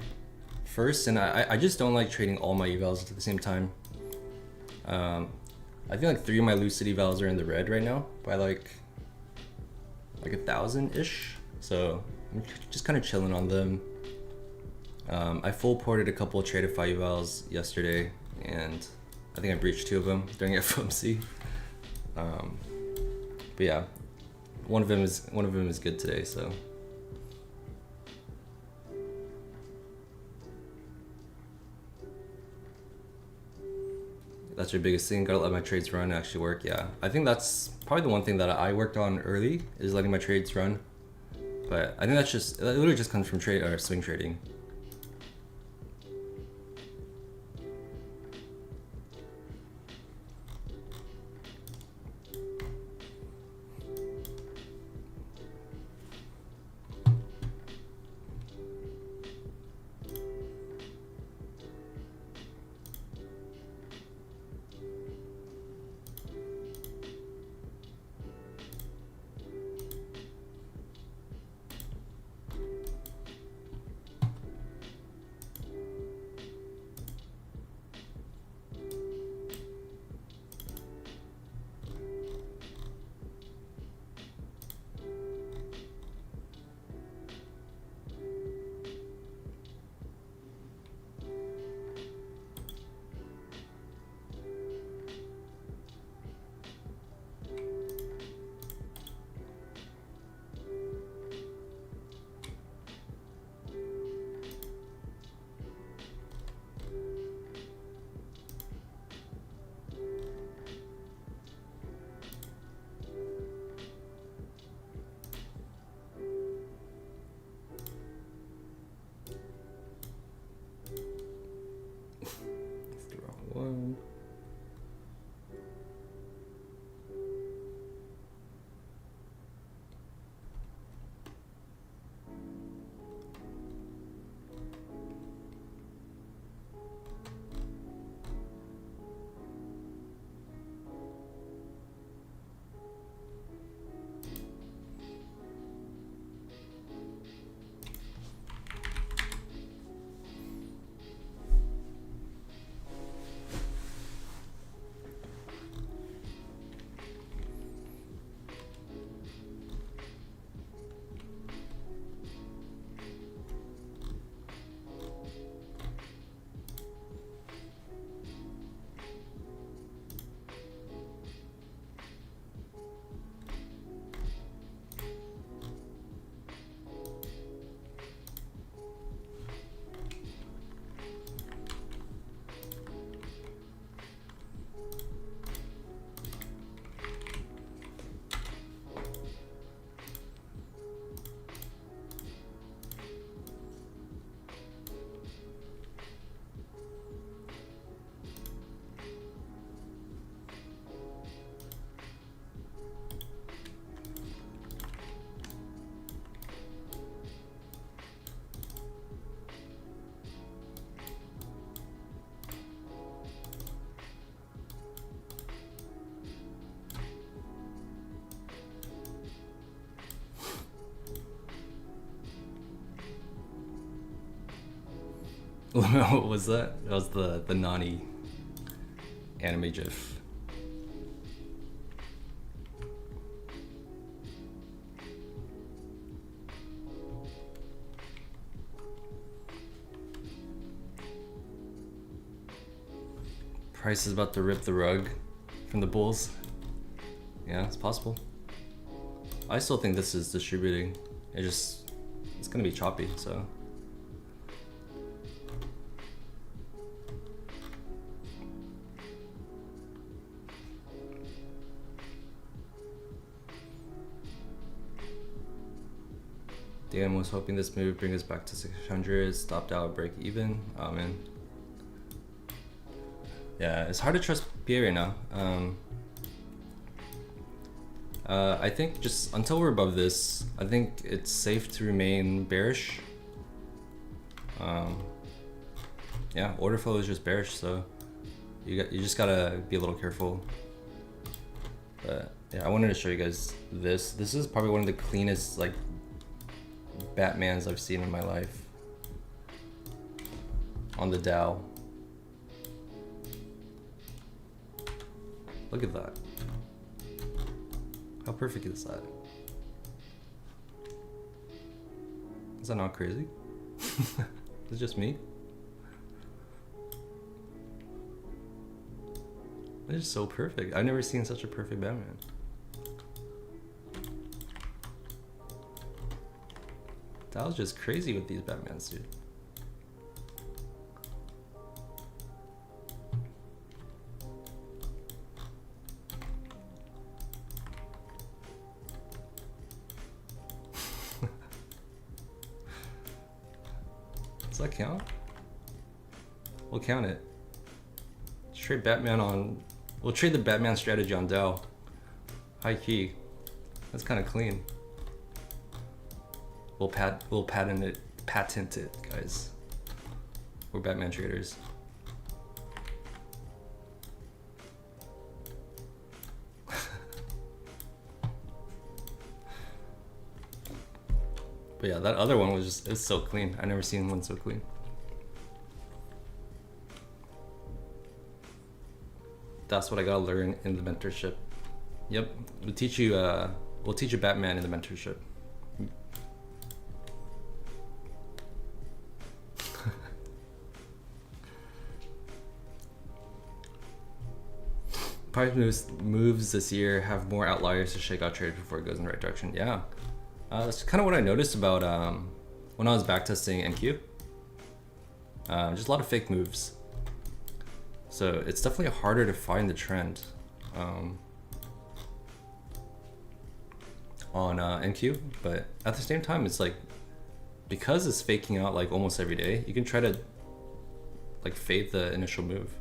first, and I just don't like trading all my evals at the same time. I feel like 3 of my Lucity Vals are in the red right now by like 1,000-ish. So I'm just kind of chilling on them. I full ported a couple of Tradeify evals yesterday, and I think I breached 2 of them during FOMC. But yeah, one of them is good today, so. That's your biggest thing, gotta let my trades run and actually work. Yeah, I think that's probably the one thing that I worked on early, is letting my trades run. But I think that literally just comes from swing trading. One. What was that? That was the Nani anime gif. Price is about to rip the rug from the bulls. Yeah, it's possible. I still think this is distributing. It's gonna be choppy, so. DM was hoping this move would bring us back to 600, stopped out, break even. Oh man. Yeah, it's hard to trust PA right now. I think just until we're above this, I think it's safe to remain bearish. Yeah, order flow is just bearish, so you just gotta be a little careful. But yeah, I wanted to show you guys this. This is probably one of the cleanest like Batmans I've seen in my life on the Dow. Look at that. How perfect is that? Is that not crazy? Is it just me? It's just so perfect. I've never seen such a perfect Batman. That was just crazy with these Batmans, dude. Does that count? We'll count it. Let's trade Batman on. We'll trade the Batman strategy on Dow. High key. That's kind of clean. We'll patent it, guys. We're Batman traders. But yeah, that other one was just, it's so clean. I've never seen one so clean. That's what I gotta learn in the mentorship. Yep, we'll teach you Batman in the mentorship. Price moves this year have more outliers to shake out trade before it goes in the right direction. Yeah, that's kind of what I noticed about when I was backtesting NQ. Just a lot of fake moves. So it's definitely harder to find the trend on NQ, but at the same time, it's like, because it's faking out like almost every day, you can try to like fade the initial move.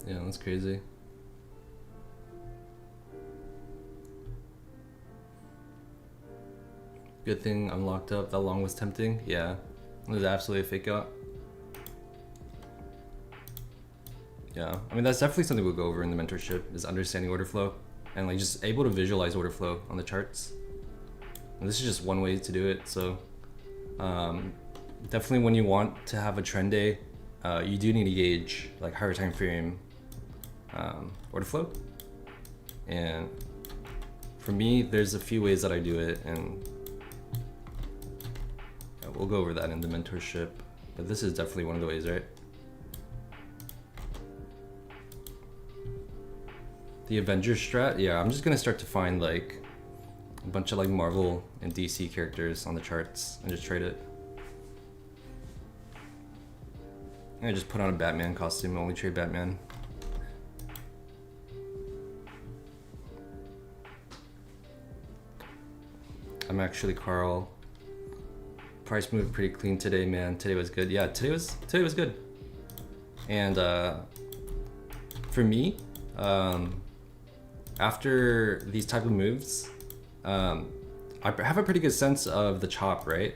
Yeah, that's crazy. Good thing I'm locked up. That long was tempting. Yeah, it was absolutely a fake out. Yeah, I mean, that's definitely something we'll go over in the mentorship, is understanding order flow and like just able to visualize order flow on the charts. And this is just one way to do it. So definitely when you want to have a trend day, you do need to gauge like higher time frame order flow. And for me, there's a few ways that I do it, and we'll go over that in the mentorship. But this is definitely one of the ways, right? The Avengers strat, yeah, I'm just gonna start to find like a bunch of like Marvel and DC characters on the charts and just trade it. I just put on a Batman costume, only trade Batman. I'm actually Carl. Price moved pretty clean today, man. Today was good. Yeah, today was good. And for me, after these type of moves, I have a pretty good sense of the chop, right?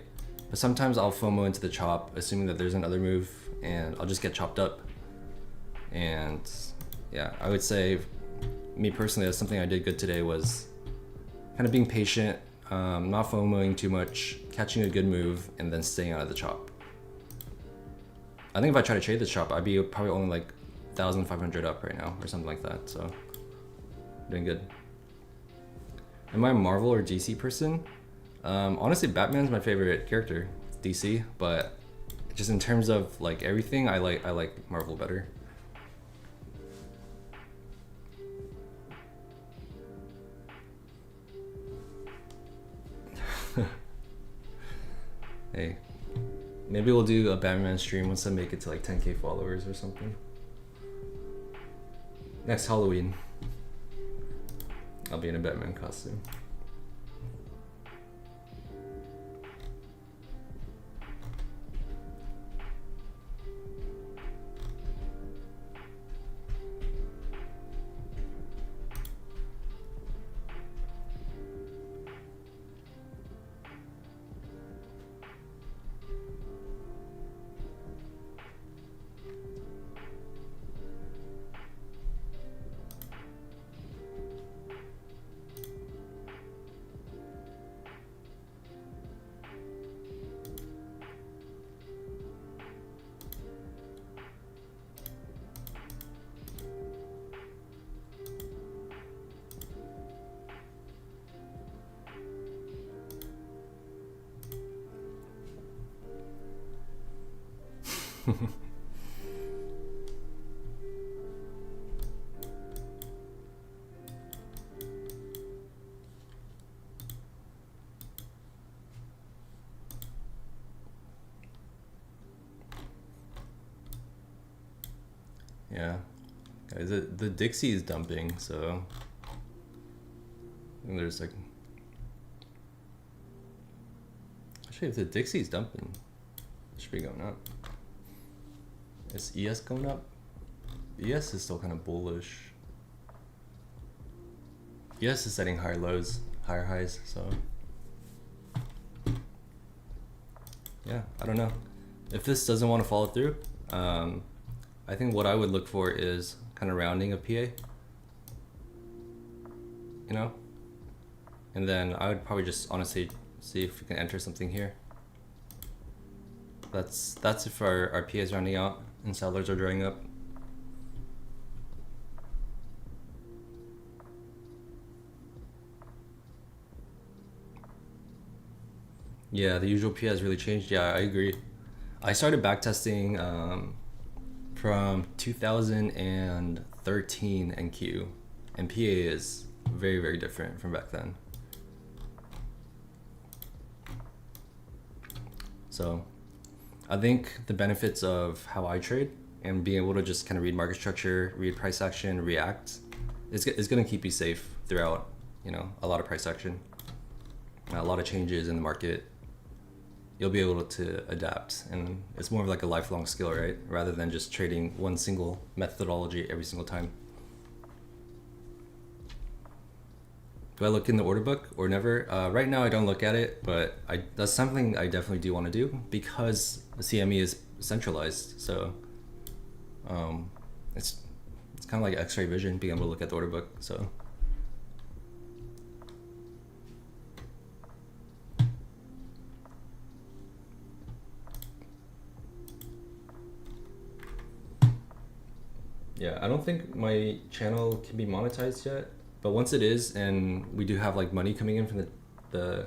But sometimes I'll FOMO into the chop, assuming that there's another move, and I'll just get chopped up. And yeah, I would say, me personally, that's something I did good today, was kind of being patient, not FOMOing too much, catching a good move, and then staying out of the chop. I think if I try to trade this chop, I'd be probably only like 1,500 up right now, or something like that, so doing good. Am I a Marvel or DC person? Honestly, Batman's my favorite character, DC, but just in terms of like everything, I like Marvel better. Hey, maybe we'll do a Batman stream once I make it to like 10K followers or something. Next Halloween, I'll be in a Batman costume. Yeah, guys, the Dixie is dumping, so and there's like, actually, if the Dixie's dumping, it should be going up. Is ES going up? ES is still kind of bullish. ES is setting higher lows, higher highs, so yeah, I don't know. If this doesn't want to follow through, I think what I would look for is kind of rounding a PA, you know? And then I would probably just honestly see if we can enter something here. That's if our PA is rounding out and sellers are drying up. Yeah, the usual PA has really changed. Yeah, I agree. I started backtesting from 2013 NQ, and PA is very, very different from back then. So I think the benefits of how I trade and being able to just kind of read market structure, read price action, react, is going to keep you safe throughout, you know, a lot of price action, a lot of changes in the market. You'll be able to adapt, and it's more of like a lifelong skill, right? Rather than just trading one single methodology every single time. Do I look in the order book or never? Right now I don't look at it, but that's something I definitely do want to do because the CME is centralized. So it's kind of like X-ray vision, being able to look at the order book. So yeah, I don't think my channel can be monetized yet, but once it is, and we do have like money coming in from the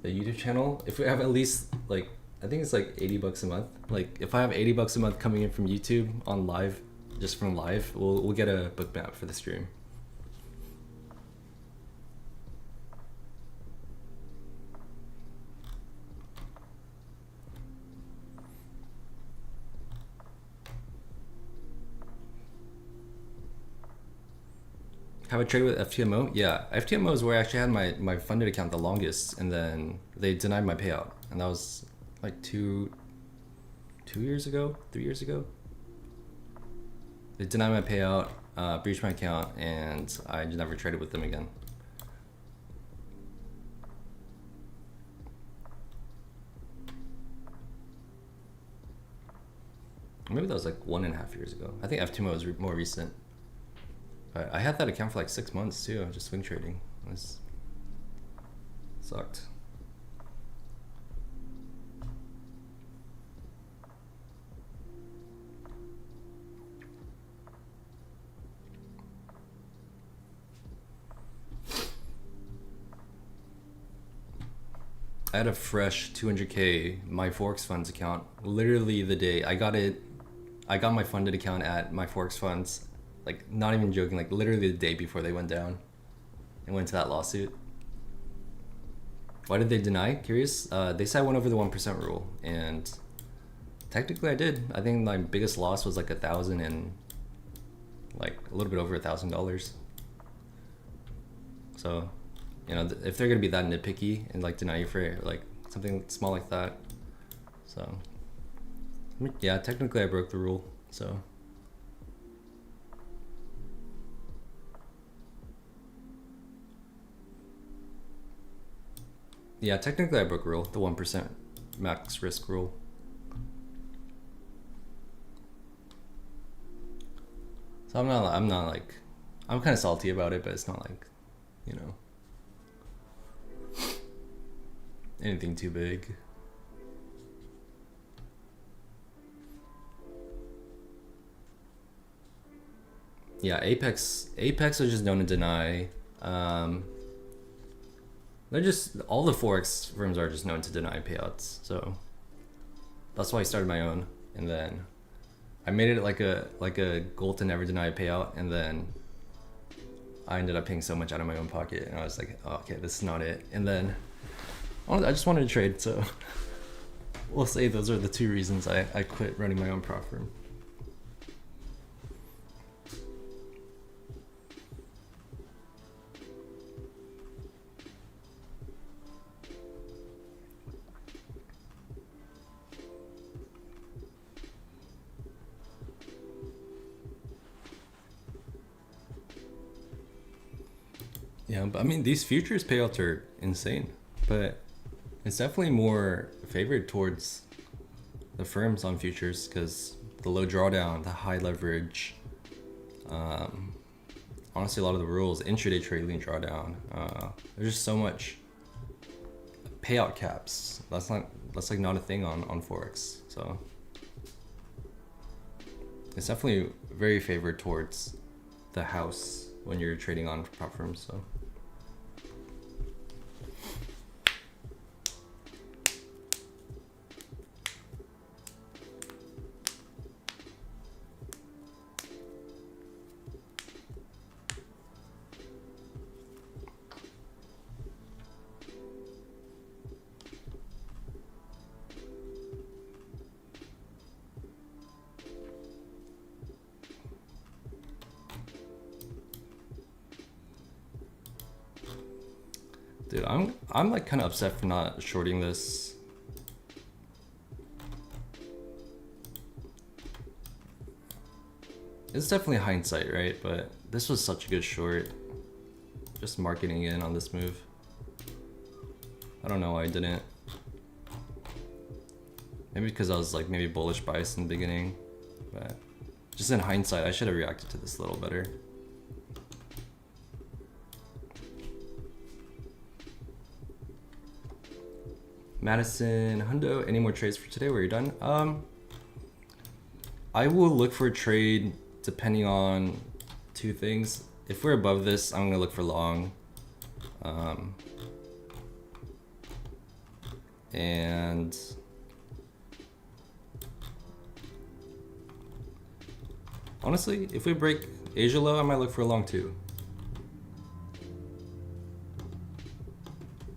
YouTube channel, if we have at least like I think it's like 80 bucks a month. Like if I have 80 bucks a month coming in from YouTube on live, just from live, we'll get a book map for the stream. Have I traded with FTMO? Yeah, FTMO is where I actually had my funded account the longest, and then they denied my payout, and that was like 2 years ago, 3 years ago. They denied my payout, breached my account, and I never traded with them again. Maybe that was like 1.5 years ago. I think FTMO was more recent. I had that account for like 6 months too, just swing trading. It was, sucked. I had a fresh 200K my Forex Funds account literally the day I got it. I got my funded account at my Forex Funds, like not even joking, like literally the day before they went down and went to that lawsuit. Why did they deny? Curious. They said I went over the 1% rule, and technically I did. I think my biggest loss was like 1,000 and like a little bit over $1,000. So, you know, if they're gonna be that nitpicky and like deny you for like something small like that, so yeah, technically I broke the rule. So yeah, technically I broke rule, the 1% max risk rule. So I'm not like, I'm kind of salty about it, but it's not like, you know, anything too big. Yeah, Apex are just known to deny. They're just, all the Forex firms are just known to deny payouts. So that's why I started my own. And then I made it like a goal to never deny a payout. And then I ended up paying so much out of my own pocket. And I was like, oh, okay, this is not it. And then I just wanted to trade. So we'll say those are the two reasons I quit running my own prop firm. Yeah, but I mean, these futures payouts are insane, but it's definitely more favored towards the firms on futures because the low drawdown, the high leverage, honestly, a lot of the rules, intraday trading drawdown, there's just so much payout caps. That's like not a thing on Forex. So it's definitely very favored towards the house when you're trading on prop firms. So. Dude, I'm like kind of upset for not shorting this. It's definitely hindsight, right? But this was such a good short. Just marketing in on this move. I don't know why I didn't. Maybe because I was like maybe bullish bias in the beginning, but just in hindsight, I should have reacted to this a little better. Madison, Hundo, any more trades for today? Where you're done? I will look for a trade depending on two things. If we're above this, I'm gonna look for long. And honestly, if we break Asia low, I might look for a long too.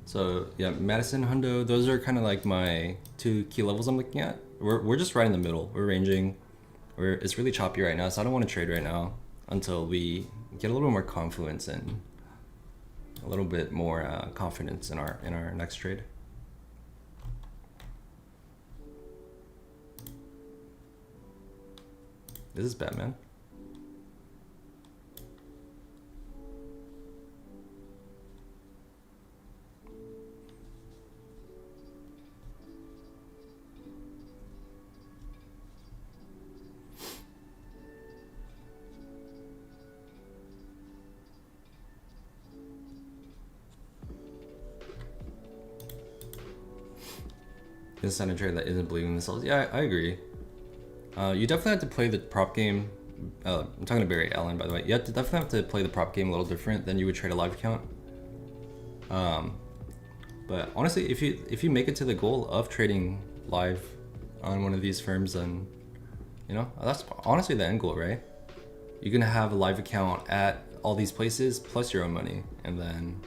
So yeah, Madison, Hundo, those are kind of like my 2 key levels I'm looking at. We're just right in the middle. We're ranging. It's really choppy right now, so I don't want to trade right now until we get a little bit more confluence and a little bit more confidence in our next trade. This is bad, man. This is a trade that isn't believing themselves. Yeah, I agree. You definitely have to play the prop game. I'm talking to Barry Allen, by the way. You definitely have to play the prop game a little different than you would trade a live account. But honestly, if you make it to the goal of trading live on one of these firms, then you know that's honestly the end goal, right? You're gonna have a live account at all these places plus your own money, and then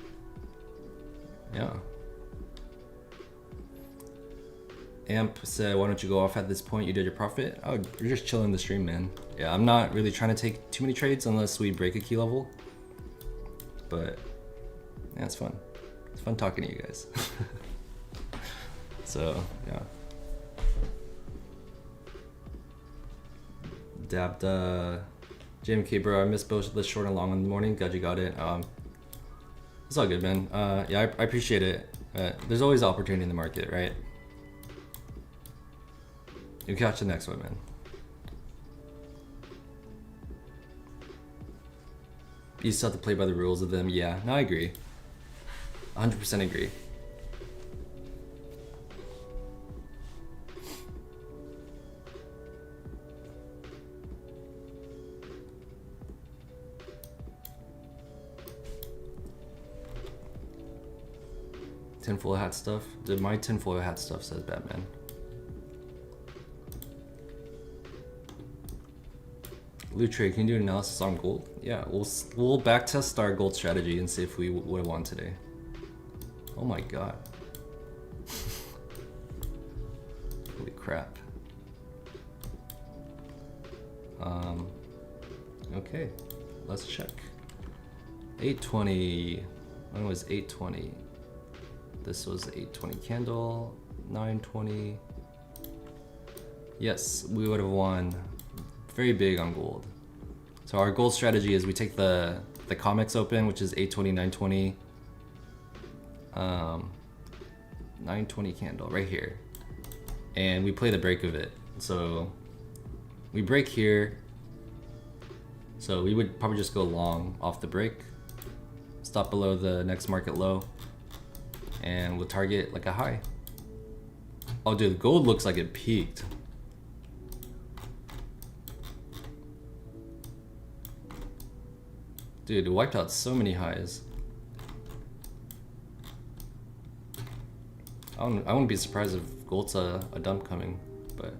yeah. Amp said, why don't you go off at this point? You did your profit? Oh, you're just chilling the stream, man. Yeah, I'm not really trying to take too many trades unless we break a key level. But yeah, it's fun. It's fun talking to you guys. So yeah. Dabbed JMK, bro. I missed both the short and long in the morning. Glad you got it. It's all good, man. Yeah, I appreciate it. There's always opportunity in the market, right? You catch the next one, man. You still have to play by the rules of them. Yeah, no, I agree. 100% agree. Tinfoil hat stuff. Dude, my tinfoil hat stuff says Batman. Loot trade, can you do an analysis on gold? Yeah, we'll backtest our gold strategy and see if we would have won today. Oh my god. Holy crap. Okay, let's check. 820. When was 820? This was 820 candle. 920. Yes, we would have won. Very big on gold. So our gold strategy is we take the comics open, which is 820, 920, 920 candle right here, and we play the break of it. So we break here. So we would probably just go long off the break, stop below the next market low, and we'll target like a high. Oh, dude, gold looks like it peaked. Dude, it wiped out so many highs. I wouldn't be surprised if gold's a dump coming, but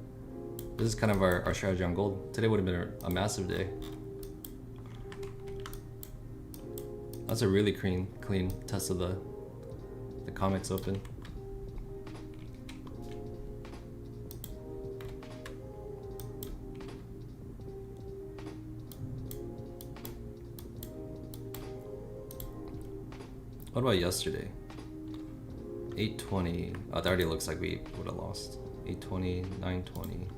this is kind of our strategy on gold. Today would have been a massive day. That's a really clean test of the comics open. What about yesterday? 820. Oh, that already looks like we would have lost. 820, 920.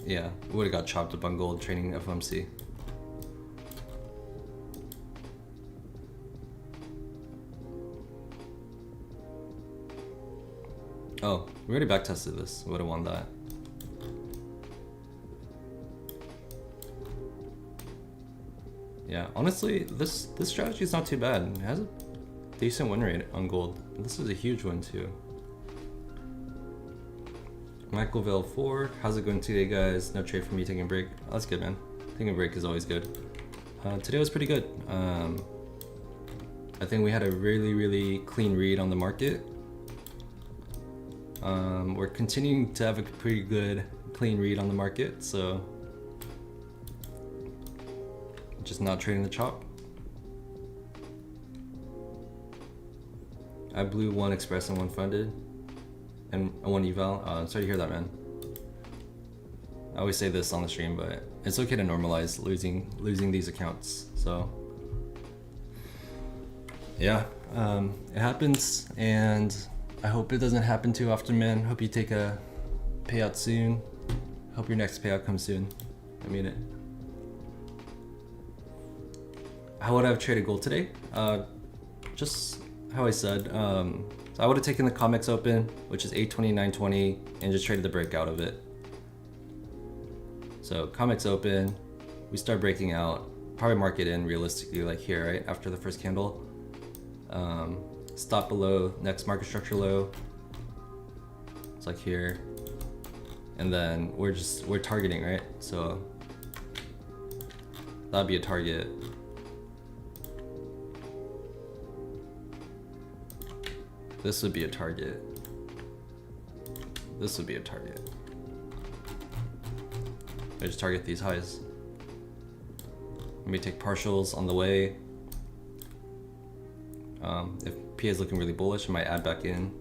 Yeah, we would have got chopped up on gold trading FOMC. Oh, we already backtested this. We would have won that. Yeah, honestly, this strategy is not too bad. It has a decent win rate on gold. This is a huge one too. Michaelville 4, how's it going today, guys? No trade for me taking a break. Oh, that's good, man. Taking a break is always good. Today was pretty good. I think we had a really clean read on the market. We're continuing to have a pretty good clean read on the market, so just not trading the chop. I blew one express and one funded, and one eval. Sorry to hear that, man. I always say this on the stream, but it's okay to normalize losing these accounts. So yeah, it happens, and I hope it doesn't happen too often, man. Hope you take a payout soon. Hope your next payout comes soon. I mean it. How would I have traded gold today? Just how I said. So I would have taken the COMEX open, which is 820, 920, and just traded the breakout of it. So COMEX open, we start breaking out, probably market in realistically like here, right? After the first candle. Stop below next market structure low. It's like here. And then we're targeting, right? So that'd be a target. This would be a target. This would be a target. I just target these highs. Let me take partials on the way. If PA is looking really bullish, I might add back in.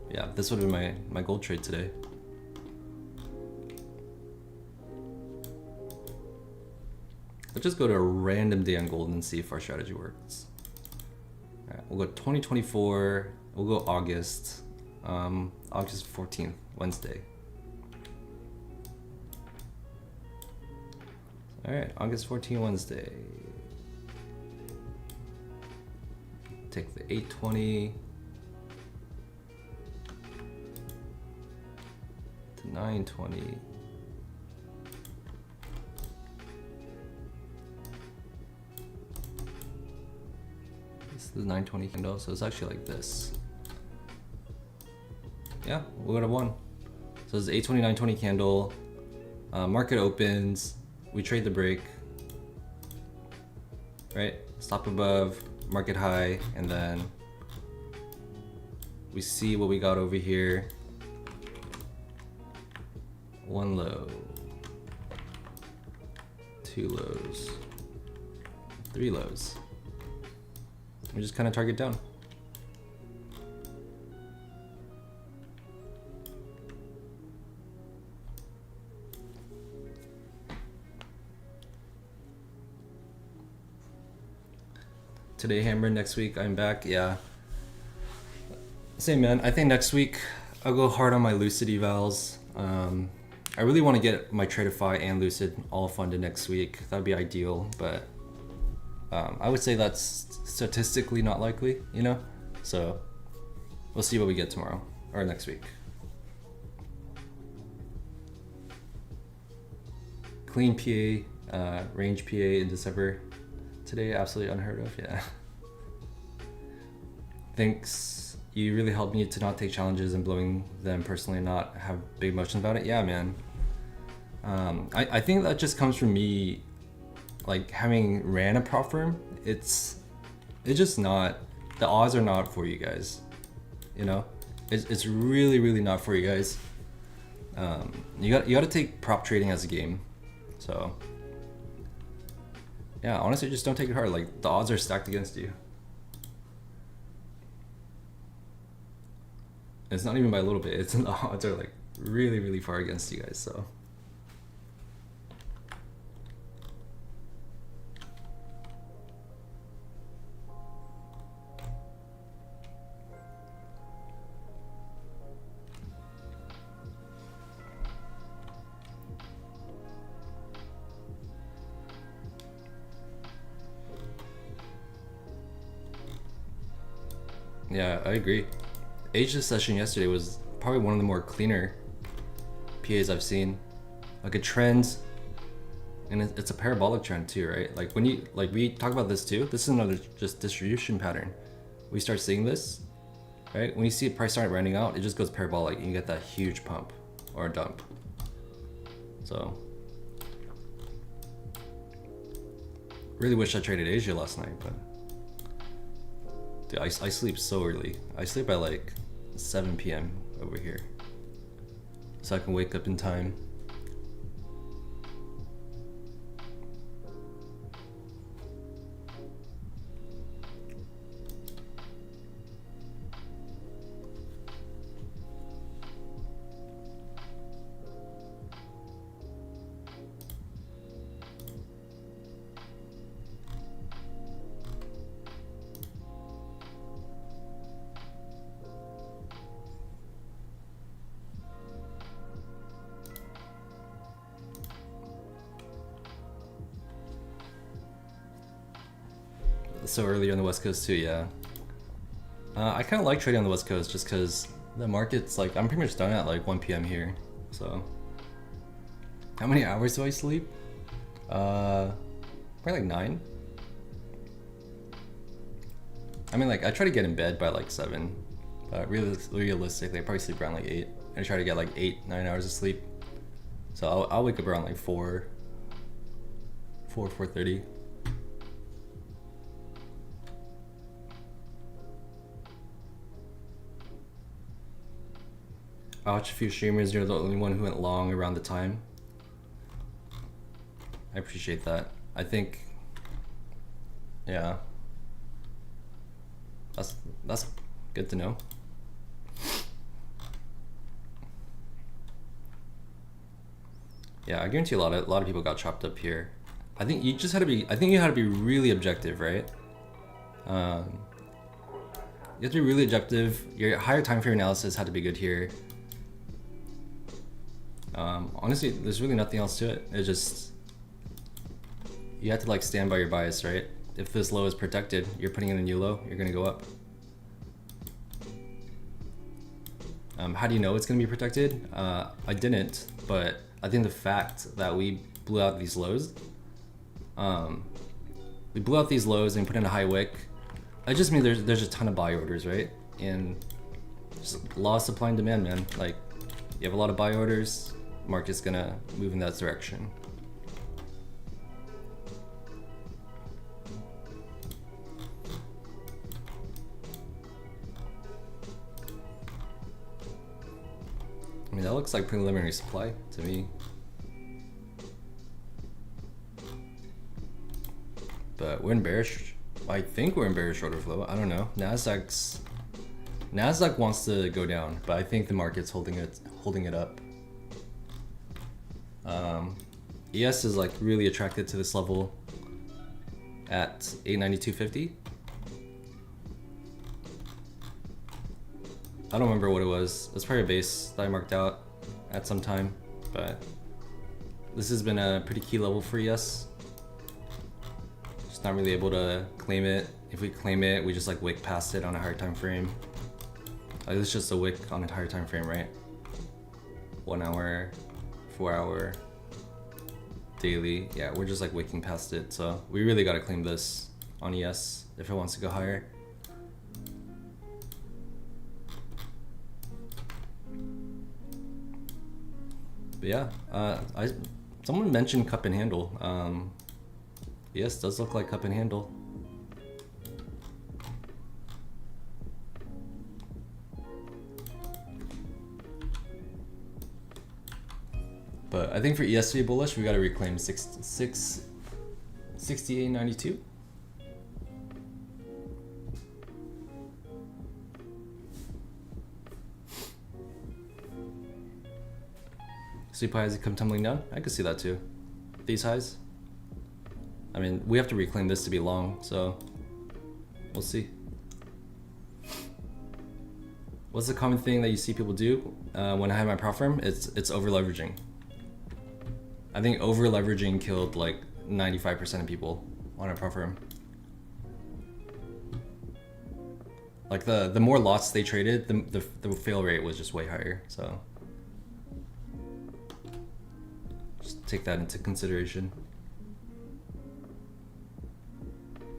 Yeah, this would have been my gold trade today. Let's just go to a random day on gold and see if our strategy works. All right, we'll go 2024. We'll go August. August 14th, Wednesday. All right, August 14th, Wednesday. Take the 820 to 920. This is the 920 candle, so it's actually like this. Yeah, we'll go to 1. So it's 820, 920 candle. Market opens. We trade the break. Right? Stop above, market high, and then we see what we got over here. 1 low. 2 lows. 3 lows. We just kind of target down. Today hammer, next week I'm back. Yeah, same, man. I think next week I'll go hard on my Lucid evals. I really want to get my Tradeify and Lucid all funded next week. That'd be ideal, but I would say that's statistically not likely, you know? So we'll see what we get tomorrow or next week. Clean PA, range PA in December. Today, absolutely unheard of, yeah. Thanks, you really helped me to not take challenges and blowing them personally and not have big emotions about it. Yeah, man. I think that just comes from me, like, having ran a prop firm. It's just not, the odds are not for you guys, you know? It's really, really not for you guys. You got to take prop trading as a game, so. Yeah, honestly, just don't take it hard. Like, the odds are stacked against you. It's not even by a little bit. It's the odds are like really, really far against you guys. So. Yeah, I agree. Asia's session yesterday was probably one of the more cleaner PAs I've seen. Like a trend, and it's a parabolic trend too, right? Like when you, like we talk about this too, this is another just distribution pattern. We start seeing this, right? When you see a price start running out, it just goes parabolic and you get that huge pump or a dump. So, really wish I traded Asia last night, but dude, I sleep so early. I sleep at like 7 p.m. over here so I can wake up in time. So earlier on the West Coast too, yeah. I kind of like trading on the West Coast just because the market's like, I'm pretty much done at like 1 p.m. here. So, how many hours do I sleep? Probably like 9. I mean, like I try to get in bed by like 7, but realistically, I probably sleep around like 8. I try to get like 8-9 hours of sleep. So I'll wake up around like 4:30. I watched a few streamers, you're the only one who went long around the time. I appreciate that. I think, yeah, that's good to know. Yeah, I guarantee a lot of people got chopped up here. I think you just had to be, you had to be really objective, right? You have to be really objective. Your higher time frame analysis had to be good here. Honestly, there's really nothing else to it. It's just, you have to like stand by your bias, right? If this low is protected, you're putting in a new low, you're gonna go up. How do you know it's gonna be protected? I didn't, but I think the fact that we blew out these lows, and put in a high wick, I just mean there's a ton of buy orders, right? And just law of supply and demand, man. Like, you have a lot of buy orders, market's gonna move in that direction. I mean, that looks like preliminary supply to me. But we're in bearish. I think we're in bearish order flow. I don't know. Nasdaq wants to go down, but I think the market's holding it up. ES is like really attracted to this level at 892.50. I don't remember what it was. It's probably a base that I marked out at some time, but this has been a pretty key level for ES. Just not really able to claim it. If we claim it, we just like wick past it on a higher time frame. Like, it's just a wick on a higher time frame, right? 1 hour, 4 hour, daily. Yeah, we're just like wicking past it. So we really got to claim this on ES if it wants to go higher. But yeah, someone mentioned cup and handle. Yes, does look like cup and handle. But I think for ES to be bullish, we got to reclaim 68.92. Sweep highs come tumbling down. I could see that too. These highs. I mean, we have to reclaim this to be long, so we'll see. What's the common thing that you see people do when I have my prop firm? It's over leveraging. I think over leveraging killed like 95% of people on a prop firm. Like the more lots they traded, the fail rate was just way higher. So just take that into consideration.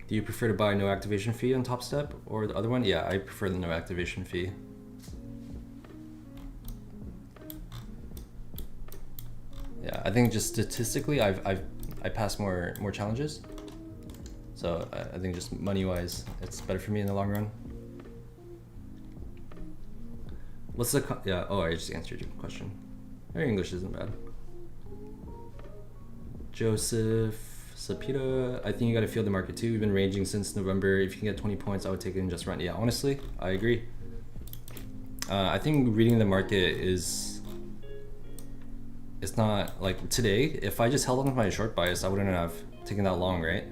Do you prefer to buy no activation fee on Top Step or the other one? Yeah, I prefer the no activation fee. Yeah, I think just statistically, I passed more challenges. So I think just money wise, it's better for me in the long run. What's the yeah? Oh, I just answered your question. Your English isn't bad. Joseph Sapita, I think you got to feel the market too. We've been ranging since November. If you can get 20 points, I would take it and just run. Yeah, honestly, I agree. I think reading the market is, it's not like today. If I just held on to my short bias, I wouldn't have taken that long, right?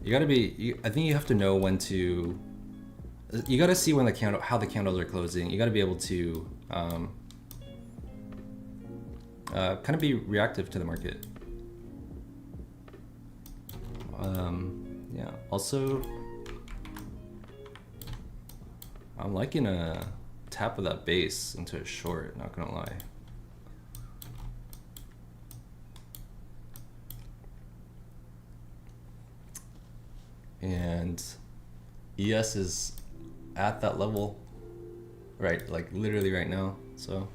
You got to be. I think you have to know when to. You got to see when the candle, how the candles are closing. You got to be able to kind of be reactive to the market. Yeah, also I'm liking a tap of that base into a short, not gonna lie. And ES is at that level, right? Like literally right now. So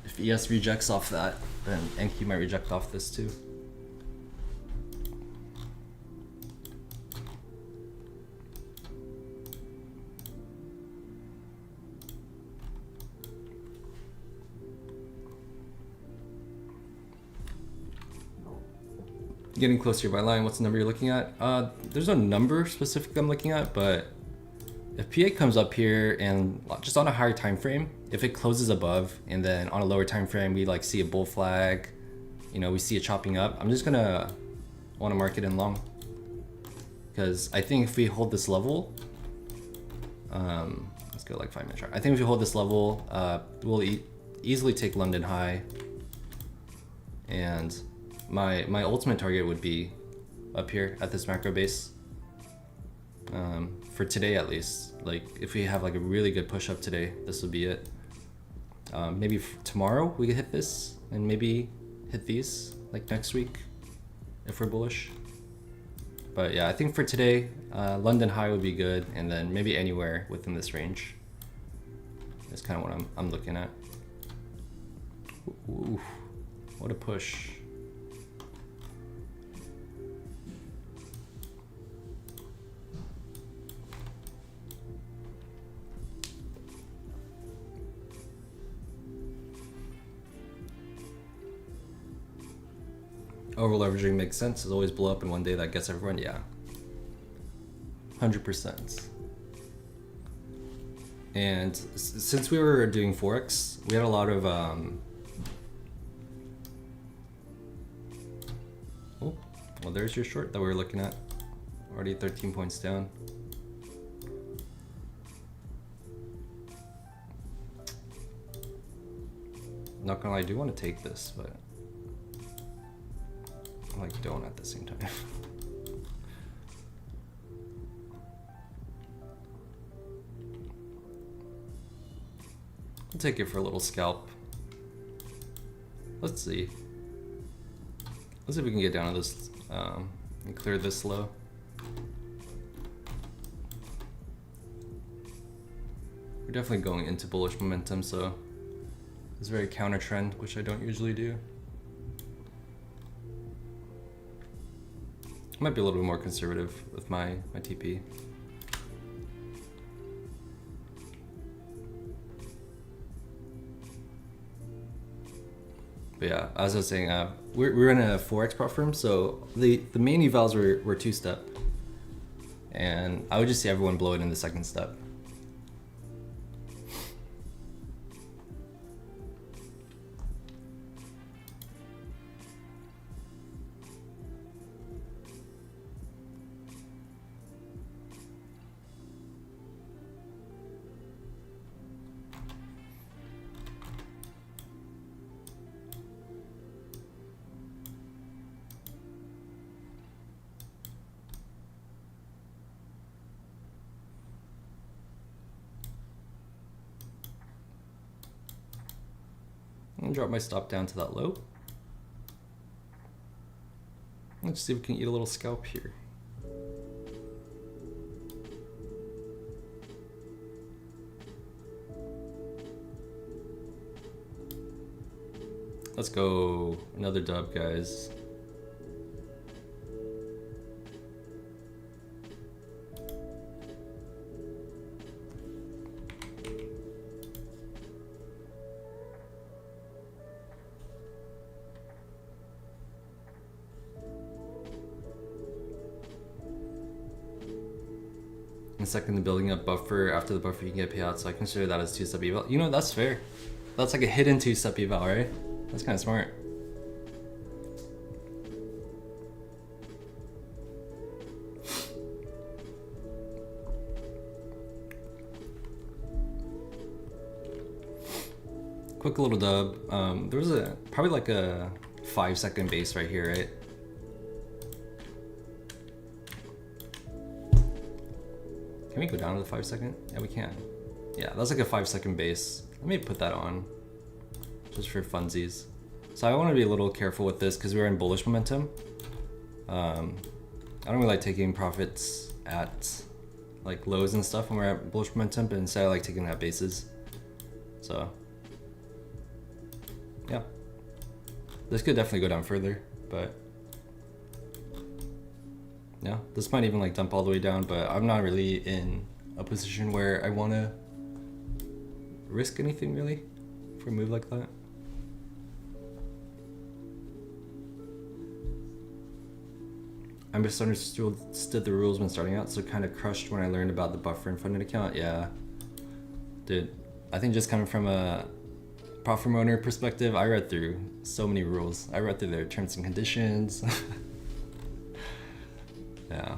if ES rejects off that, then NQ might reject off this too. Getting close to your buy line, what's the number you're looking at? There's no number specific I'm looking at, but if PA comes up here and just on a higher time frame, if it closes above and then on a lower time frame we like see a bull flag, you know, we see it chopping up, I'm just gonna want to mark it in long, because I think if we hold this level, let's go like 5 minute chart. I think if we hold this level, we'll easily take London high, and my ultimate target would be up here at this macro base, for today at least. Like if we have like a really good push up today, this would be it. Maybe tomorrow we could hit this and maybe hit these like next week if we're bullish. But yeah, I think for today, London high would be good, and then maybe anywhere within this range is kind of what I'm looking at. Ooh, what a push. Over leveraging makes sense. It's always blow up in one day that gets everyone. Yeah, 100%. And since we were doing Forex, we had a lot of oh, well, there's your short that we were looking at. Already 13 points down. Not gonna lie, I do want to take this, but I like don't at the same time. I'll take it for a little scalp. Let's see. Let's see if we can get down to this and clear this low. We're definitely going into bullish momentum, so it's very counter trend, which I don't usually do. I might be a little bit more conservative with my TP. But yeah, as I was saying, we're in a Forex prop firm, so the main evals were two-step, and I would just see everyone blow it in the second step. I'm gonna drop my stop down to that low. Let's see if we can eat a little scalp here. Let's go, another dub, guys. second building up buffer. After the buffer, you can get payout. So I consider that as two-step eval. You know, that's fair. That's like a hidden two-step eval, right? That's kind of smart. Quick little dub. There was probably like a 5-second base right here, right? Can we go down to the 5-second? Yeah, we can. Yeah, that's like a 5-second base. Let me put that on just for funsies. So I want to be a little careful with this because we're in bullish momentum. I don't really like taking profits at like lows and stuff when we're at bullish momentum, but instead I like taking at bases. So yeah, this could definitely go down further, but yeah, this might even like dump all the way down, but I'm not really in a position where I want to risk anything really for a move like that. I misunderstood the rules when starting out, so kind of crushed when I learned about the buffer and funded account. Yeah, dude, I think just coming from a platform owner perspective, I read through so many rules. I read through their terms and conditions. Yeah,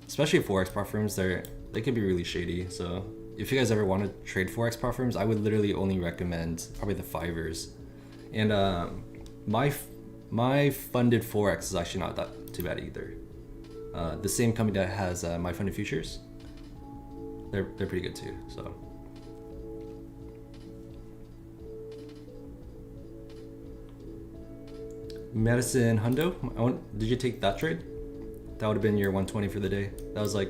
especially Forex platforms, they can be really shady. So if you guys ever want to trade Forex platforms, I would literally only recommend probably the Fivers. And my funded Forex is actually not that too bad either. The same company that has my funded futures, they're pretty good too. So Madison Hundo, did you take that trade? That would have been your 120 for the day. That was like,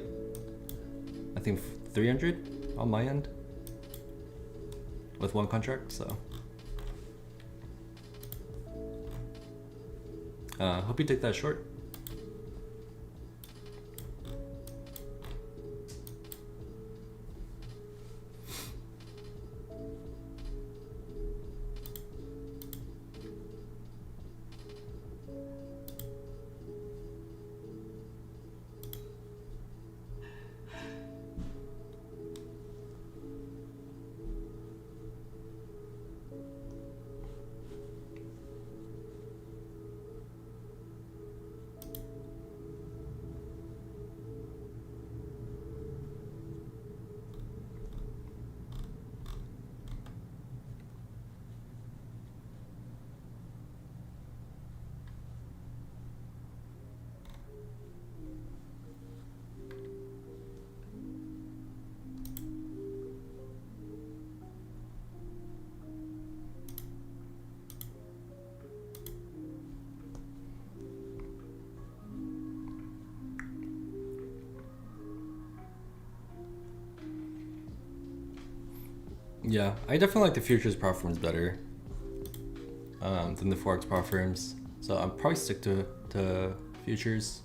I think 300 on my end with one contract. So hope you take that short. Yeah, I definitely like the futures prop firms better than the Forex prop firms. So I'll probably stick to futures.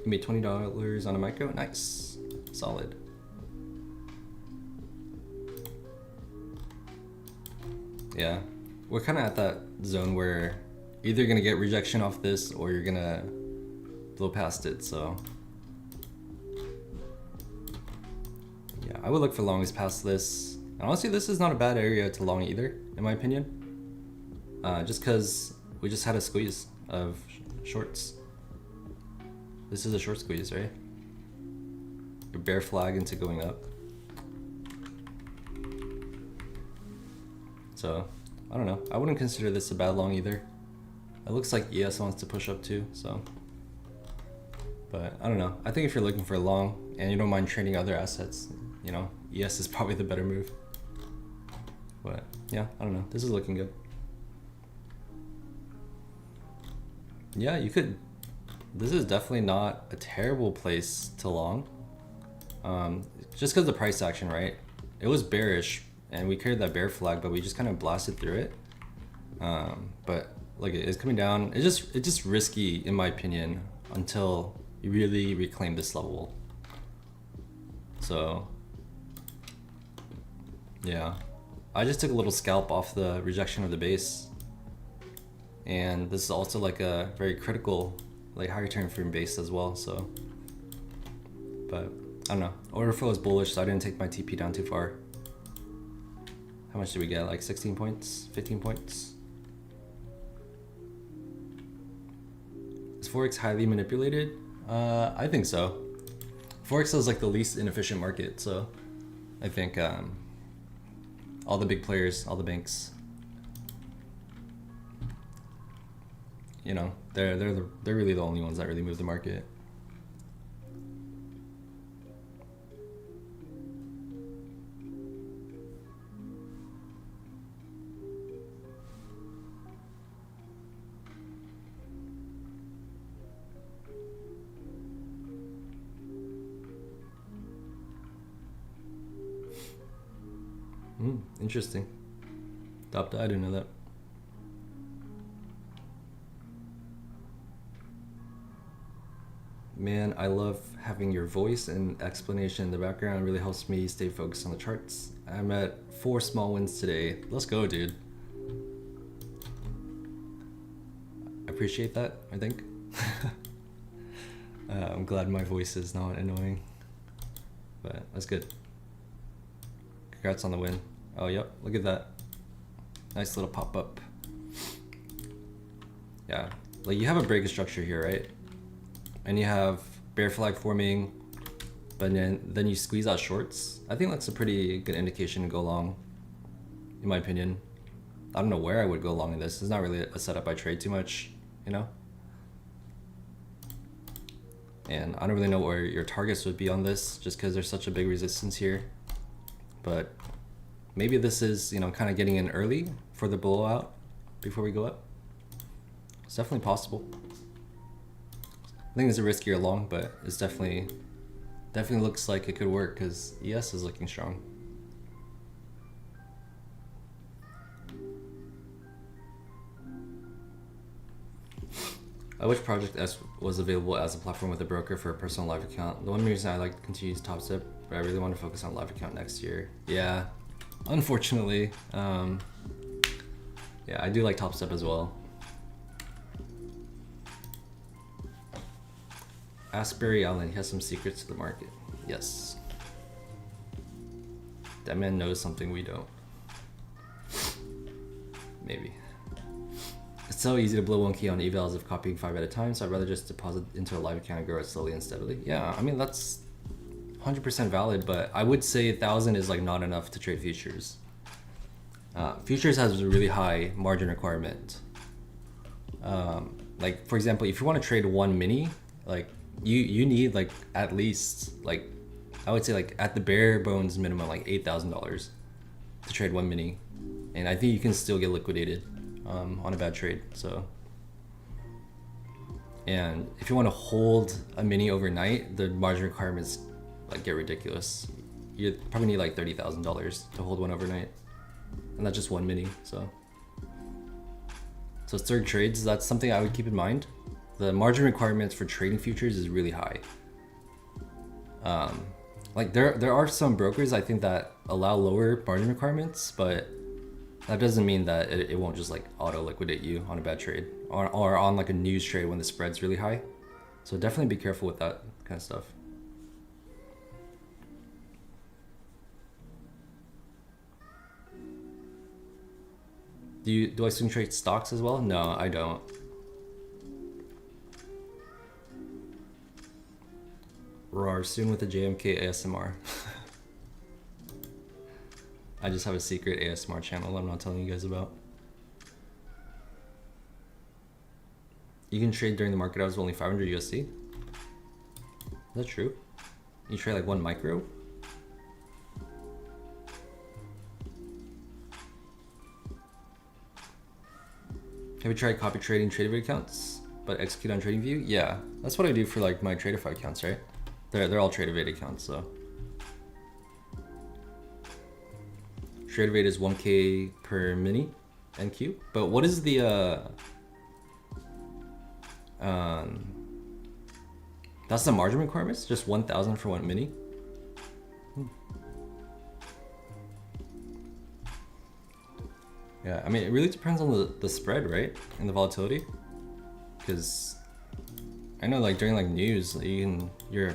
You made $20 on a micro, nice, solid. Yeah, we're kind of at that zone where either you're gonna get rejection off this or you're gonna blow past it. So yeah, I would look for longs past this. And honestly, this is not a bad area to long either, in my opinion. Just because we just had a squeeze of shorts. This is a short squeeze, right? A bear flag into going up. So, I don't know. I wouldn't consider this a bad long either. It looks like ES wants to push up too, so. But I don't know. I think if you're looking for a long and you don't mind trading other assets, you know, ES is probably the better move. But yeah, I don't know. This is looking good. Yeah, you could. This is definitely not a terrible place to long. Just because the price action, right? It was bearish and we carried that bear flag, but we just kind of blasted through it. But like it's coming down. It's just risky in my opinion until you really reclaim this level. So yeah, I just took a little scalp off the rejection of the base. And this is also like a very critical like higher time frame based as well. So, but I don't know. Order flow is bullish, so I didn't take my TP down too far. How much did we get? Like 16 points, 15 points. Is Forex highly manipulated? I think so. Forex is like the least inefficient market, so I think all the big players, all the banks, you know, they're really the only ones that really move the market. Interesting. I didn't know that. Man, I love having your voice and explanation in the background. It really helps me stay focused on the charts. I'm at 4 small wins today. Let's go, dude. I appreciate that, I think. I'm glad my voice is not annoying. But that's good. Congrats on the win. Oh, yep, look at that. Nice little pop-up. Yeah, like you have a break structure here, right? And you have bear flag forming, but then you squeeze out shorts. I think that's a pretty good indication to go long, in my opinion. I don't know where I would go long in this. It's not really a setup I trade too much, you know? And I don't really know where your targets would be on this, just because there's such a big resistance here. But maybe this is, you know, kind of getting in early for the blowout before we go up. It's definitely possible. I think it's a riskier long, but it's definitely looks like it could work because ES is looking strong. I wish Project S was available as a platform with a broker for a personal live account. The one reason I like to continue Top Step, but I really want to focus on live account next year. Yeah, unfortunately. Yeah, I do like Top Step as well. Ask Barry Allen, he has some secrets to the market. Yes. That man knows something we don't. Maybe. It's so easy to blow 1K on evals of copying 5 at a time, so I'd rather just deposit into a live account and grow it slowly and steadily. Yeah, I mean, that's 100% valid, but I would say 1,000 is like not enough to trade futures. Futures has a really high margin requirement. Like, for example, if you want to trade one mini, like, you need like at least, like, I would say like at the bare bones minimum, like $8,000 to trade one mini. And I think you can still get liquidated on a bad trade. So, and if you want to hold a mini overnight, the margin requirements like get ridiculous. You probably need like $30,000 to hold one overnight, and that's just one mini. So third trades, that's something I would keep in mind. The margin requirements for trading futures is really high. Like there are some brokers I think that allow lower margin requirements, but that doesn't mean that it won't just like auto liquidate you on a bad trade or on like a news trade when the spread's really high. So definitely be careful with that kind of stuff. Do I swing trade stocks as well? No, I don't. Roar soon with the JMK ASMR. I just have a secret ASMR channel I'm not telling you guys about. You can trade during the market hours with only 500 USD. Is that true? You trade like 1 micro? Have you tried copy trading TradeView accounts, but execute on TradingView? Yeah, that's what I do for like my Tradeify accounts, right? They're all TradeView accounts, so. TradeView is 1K per mini NQ, but what is the that's the margin requirements? Just 1,000 for 1 mini? Yeah, I mean, it really depends on the spread, right? And the volatility. Because I know, like during like news, your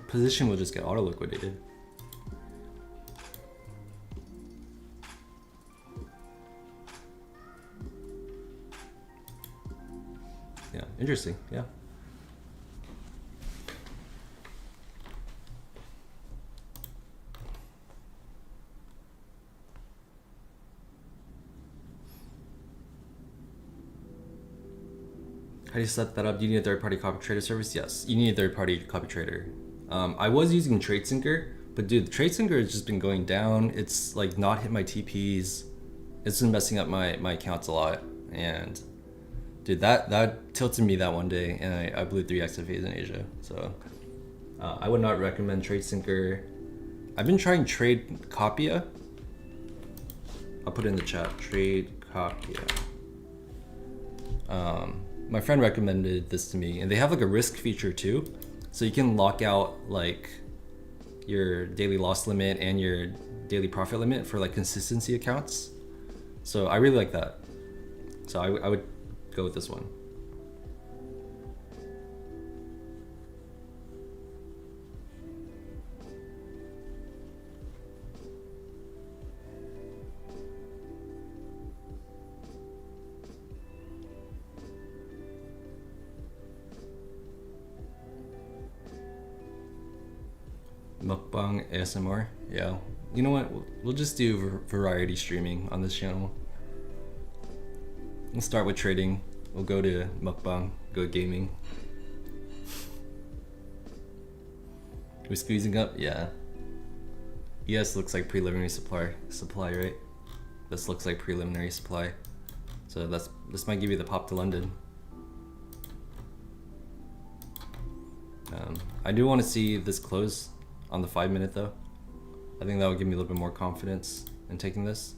position will just get auto liquidated. Yeah, interesting. Yeah. How do you set that up? Do you need a third-party copy trader service? Yes, you need a third-party copy trader. I was using TradeSyncer, but dude, TradeSyncer has just been going down. It's like not hit my TPs. It's been messing up my accounts a lot. And dude, that tilted me that one day, and I blew 3 XFAs in Asia. So I would not recommend TradeSyncer. I've been trying Tradecopia. I'll put it in the chat. Tradecopia. My friend recommended this to me, and they have like a risk feature too, so you can lock out like your daily loss limit and your daily profit limit for like consistency accounts. So I really like that. So I would go with this one. Mukbang ASMR, yeah. You know what? We'll just do variety streaming on this channel. We'll start with trading. We'll go to mukbang, go gaming. We're squeezing up, yeah. ES looks like preliminary supply, right? This looks like preliminary supply. So this might give you the pop to London. I do want to see this close on the 5-minute though. I think that would give me a little bit more confidence in taking this.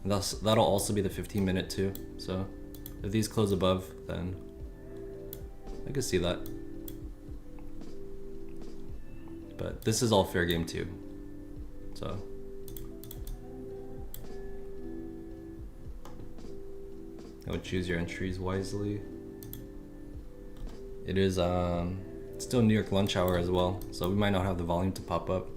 And that'll also be the 15-minute too. So if these close above, then I could see that. But this is all fair game too. So I would choose your entries wisely. It is still New York lunch hour as well, so we might not have the volume to pop up.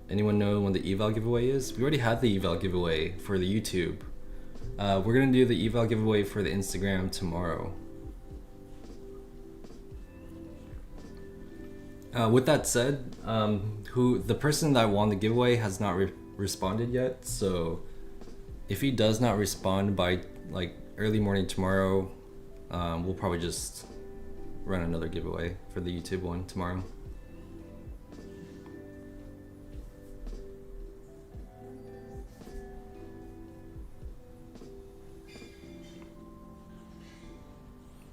Anyone know when the eval giveaway is? We already had the eval giveaway for the YouTube. We're gonna do the eval giveaway for the Instagram tomorrow. With that said, the person that won the giveaway has not responded yet, so if he does not respond by like early morning tomorrow, we'll probably just run another giveaway for the YouTube one tomorrow.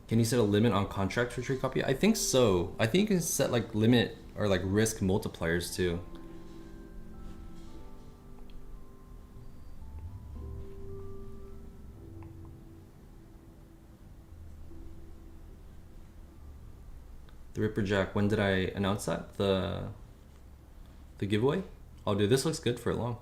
Can you set a limit on contract for Tradecopia? I think so. I think you can set like limit or like risk multipliers too. The Ripper Jack, when did I announce that? The giveaway? Oh dude, this looks good for long.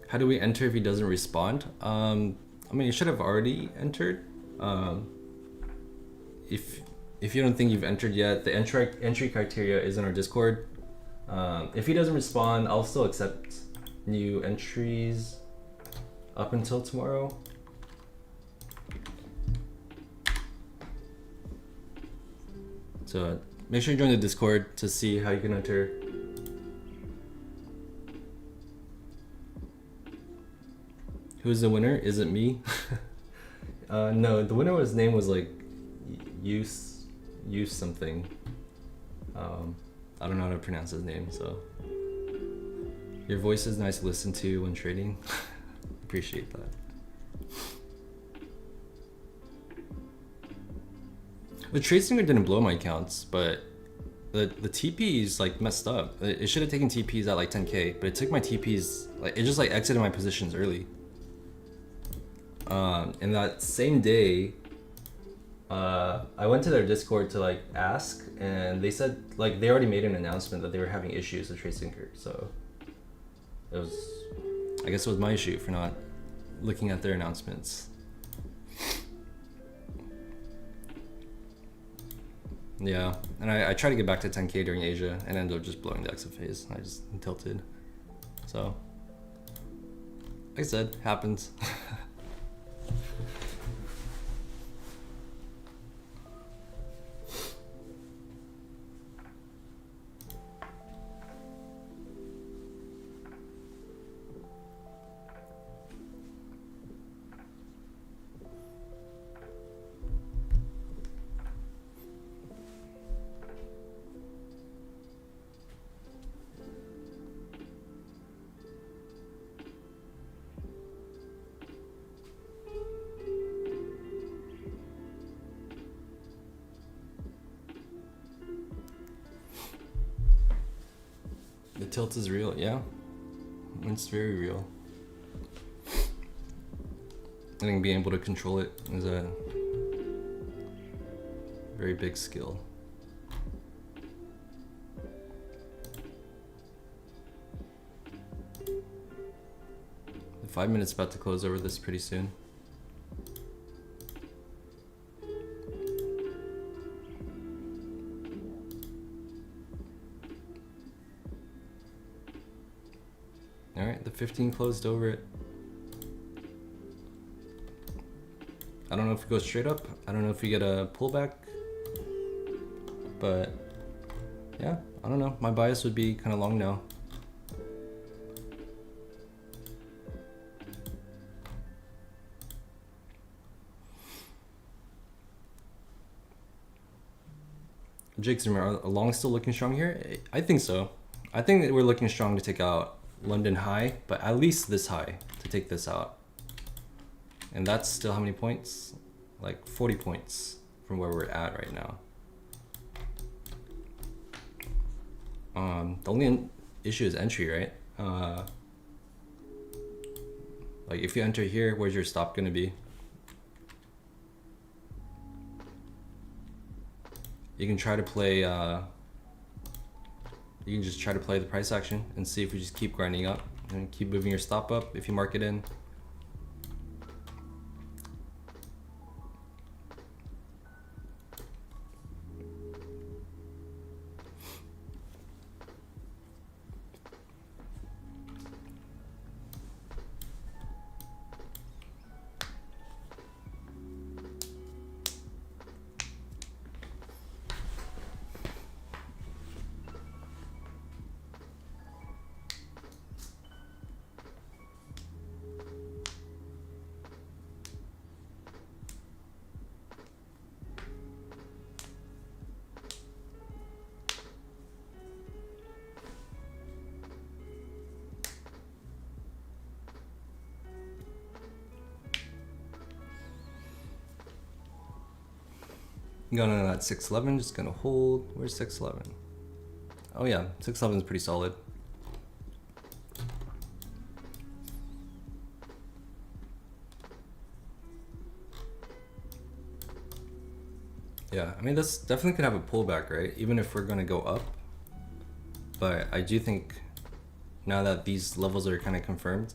How do we enter if he doesn't respond? I mean, you should have already entered. If you don't think you've entered yet, the entry criteria is in our Discord. If he doesn't respond, I'll still accept new entries up until tomorrow. So make sure you join the Discord to see how you can enter. Who's the winner? Is it me? No, the winner's name was like use something. I don't know how to pronounce his name, so. Your voice is nice to listen to when trading. Appreciate that. The TradeSyncer didn't blow my accounts, but the TPs like messed up. It should have taken TPs at like 10K, but it took my TPs, like it just like exited my positions early. And that same day, I went to their Discord to like ask, and they said like they already made an announcement that they were having issues with TradeSync. So it was, I guess it was my issue for not looking at their announcements. Yeah, and I tried to get back to 10K during Asia and ended up just blowing the exit phase. I just tilted. So, like I said, happens. The tilt is real, yeah. It's very real. I think being able to control it is a very big skill. The 5 minutes about to close over this pretty soon. All right, the 15 closed over it. I don't know if it goes straight up. I don't know if you get a pullback, but yeah, I don't know. My bias would be kind of long now. Jake Zimmer, are long still looking strong here? I think so. I think that we're looking strong to take out London high, but at least this high to take this out. And that's still how many points? Like 40 points from where we're at right now. The only issue is entry, right? Like if you enter here, where's your stop gonna be? You can try to play, you can just try to play the price action and see if we just keep grinding up and keep moving your stop up if you mark it in. Going on at 611, just gonna hold. Where's 611? Oh yeah, 611 is pretty solid. Yeah, I mean, this definitely could have a pullback, right? Even if we're gonna go up. But I do think now that these levels are kind of confirmed,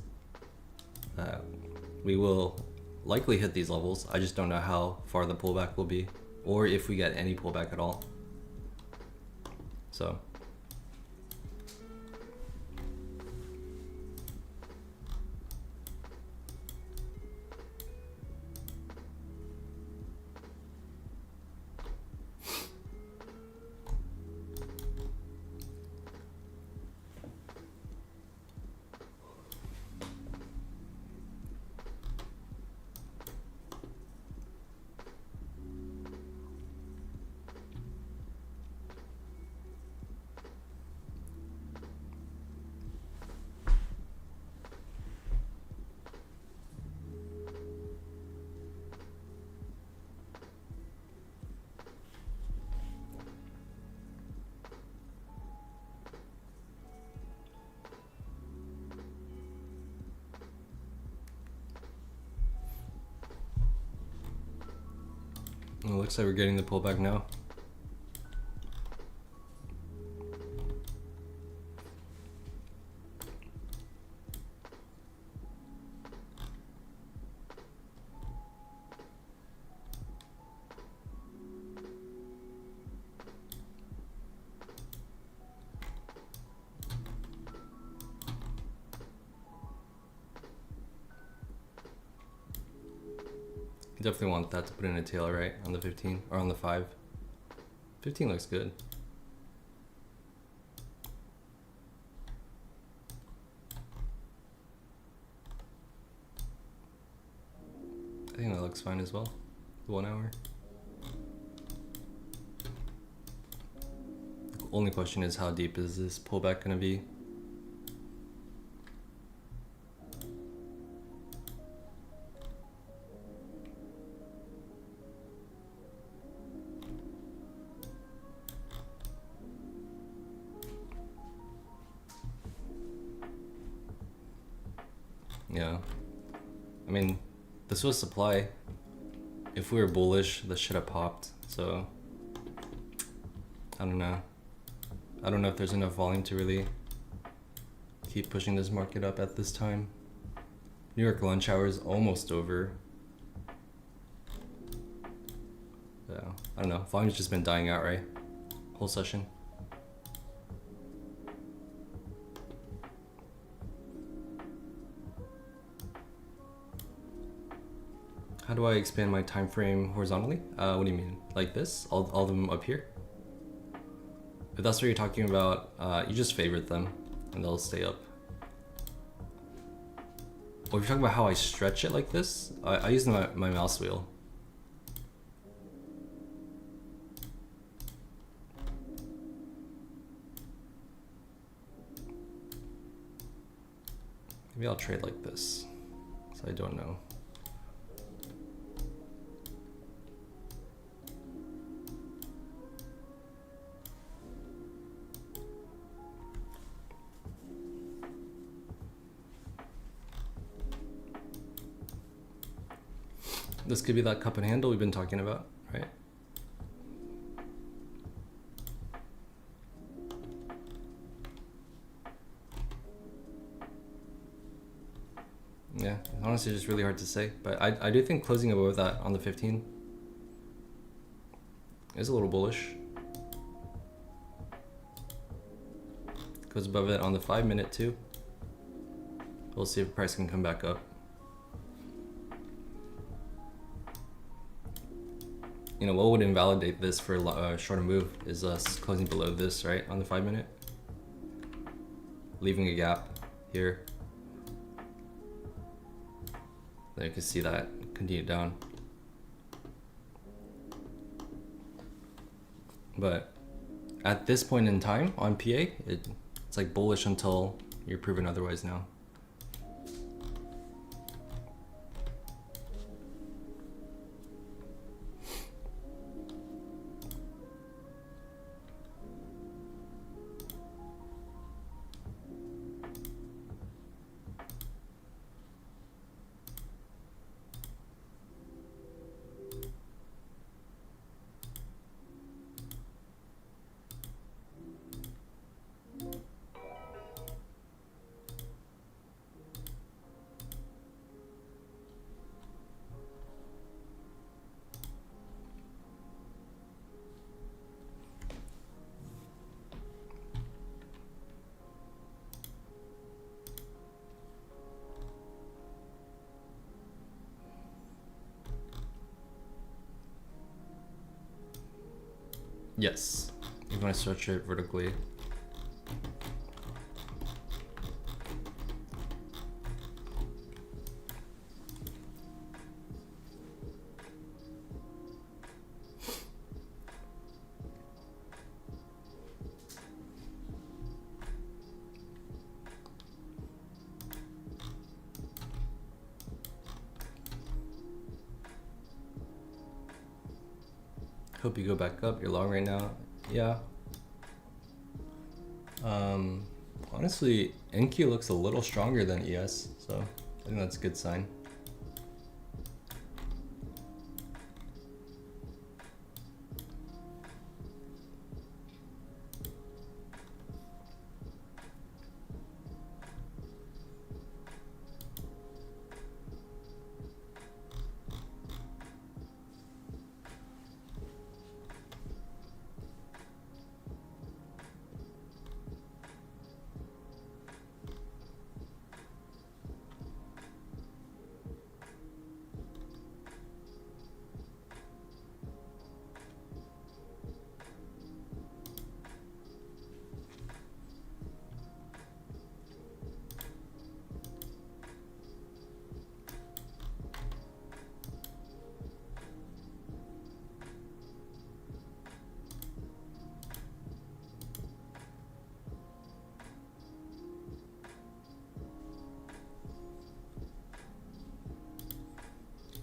we will likely hit these levels. I just don't know how far the pullback will be, or if we get any pullback at all. So Well, it looks like we're getting the pullback now. You definitely want that to put in a tail, right? On the 15 or on the 5. 15 looks good. I think that looks fine as well. The 1 hour. The only question is, how deep is this pullback going to be? Yeah, I mean, this was supply. If we were bullish, this should have popped. So I don't know. I don't know if there's enough volume to really keep pushing this market up at this time. New York lunch hour is almost over. Yeah, I don't know. Volume's just been dying out, right? Whole session. How do I expand my time frame horizontally? What do you mean? Like this? All of them up here? If that's what you're talking about, you just favorite them and they'll stay up. Or if you're talking about how I stretch it like this, I use my mouse wheel. Maybe I'll trade like this, so I don't know. This could be that cup and handle we've been talking about, right? Yeah, honestly, just really hard to say. But I do think closing above that on the 15 is a little bullish. Goes above it on the 5 minute too. We'll see if price can come back up. You know, what would invalidate this for a shorter move is us closing below this, right? On the 5 minute. Leaving a gap here. Then you can see that continue down. But at this point in time on PA, it's like bullish until you're proven otherwise now. Yes, you want to stretch it vertically. Hope you go back up. You're long right now. Yeah. Honestly, NQ looks a little stronger than ES, so I think that's a good sign.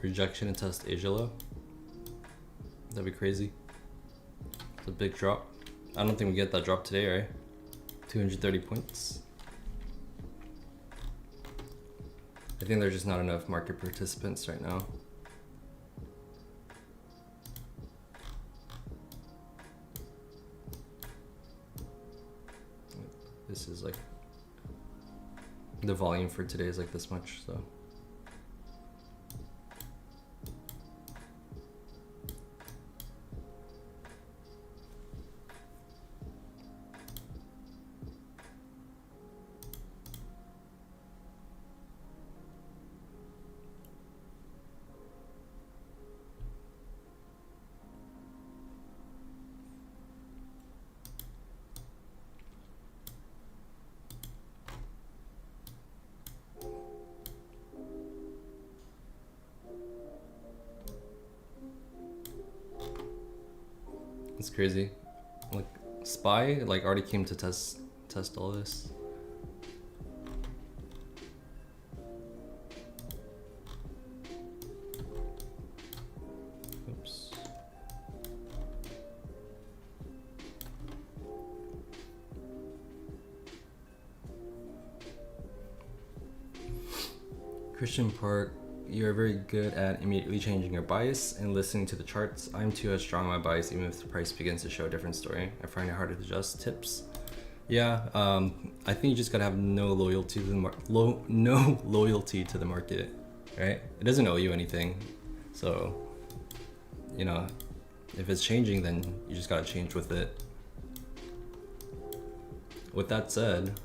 Rejection and test Asia low. That'd be crazy. It's a big drop. I don't think we get that drop today, right? 230 points. I think there's just not enough market participants right now. This is like, the volume for today is like this much, so. It's crazy. Like SPY like already came to test all this. Oops. Christian Park, you are very good at immediately changing your bias and listening to the charts. I'm too strong on my bias even if the price begins to show a different story. I find it hard to adjust. Tips? Yeah, I think you just gotta have no loyalty to the no loyalty to the market, right? It doesn't owe you anything, so you know, if it's changing, then you just gotta change with it. With that said,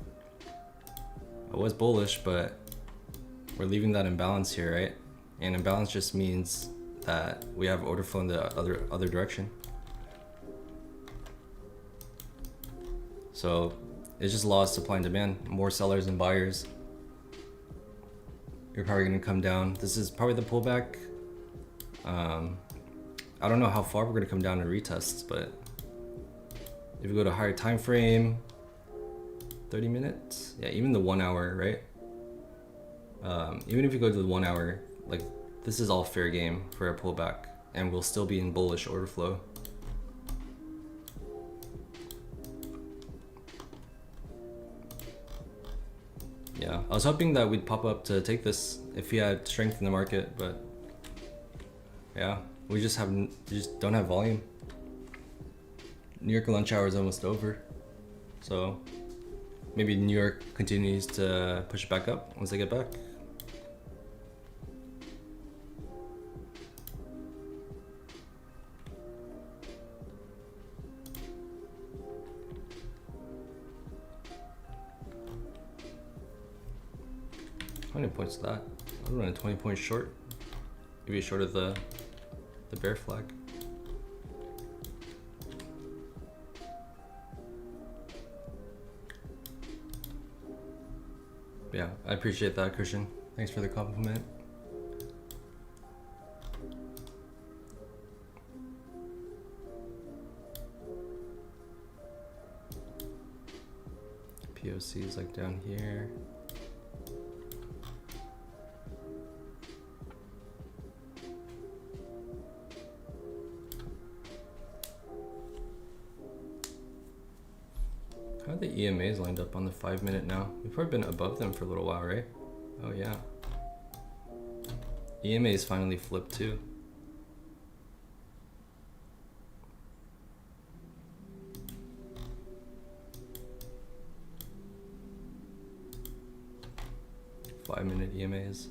I was bullish, but we're leaving that imbalance here, right? And imbalance just means that we have order flow in the other direction. So it's just law of supply and demand. More sellers and buyers. You're probably gonna come down. This is probably the pullback. I don't know how far we're gonna come down in retests, but if you go to higher time frame, 30 minutes, yeah, even the 1 hour, right? Even if you go to the 1 hour, like this is all fair game for a pullback, and we'll still be in bullish order flow. Yeah, I was hoping that we'd pop up to take this if we had strength in the market, but yeah, we just don't have volume. New York lunch hour is almost over, so maybe New York continues to push back up once they get back. How many points is that? I'm running 20 points short. Maybe short of the bear flag. Yeah, I appreciate that, Christian. Thanks for the compliment. POC is like down here. How are the EMAs lined up on the 5 minute now? We've probably been above them for a little while, right? Oh yeah. EMA's finally flipped too. Five-minute EMAs.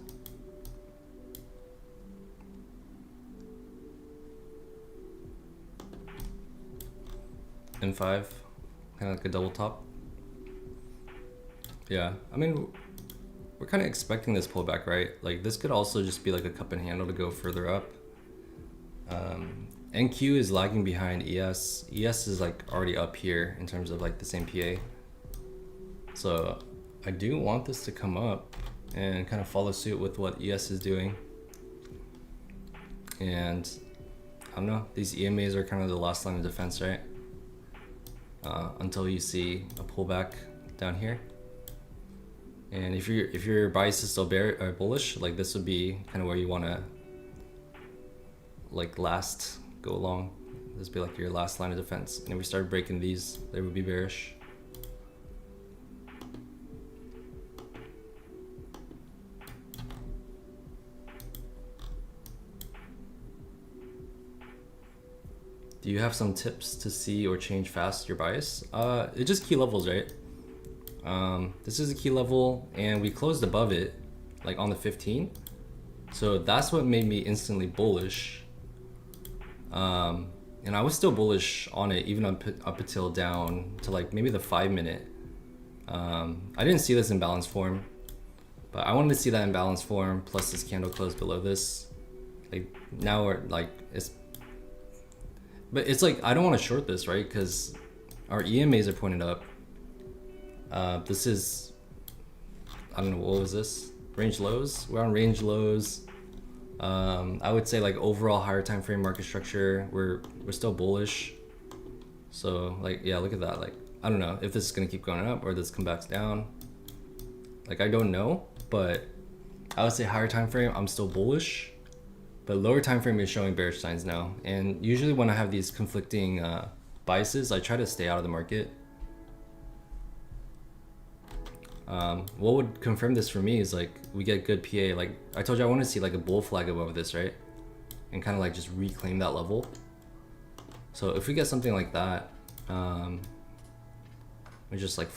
M5. Kind of like a double top. Yeah, I mean, we're kind of expecting this pullback, right? Like this could also just be like a cup and handle to go further up. NQ is lagging behind ES. ES is like already up here in terms of like the same PA. So I do want this to come up and kind of follow suit with what ES is doing. And I don't know, these EMAs are kind of the last line of defense, right? Until you see a pullback down here, and if your bias is still bullish, like this would be kind of where you want to like last go along. This would be like your last line of defense. And if we started breaking these, they would be bearish. Do you have some tips to see or change fast your bias? It's just key levels, right? This is a key level and we closed above it, like on the 15. So that's what made me instantly bullish. And I was still bullish on it even up until down to like maybe the 5 minute. I didn't see this in balance form, but I wanted to see that in balance form plus this candle close below this. Like now we're like, but it's like, I don't want to short this, right? Because our EMAs are pointed up. This is, I don't know, what was this? Range lows? We're on range lows. I would say like overall higher time frame market structure, we're still bullish. So like, yeah, look at that. Like, I don't know if this is gonna keep going up or this come back down. Like, I don't know, but I would say higher time frame, I'm still bullish. But lower time frame is showing bearish signs now. And usually when I have these conflicting biases, I try to stay out of the market. What would confirm this for me is like we get good PA. Like I told you, I want to see like a bull flag above this, right? And kind of like just reclaim that level. So if we get something like that, we just like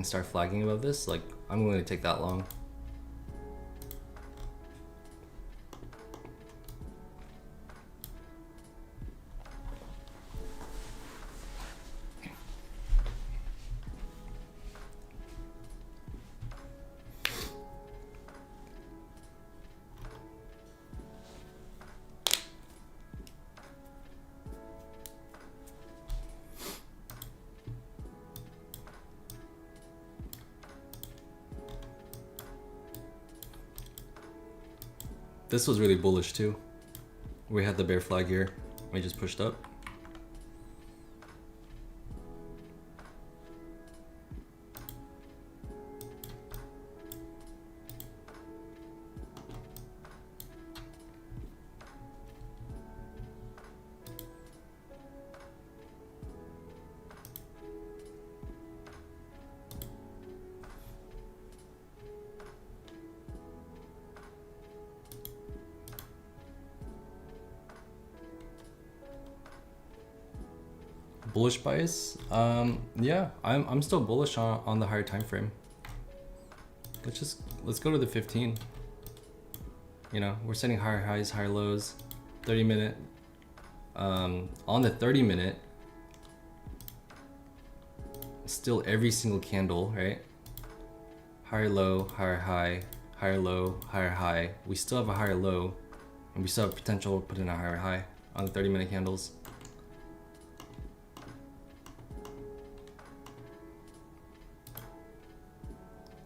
start flagging above this, like I'm willing to take that long. This was really bullish too. We had the bear flag here. We just pushed up. Bullish bias? Yeah, I'm still bullish on the higher time frame. Let's go to the 15. You know, we're setting higher highs, higher lows. 30 minute. On the 30 minute, still every single candle, right? Higher low, higher high, higher low, higher high. We still have a higher low, and we still have potential to put in a higher high on the 30 minute candles.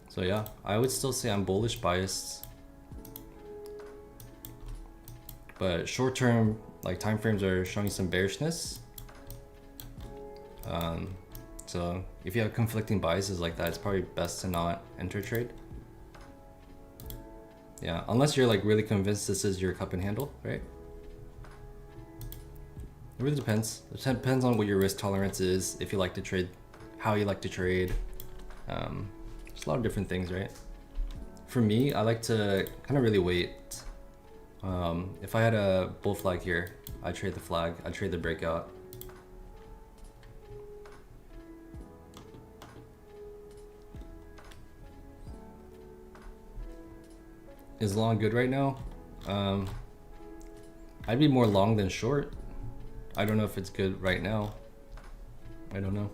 So yeah, I would still say I'm bullish biased, but short term, like time frames are showing some bearishness. So if you have conflicting biases like that, it's probably best to not enter trade. Yeah, unless you're like really convinced this is your cup and handle, right? It really depends. It depends on what your risk tolerance is, if you like to trade, how you like to trade. There's a lot of different things, right? For me, I like to kind of really wait. If I had a bull flag here, I'd trade the flag, I'd trade the breakout. Is long good right now? I'd be more long than short. I don't know if it's good right now. I don't know.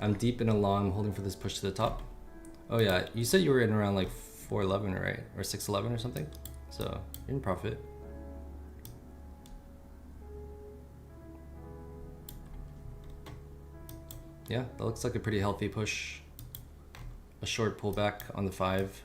I'm deep in a long, I'm holding for this push to the top. Oh yeah, you said you were in around like 411, right? Or 611 or something? So, you're in profit. Yeah, that looks like a pretty healthy push. A short pullback on the 5.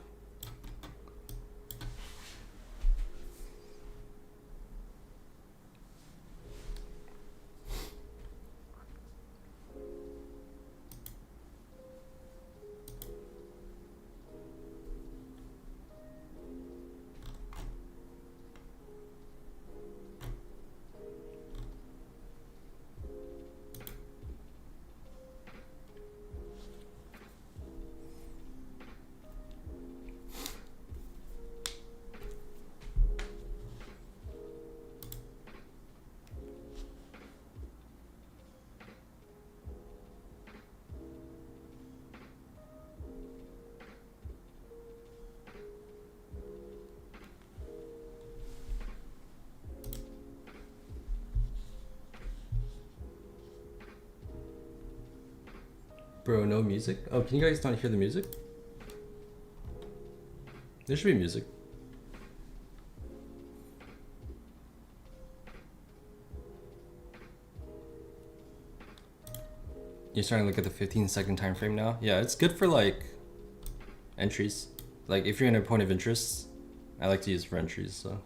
Bro, no music? Oh, can you guys not hear the music? There should be music. You're starting to look at the 15-second time frame now? Yeah, it's good for like entries. Like if you're in a point of interest, I like to use for entries, so.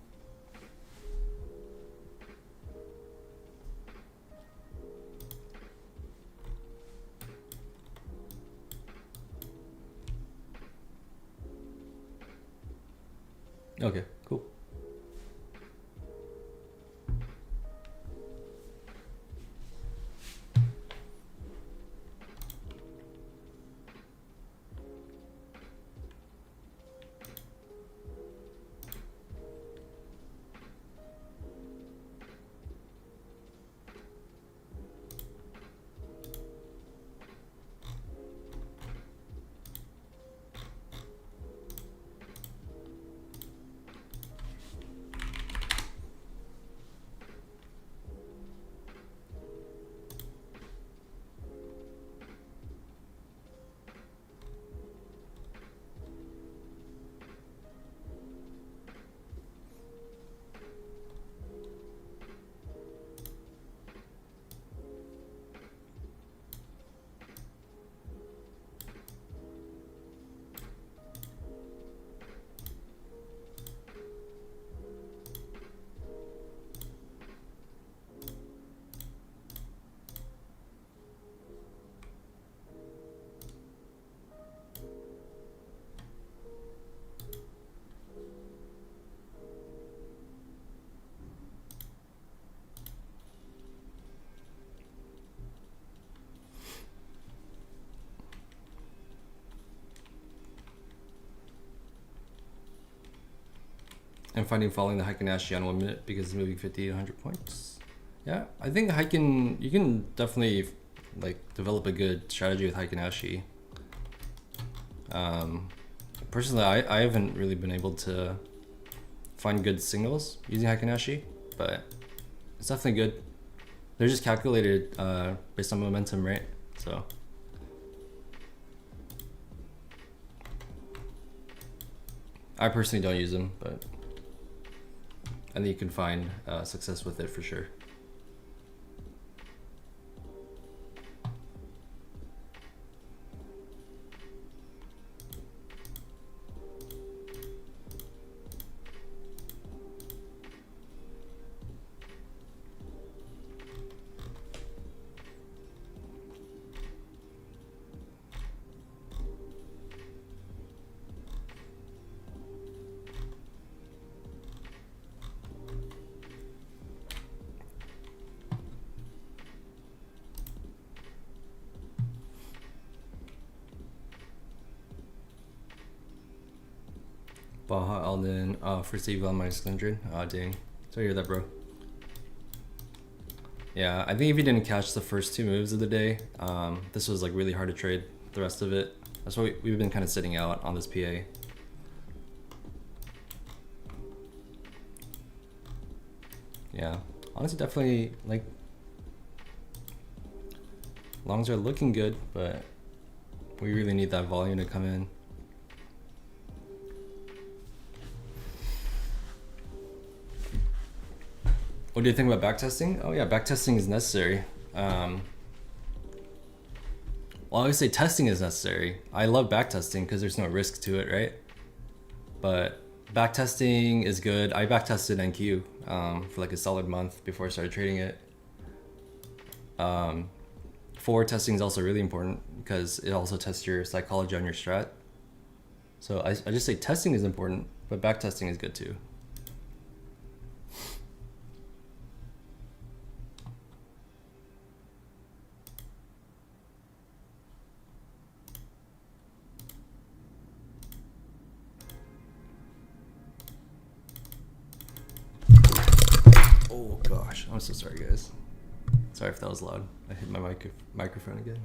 Okay, cool. I'm finding following the Heikin-Ashi on 1 minute because it's moving 50 to 100 points. Yeah, I think Heikin, you can definitely like develop a good strategy with Heikin-Ashi. Personally, I haven't really been able to find good signals using Heikin-Ashi, but it's definitely good. They're just calculated based on momentum, right? So. I personally don't use them, but I think you can find success with it for sure. Baha Alden, first eval minus 100. Oh, dang. Sorry to hear that, bro. Yeah, I think if you didn't catch the first two moves of the day, this was like really hard to trade the rest of it. That's why we've been kind of sitting out on this PA. Yeah, honestly, definitely like longs are looking good, but we really need that volume to come in. What do you think about backtesting? Oh yeah, backtesting is necessary. Well, I would say testing is necessary. I love backtesting because there's no risk to it, right? But backtesting is good. I backtested NQ for like a solid month before I started trading it. Forward testing is also really important because it also tests your psychology on your strat. So I just say testing is important, but backtesting is good too. Oh gosh, I'm so sorry guys. Sorry if that was loud. I hit my microphone again.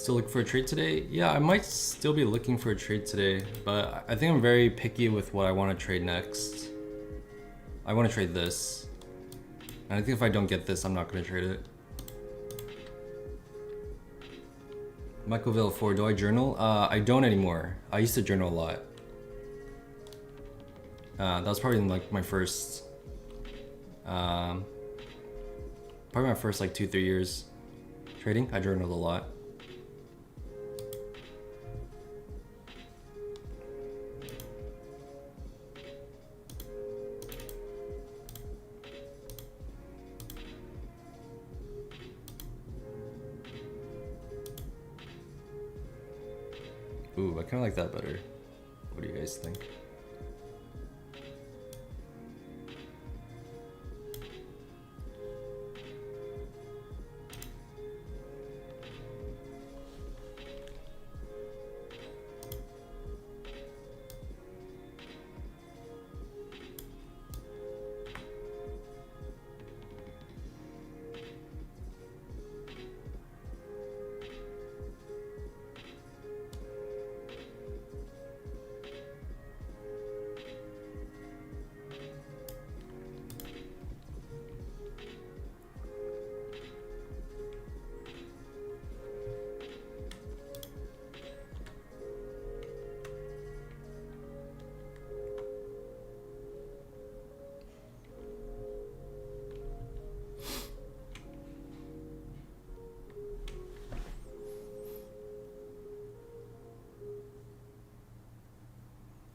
Still looking for a trade today? Yeah, I might still be looking for a trade today, but I think I'm very picky with what I want to trade next. I want to trade this. And I think if I don't get this, I'm not going to trade it. Michael 4, do I journal? I don't anymore. I used to journal a lot. That was probably like my first, probably my first like 2-3 years trading. I journaled a lot. Ooh, I kind of like that better. What do you guys think?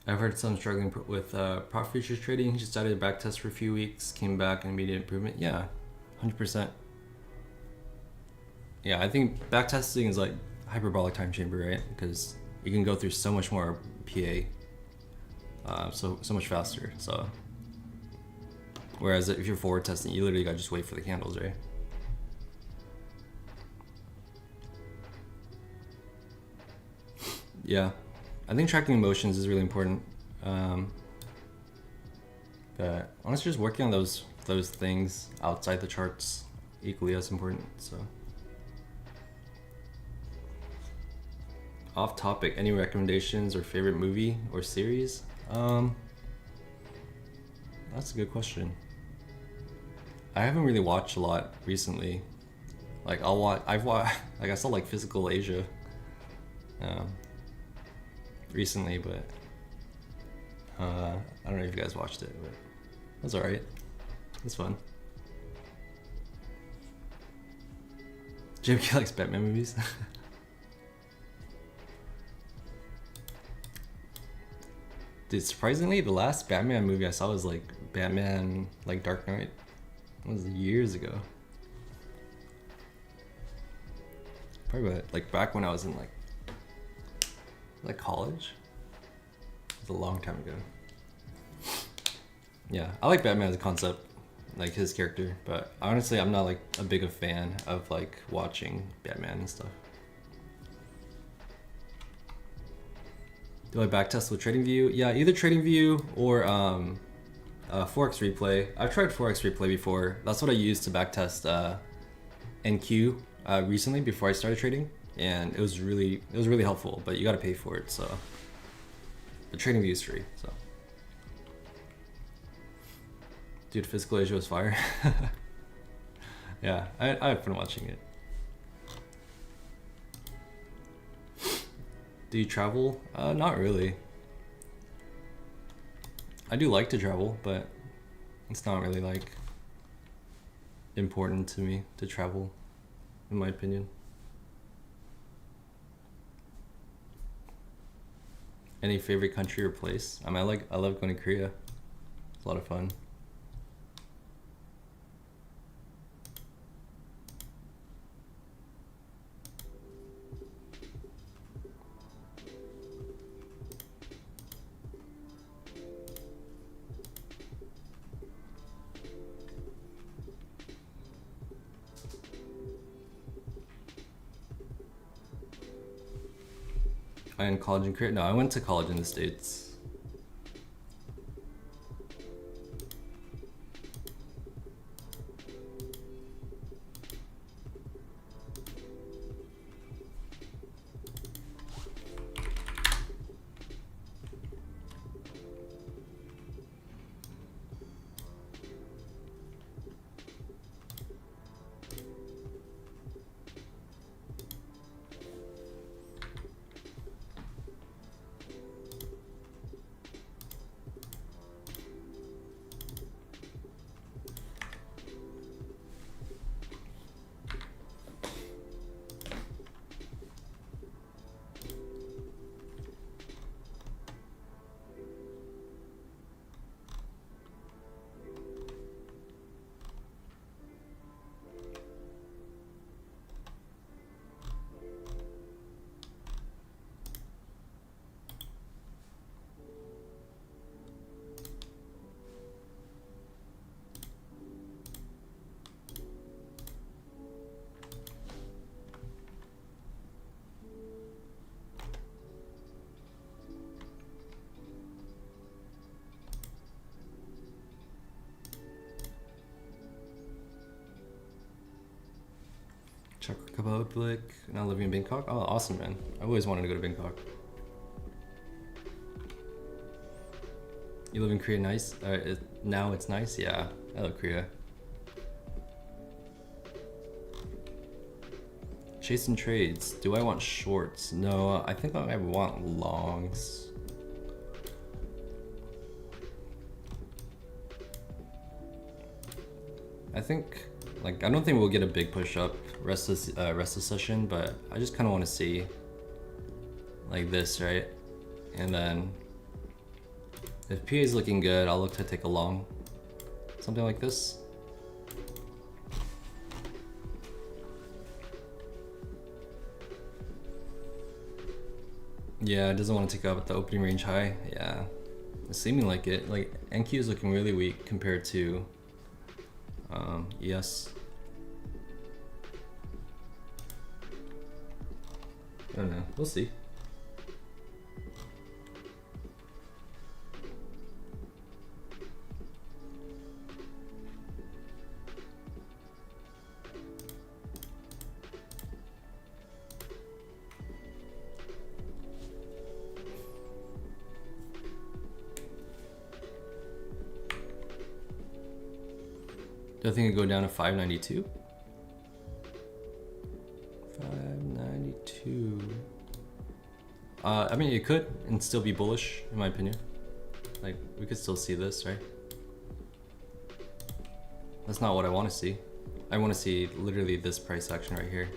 I've heard some struggling with prop futures trading. He just started a back test for a few weeks, came back, and immediate improvement. Yeah, 100%. Yeah, I think back testing is like hyperbolic time chamber, right? Because you can go through so much more PA, so much faster. So, whereas if you're forward testing, you literally gotta just wait for the candles, right? Yeah. I think tracking emotions is really important, but honestly, just working on those things outside the charts equally as important. So, off topic, any recommendations or favorite movie or series? That's a good question. I haven't really watched a lot recently. Like I've watched like I saw like Physical Asia. Recently, but I don't know if you guys watched it, but it was alright. It's fun. JMK likes Batman movies. Dude, surprisingly, the last Batman movie I saw was like Batman, like Dark Knight. It was years ago. Probably like back when I was in like college. It was a long time ago. Yeah, I like Batman as a concept, like his character, but honestly I'm not like a big a fan of like watching Batman and stuff. Do I backtest with TradingView? Yeah, either TradingView or Forex Replay. I've tried Forex Replay before. That's what I used to backtest NQ recently before I started trading. And it was really helpful, but you got to pay for it. So the TradingView is free. So, dude, Physical Asia was fire. Yeah, I had fun watching it. Do you travel? Not really. I do like to travel, but it's not really like important to me to travel, in my opinion. Any favorite country or place? I mean, I love going to Korea. It's a lot of fun. I in college in Korea? No, I went to college in the States. Czech Republic, now living in Bangkok. Oh, awesome, man. I always wanted to go to Bangkok. You live in Korea, nice? Now it's nice? Yeah, I love Korea. Chasing trades. Do I want shorts? No, I think I want longs. I think, like, I don't think we'll get a big push up rest of the session, but I just kind of want to see like this, right? And then if PA is looking good, I'll look to take a long, something like this. Yeah, it doesn't want to take up the opening range high. Yeah, it's seeming like it. Like NQ is looking really weak compared to ES. I don't know. We'll see. Do I think it'd go down to 592? 592. I mean, it could and still be bullish, in my opinion. Like, we could still see this, right? That's not what I want to see. I want to see literally this price action right here.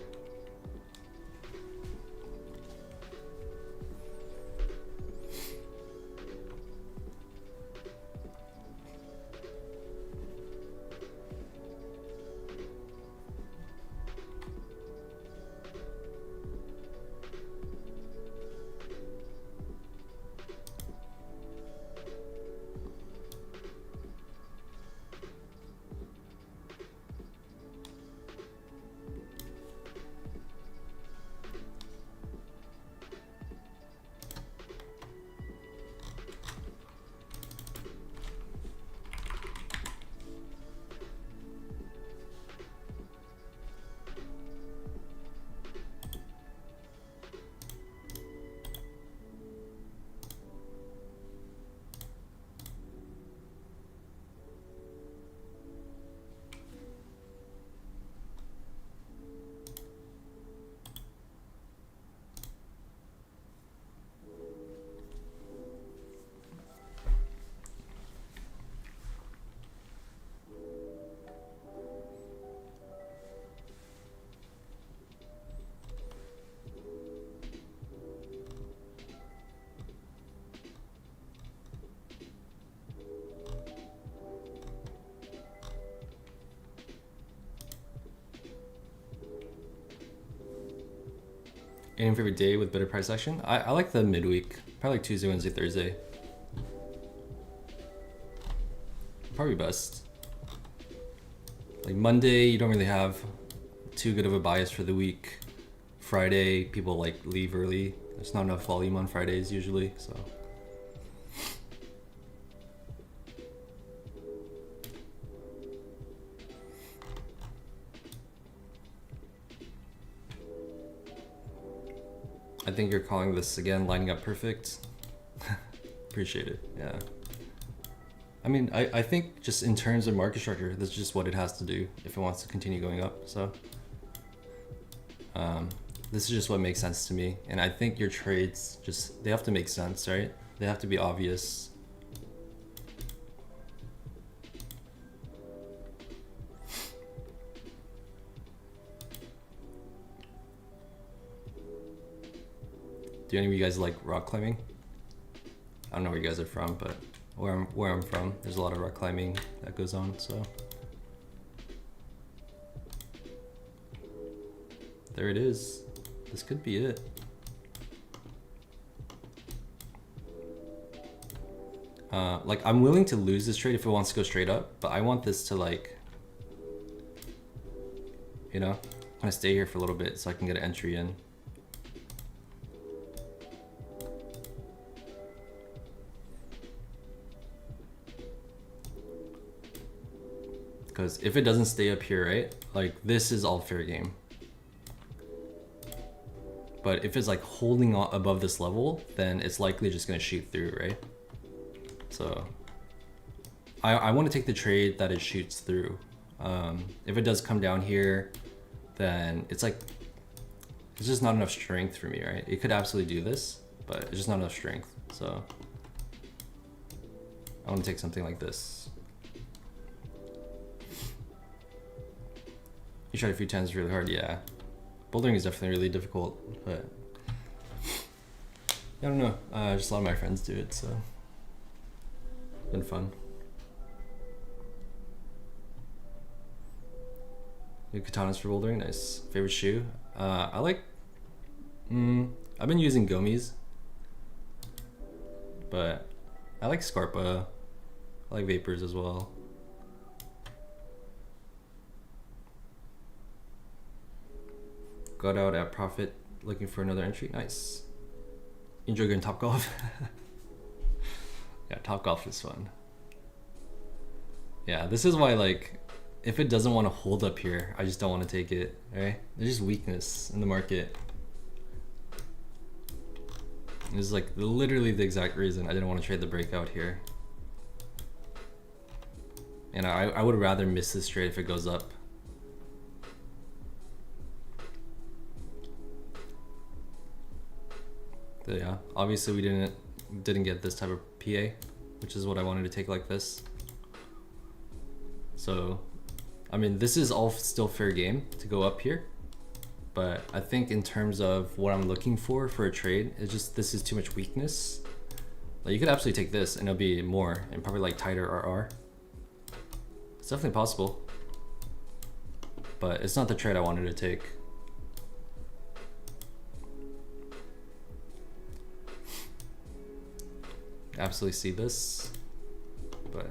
Any favorite day with better price action? I like the midweek, probably like Tuesday, Wednesday, Thursday. Probably best. Like Monday, you don't really have too good of a bias for the week. Friday, people like leave early. There's not enough volume on Fridays usually, so. I think you're calling this again lining up perfect. Appreciate it, yeah. I mean, I think just in terms of market structure, that's just what it has to do if it wants to continue going up, so. This is just what makes sense to me. And I think your trades they have to make sense, right? They have to be obvious. Do any of you guys like rock climbing? I don't know where you guys are from, but where I'm from, there's a lot of rock climbing that goes on, so. There it is. This could be it. Like I'm willing to lose this trade if it wants to go straight up, but I want this to like, you know, kind of stay here for a little bit so I can get an entry in. Because if it doesn't stay up here, right, like this is all fair game. But if it's like holding above this level, then it's likely just gonna shoot through, right? So I want to take the trade that it shoots through. If it does come down here, then it's like, it's just not enough strength for me, right? It could absolutely do this, but it's just not enough strength. So I want to take something like this. You tried a few times really hard, yeah. Bouldering is definitely really difficult, but I don't know. Just a lot of my friends do it, so it's been fun. New katanas for bouldering, nice. Favorite shoe? I like, I've been using Gomis, but I like Scarpa. I like Vapors as well. Got out at profit, looking for another entry, nice. Enjoy going Top Golf? Yeah, Top Golf is fun. Yeah, this is why, like, if it doesn't want to hold up here, I just don't want to take it, right? There's just weakness in the market. This is like literally the exact reason I didn't want to trade the breakout here. And I would rather miss this trade if it goes up. So yeah, obviously we didn't get this type of PA, which is what I wanted to take like this. So I mean, this is all still fair game to go up here, but I think in terms of what I'm looking for a trade, it's just, this is too much weakness. Like, you could absolutely take this and it'll be more and probably like tighter RR. It's definitely possible, but it's not the trade I wanted to take. Absolutely see this, but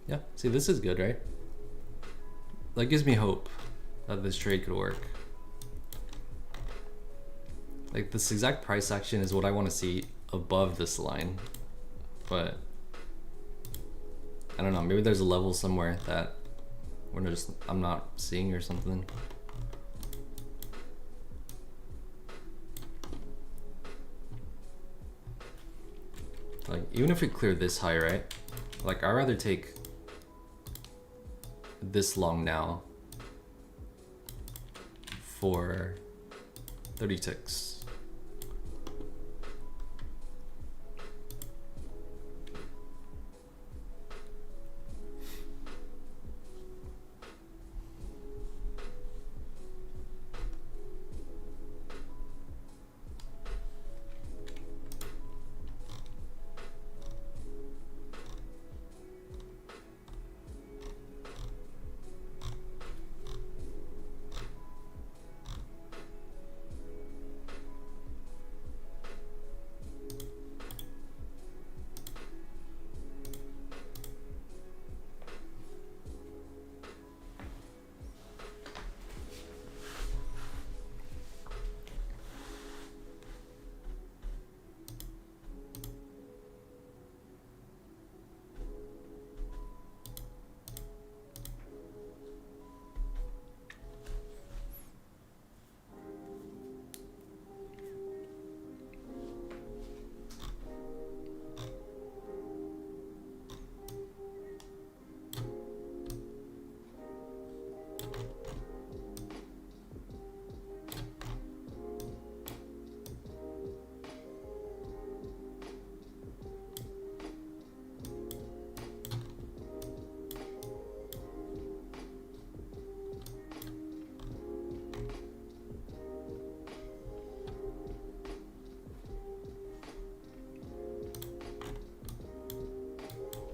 yeah, see, this is good, right? That gives me hope that this trade could work. Like, this exact price action is what I want to see above this line, but I don't know, maybe there's a level somewhere that I'm not seeing or something. Like, even if we clear this high, right? Like, I'd rather take this long now for 30 ticks.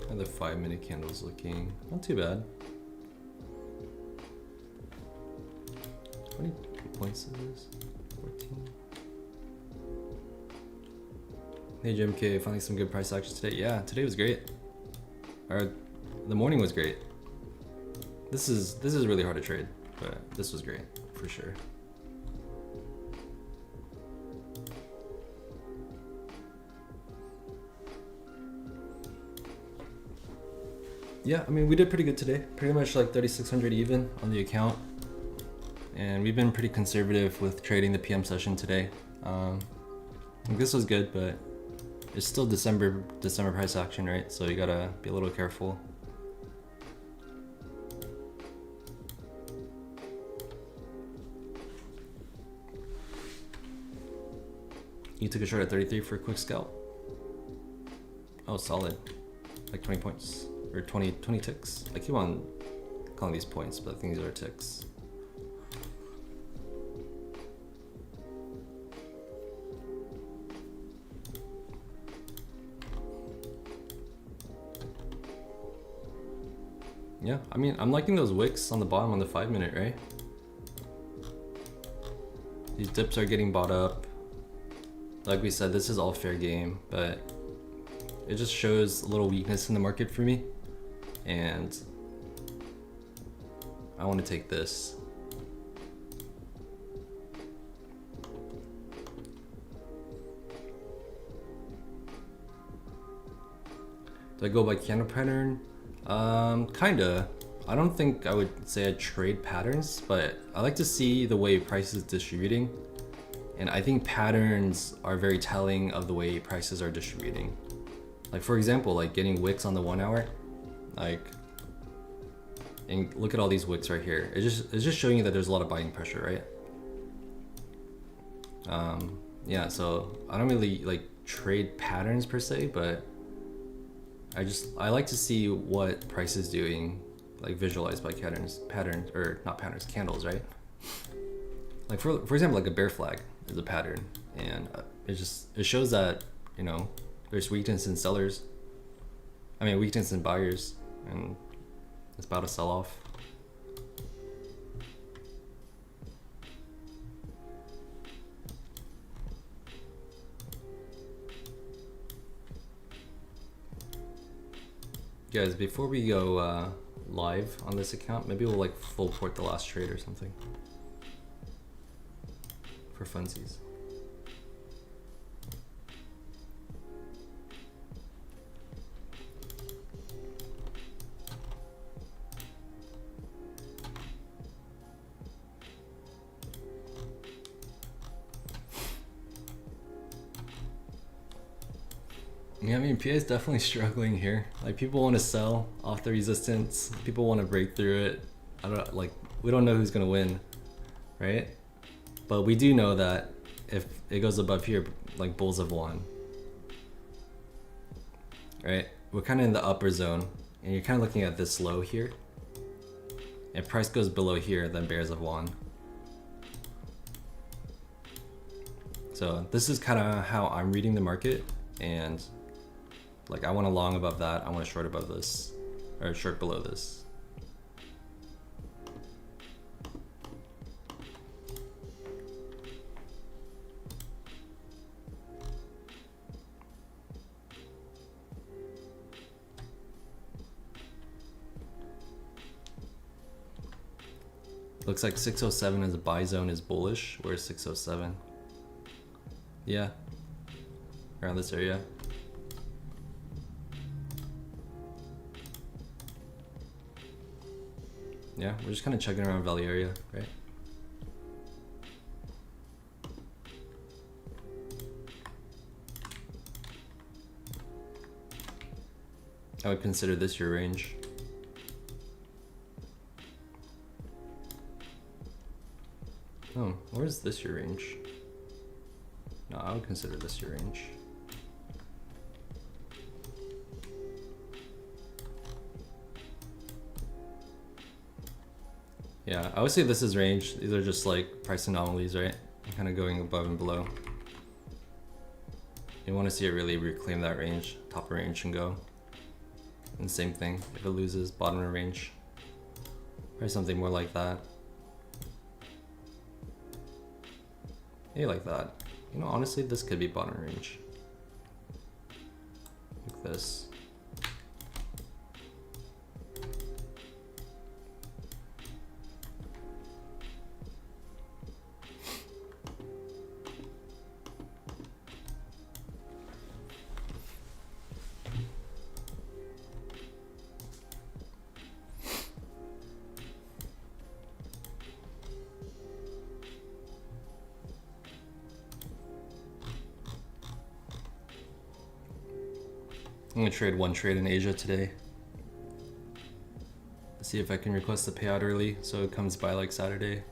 The 5-minute candle's looking not too bad. How many points is this? 14. Hey JMK, finding some good price action today. Yeah, today was great. Or the morning was great. This is really hard to trade, but this was great for sure. Yeah, I mean, we did pretty good today. Pretty much like 3,600 even on the account. And we've been pretty conservative with trading the PM session today. This was good, but it's still December price action, right? So you gotta be a little careful. You took a short at 33 for a quick scalp. Oh, solid. Like 20 points. Or 20 ticks. I keep on calling these points, but I think these are ticks. Yeah, I mean, I'm liking those wicks on the bottom on the 5-minute, right? These dips are getting bought up. Like we said, this is all fair game, but it just shows a little weakness in the market for me. And I want to take this. Do I go by candle pattern? Kinda. I don't think I would say I trade patterns, but I like to see the way price is distributing. And I think patterns are very telling of the way prices are distributing. Like for example, like getting wicks on the 1 hour, like, and look at all these wicks right here. It's just showing you that there's a lot of buying pressure, right? Yeah, so I don't really like trade patterns per se, but I like to see what price is doing, like visualized by patterns, or not patterns, candles, right? Like for example, like a bear flag is a pattern, and it shows that, you know, there's weakness in sellers. I mean, weakness in buyers, and it's about to sell off. Guys, before we go live on this account, maybe we'll like full port the last trade or something for funsies. Yeah, I mean, PA is definitely struggling here. Like, people want to sell off the resistance. People want to break through it. We don't know who's gonna win, right? But we do know that if it goes above here, like, bulls have won, right? We're kind of in the upper zone, and you're kind of looking at this low here. If price goes below here, then bears have won. So this is kind of how I'm reading the market, and like, I want to long above that, I want to short above this, or short below this. Looks like 607 as a buy zone is bullish. Where's 607? Yeah, around this area. Yeah, we're just kind of checking around value area, right? I would consider this your range. Oh, where's this your range? No, I would consider this your range. Yeah, I would say this is range. These are just like price anomalies, right? Kind of going above and below. You want to see it really reclaim that range, top of range, and go. And same thing, if it loses, bottom of range. Or something more like that. Hey, like that. You know, honestly, this could be bottom range. Like this. I'm gonna trade one trade in Asia today. See if I can request the payout early so it comes by like Saturday.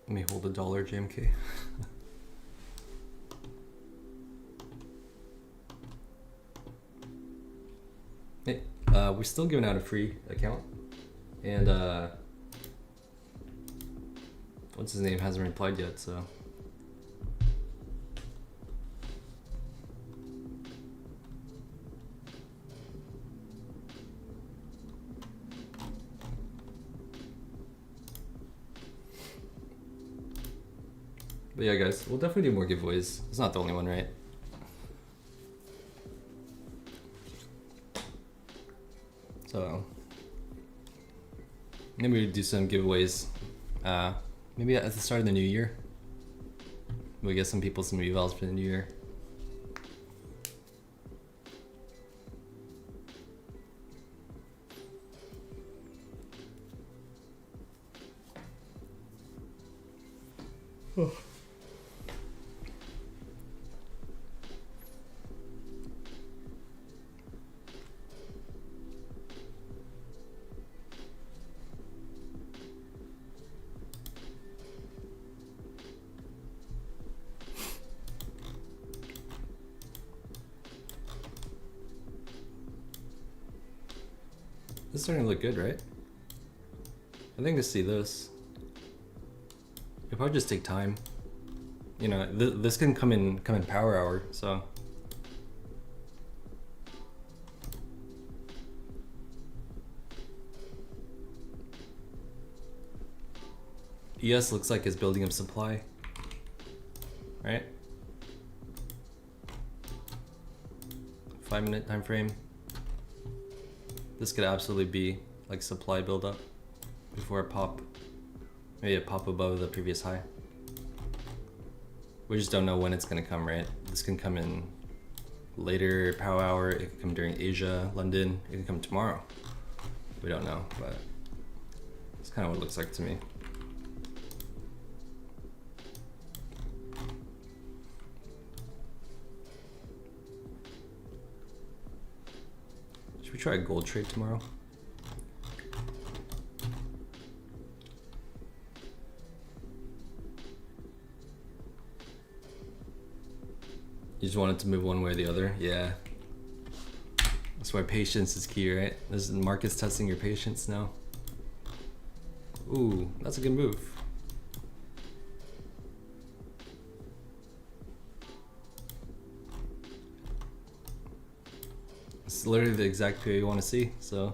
Let me hold $1 JMK. Hey, we're still giving out a free account, and what's his name hasn't replied yet, so. But yeah, guys, we'll definitely do more giveaways. It's not the only one, right? So maybe we do some giveaways. Maybe at the start of the new year. We get some people some evals for the new year. Oh. This is starting to look good, right? I think to see this, it'll probably just take time. You know, this can come in power hour, so. ES looks like it's building up supply, right? 5-minute time frame. This could absolutely be like supply buildup before a pop, maybe a pop above the previous high. We just don't know when it's gonna come, right? This can come in later power hour, it can come during Asia, London, it can come tomorrow. We don't know, but it's kind of what it looks like to me. Should we try a gold trade tomorrow? You just want it to move one way or the other? Yeah. That's why patience is key, right? This is the market's testing your patience now. Ooh, that's a good move. It's literally the exact pair you want to see, so.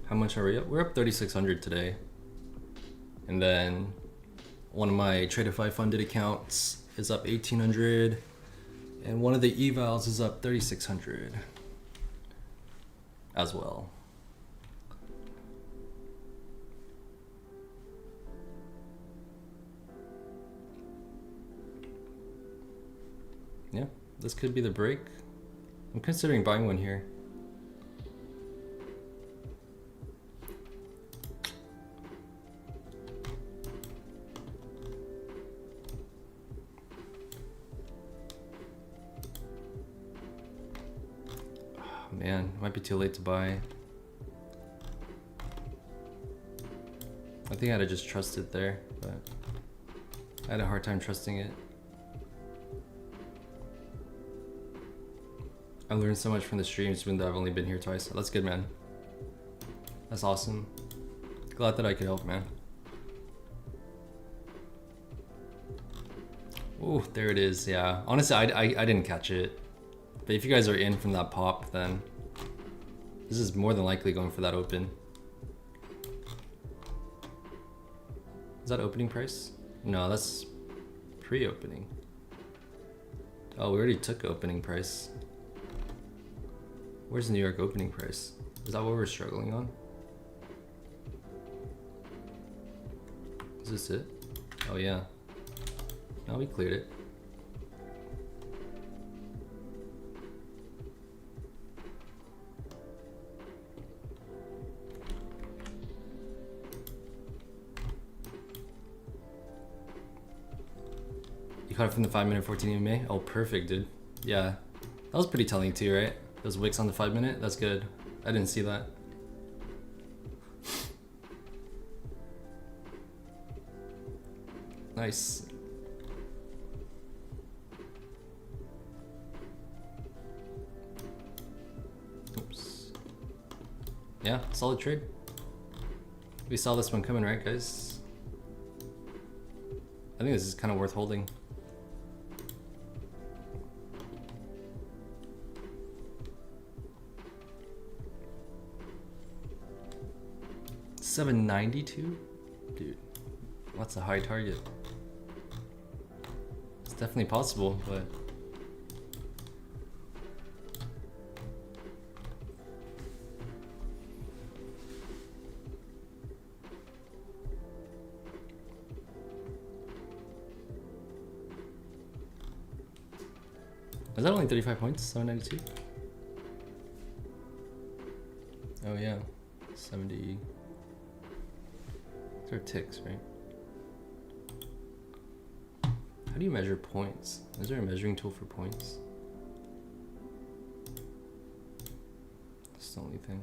How much are we up? We're up 3,600 today. And then one of my Tradeify funded accounts is up 1,800. And one of the evals is up 3,600 as well. Yeah, this could be the break. I'm considering buying one here. Oh, man, might be too late to buy. I think I'd have just trusted there, but I had a hard time trusting it. I learned so much from the streams even though I've only been here twice. That's good, man. That's awesome. Glad that I could help, man. Oh, there it is, yeah. Honestly, I didn't catch it. But if you guys are in from that pop, then this is more than likely going for that open. Is that opening price? No, that's pre-opening. Oh, we already took opening price. Where's the New York opening price? Is that what we're struggling on? Is this it? Oh yeah. No, we cleared it. You caught it from the 5-minute 14 EMA? Oh, perfect, dude. Yeah, that was pretty telling too, right? Those wicks on the 5-minute, that's good. I didn't see that. Nice. Oops. Yeah, solid trade. We saw this one coming, right, guys? I think this is kind of worth holding. $792? Dude, what's a high target? It's definitely possible, but is that only 35 points? 792? Oh yeah, 70. These are ticks, right? How do you measure points? Is there a measuring tool for points? That's the only thing.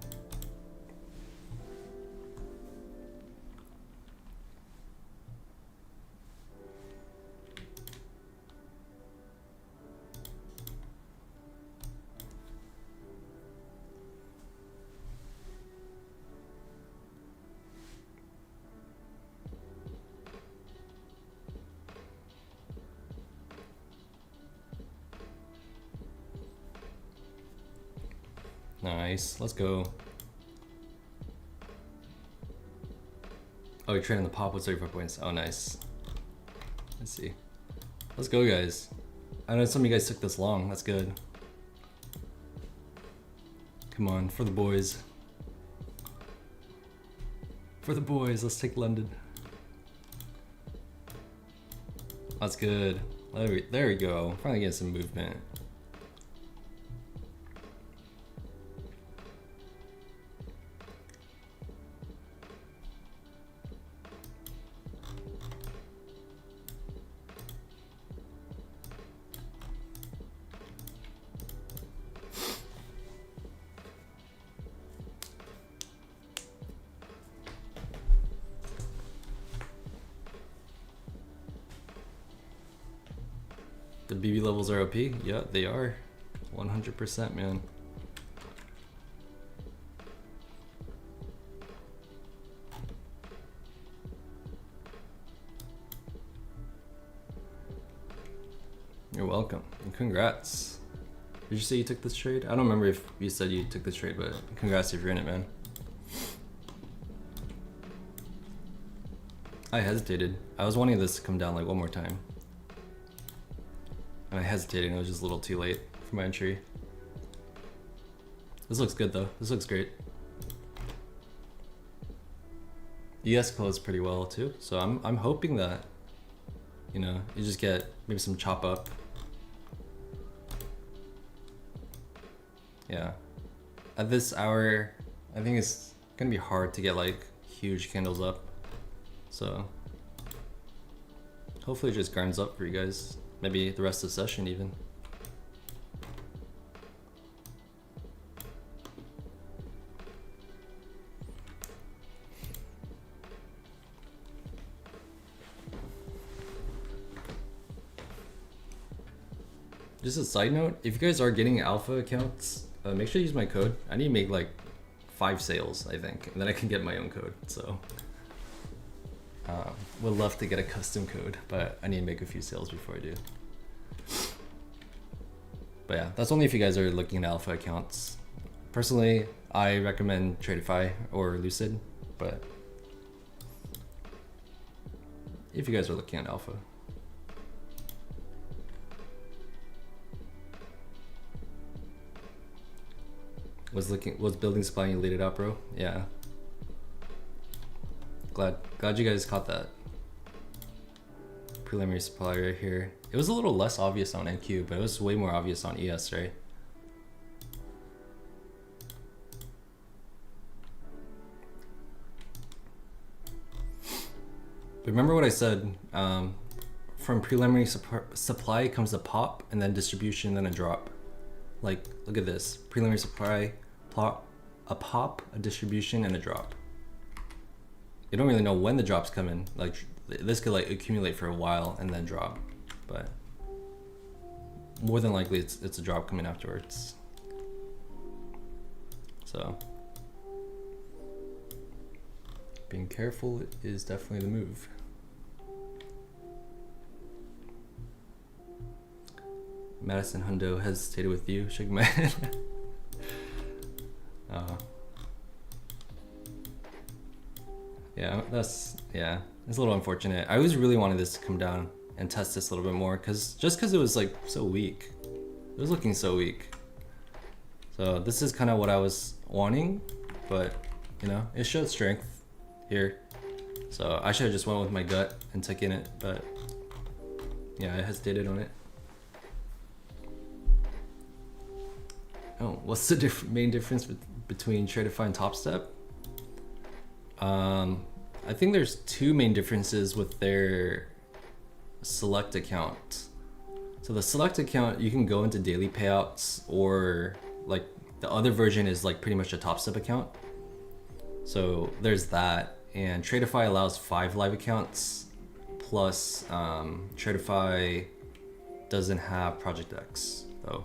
Nice, let's go. Oh, you're trading the pop with 35 points. Oh, nice. Let's see. Let's go, guys. I know some of you guys took this long. That's good. Come on, for the boys. For the boys, let's take London. That's good. There we go. Finally getting some movement. The BB levels are OP? Yeah, they are. 100%, man. You're welcome, and congrats. Did you say you took this trade? I don't remember if you said you took this trade, but congrats if you're in it, man. I hesitated. I was wanting this to come down like one more time. And I hesitated and it was just a little too late for my entry. This looks good though. This looks great. ES closed pretty well too. So I'm hoping that, you know, you just get maybe some chop up. Yeah. At this hour, I think it's gonna be hard to get like huge candles up. So hopefully it just grinds up for you guys. Maybe the rest of the session even. Just a side note, if you guys are getting alpha accounts, make sure you use my code. I need to make like 5 sales, I think, and then I can get my own code. So would love to get a custom code, but I need to make a few sales before I do. But yeah, that's only if you guys are looking at alpha accounts. Personally, I recommend Tradeify or Lucid, but if you guys are looking at alpha. Was building supply and you laid it out, bro. Yeah. Glad you guys caught that. Preliminary supply right here. It was a little less obvious on NQ, but it was way more obvious on ES, right? But remember what I said, from preliminary supply comes a pop, and then distribution, then a drop. Like, look at this. Preliminary supply, a pop, a distribution, and a drop. You don't really know when the drops come in. Like, this could like accumulate for a while and then drop. But more than likely it's a drop coming afterwards. So being careful is definitely the move. Madison Hundo hesitated with you, shake my head. Yeah, it's a little unfortunate. I always really wanted this to come down and test this a little bit more, just because it was like so weak. It was looking so weak. So this is kind of what I was wanting, but you know, it showed strength here. So I should have just went with my gut and took in it, but yeah, I hesitated on it. Oh, what's the main difference between Tradify and Top Step? I think there's two main differences with their select account. So the select account, you can go into daily payouts, or like the other version is like pretty much a Top Step account. So there's that, and Tradify allows 5 live accounts, plus Tradify doesn't have Project X though.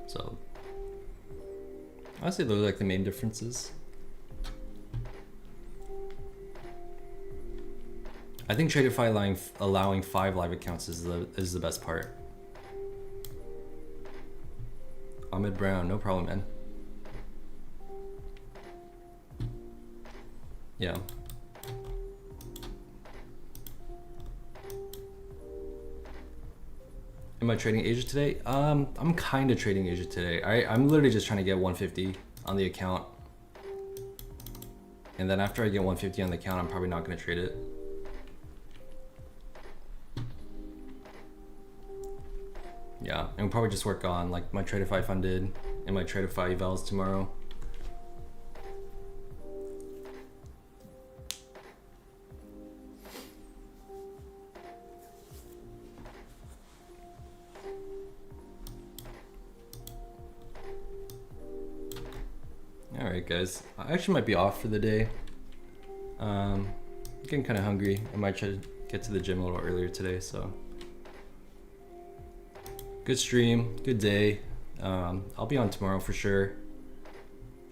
So I'd say those are like the main differences. I think Tradify allowing 5 live accounts is the best part. Ahmed Brown, no problem, man. Yeah. Am I trading Asia today? I'm kind of trading Asia today. I'm literally just trying to get 150 on the account. And then after I get 150 on the account, I'm probably not going to trade it. Yeah, and we'll probably just work on like my Tradify funded and my Tradify evals tomorrow. All right, guys. I actually might be off for the day. Getting kind of hungry. I might try to get to the gym a little earlier today, so. Good stream, good day. I'll be on tomorrow for sure.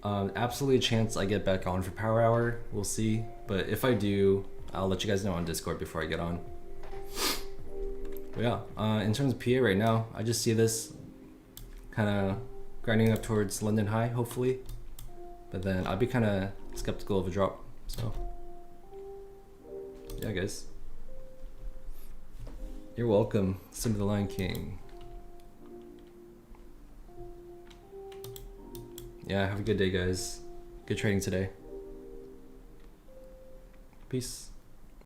Absolutely a chance I get back on for Power Hour. We'll see. But if I do, I'll let you guys know on Discord before I get on. But yeah, in terms of PA right now, I just see this kind of grinding up towards London High, hopefully. But then I'd be kind of skeptical of a drop. So yeah, guys. You're welcome. Sim of the Lion King. Yeah, have a good day, guys. Good trading today. Peace.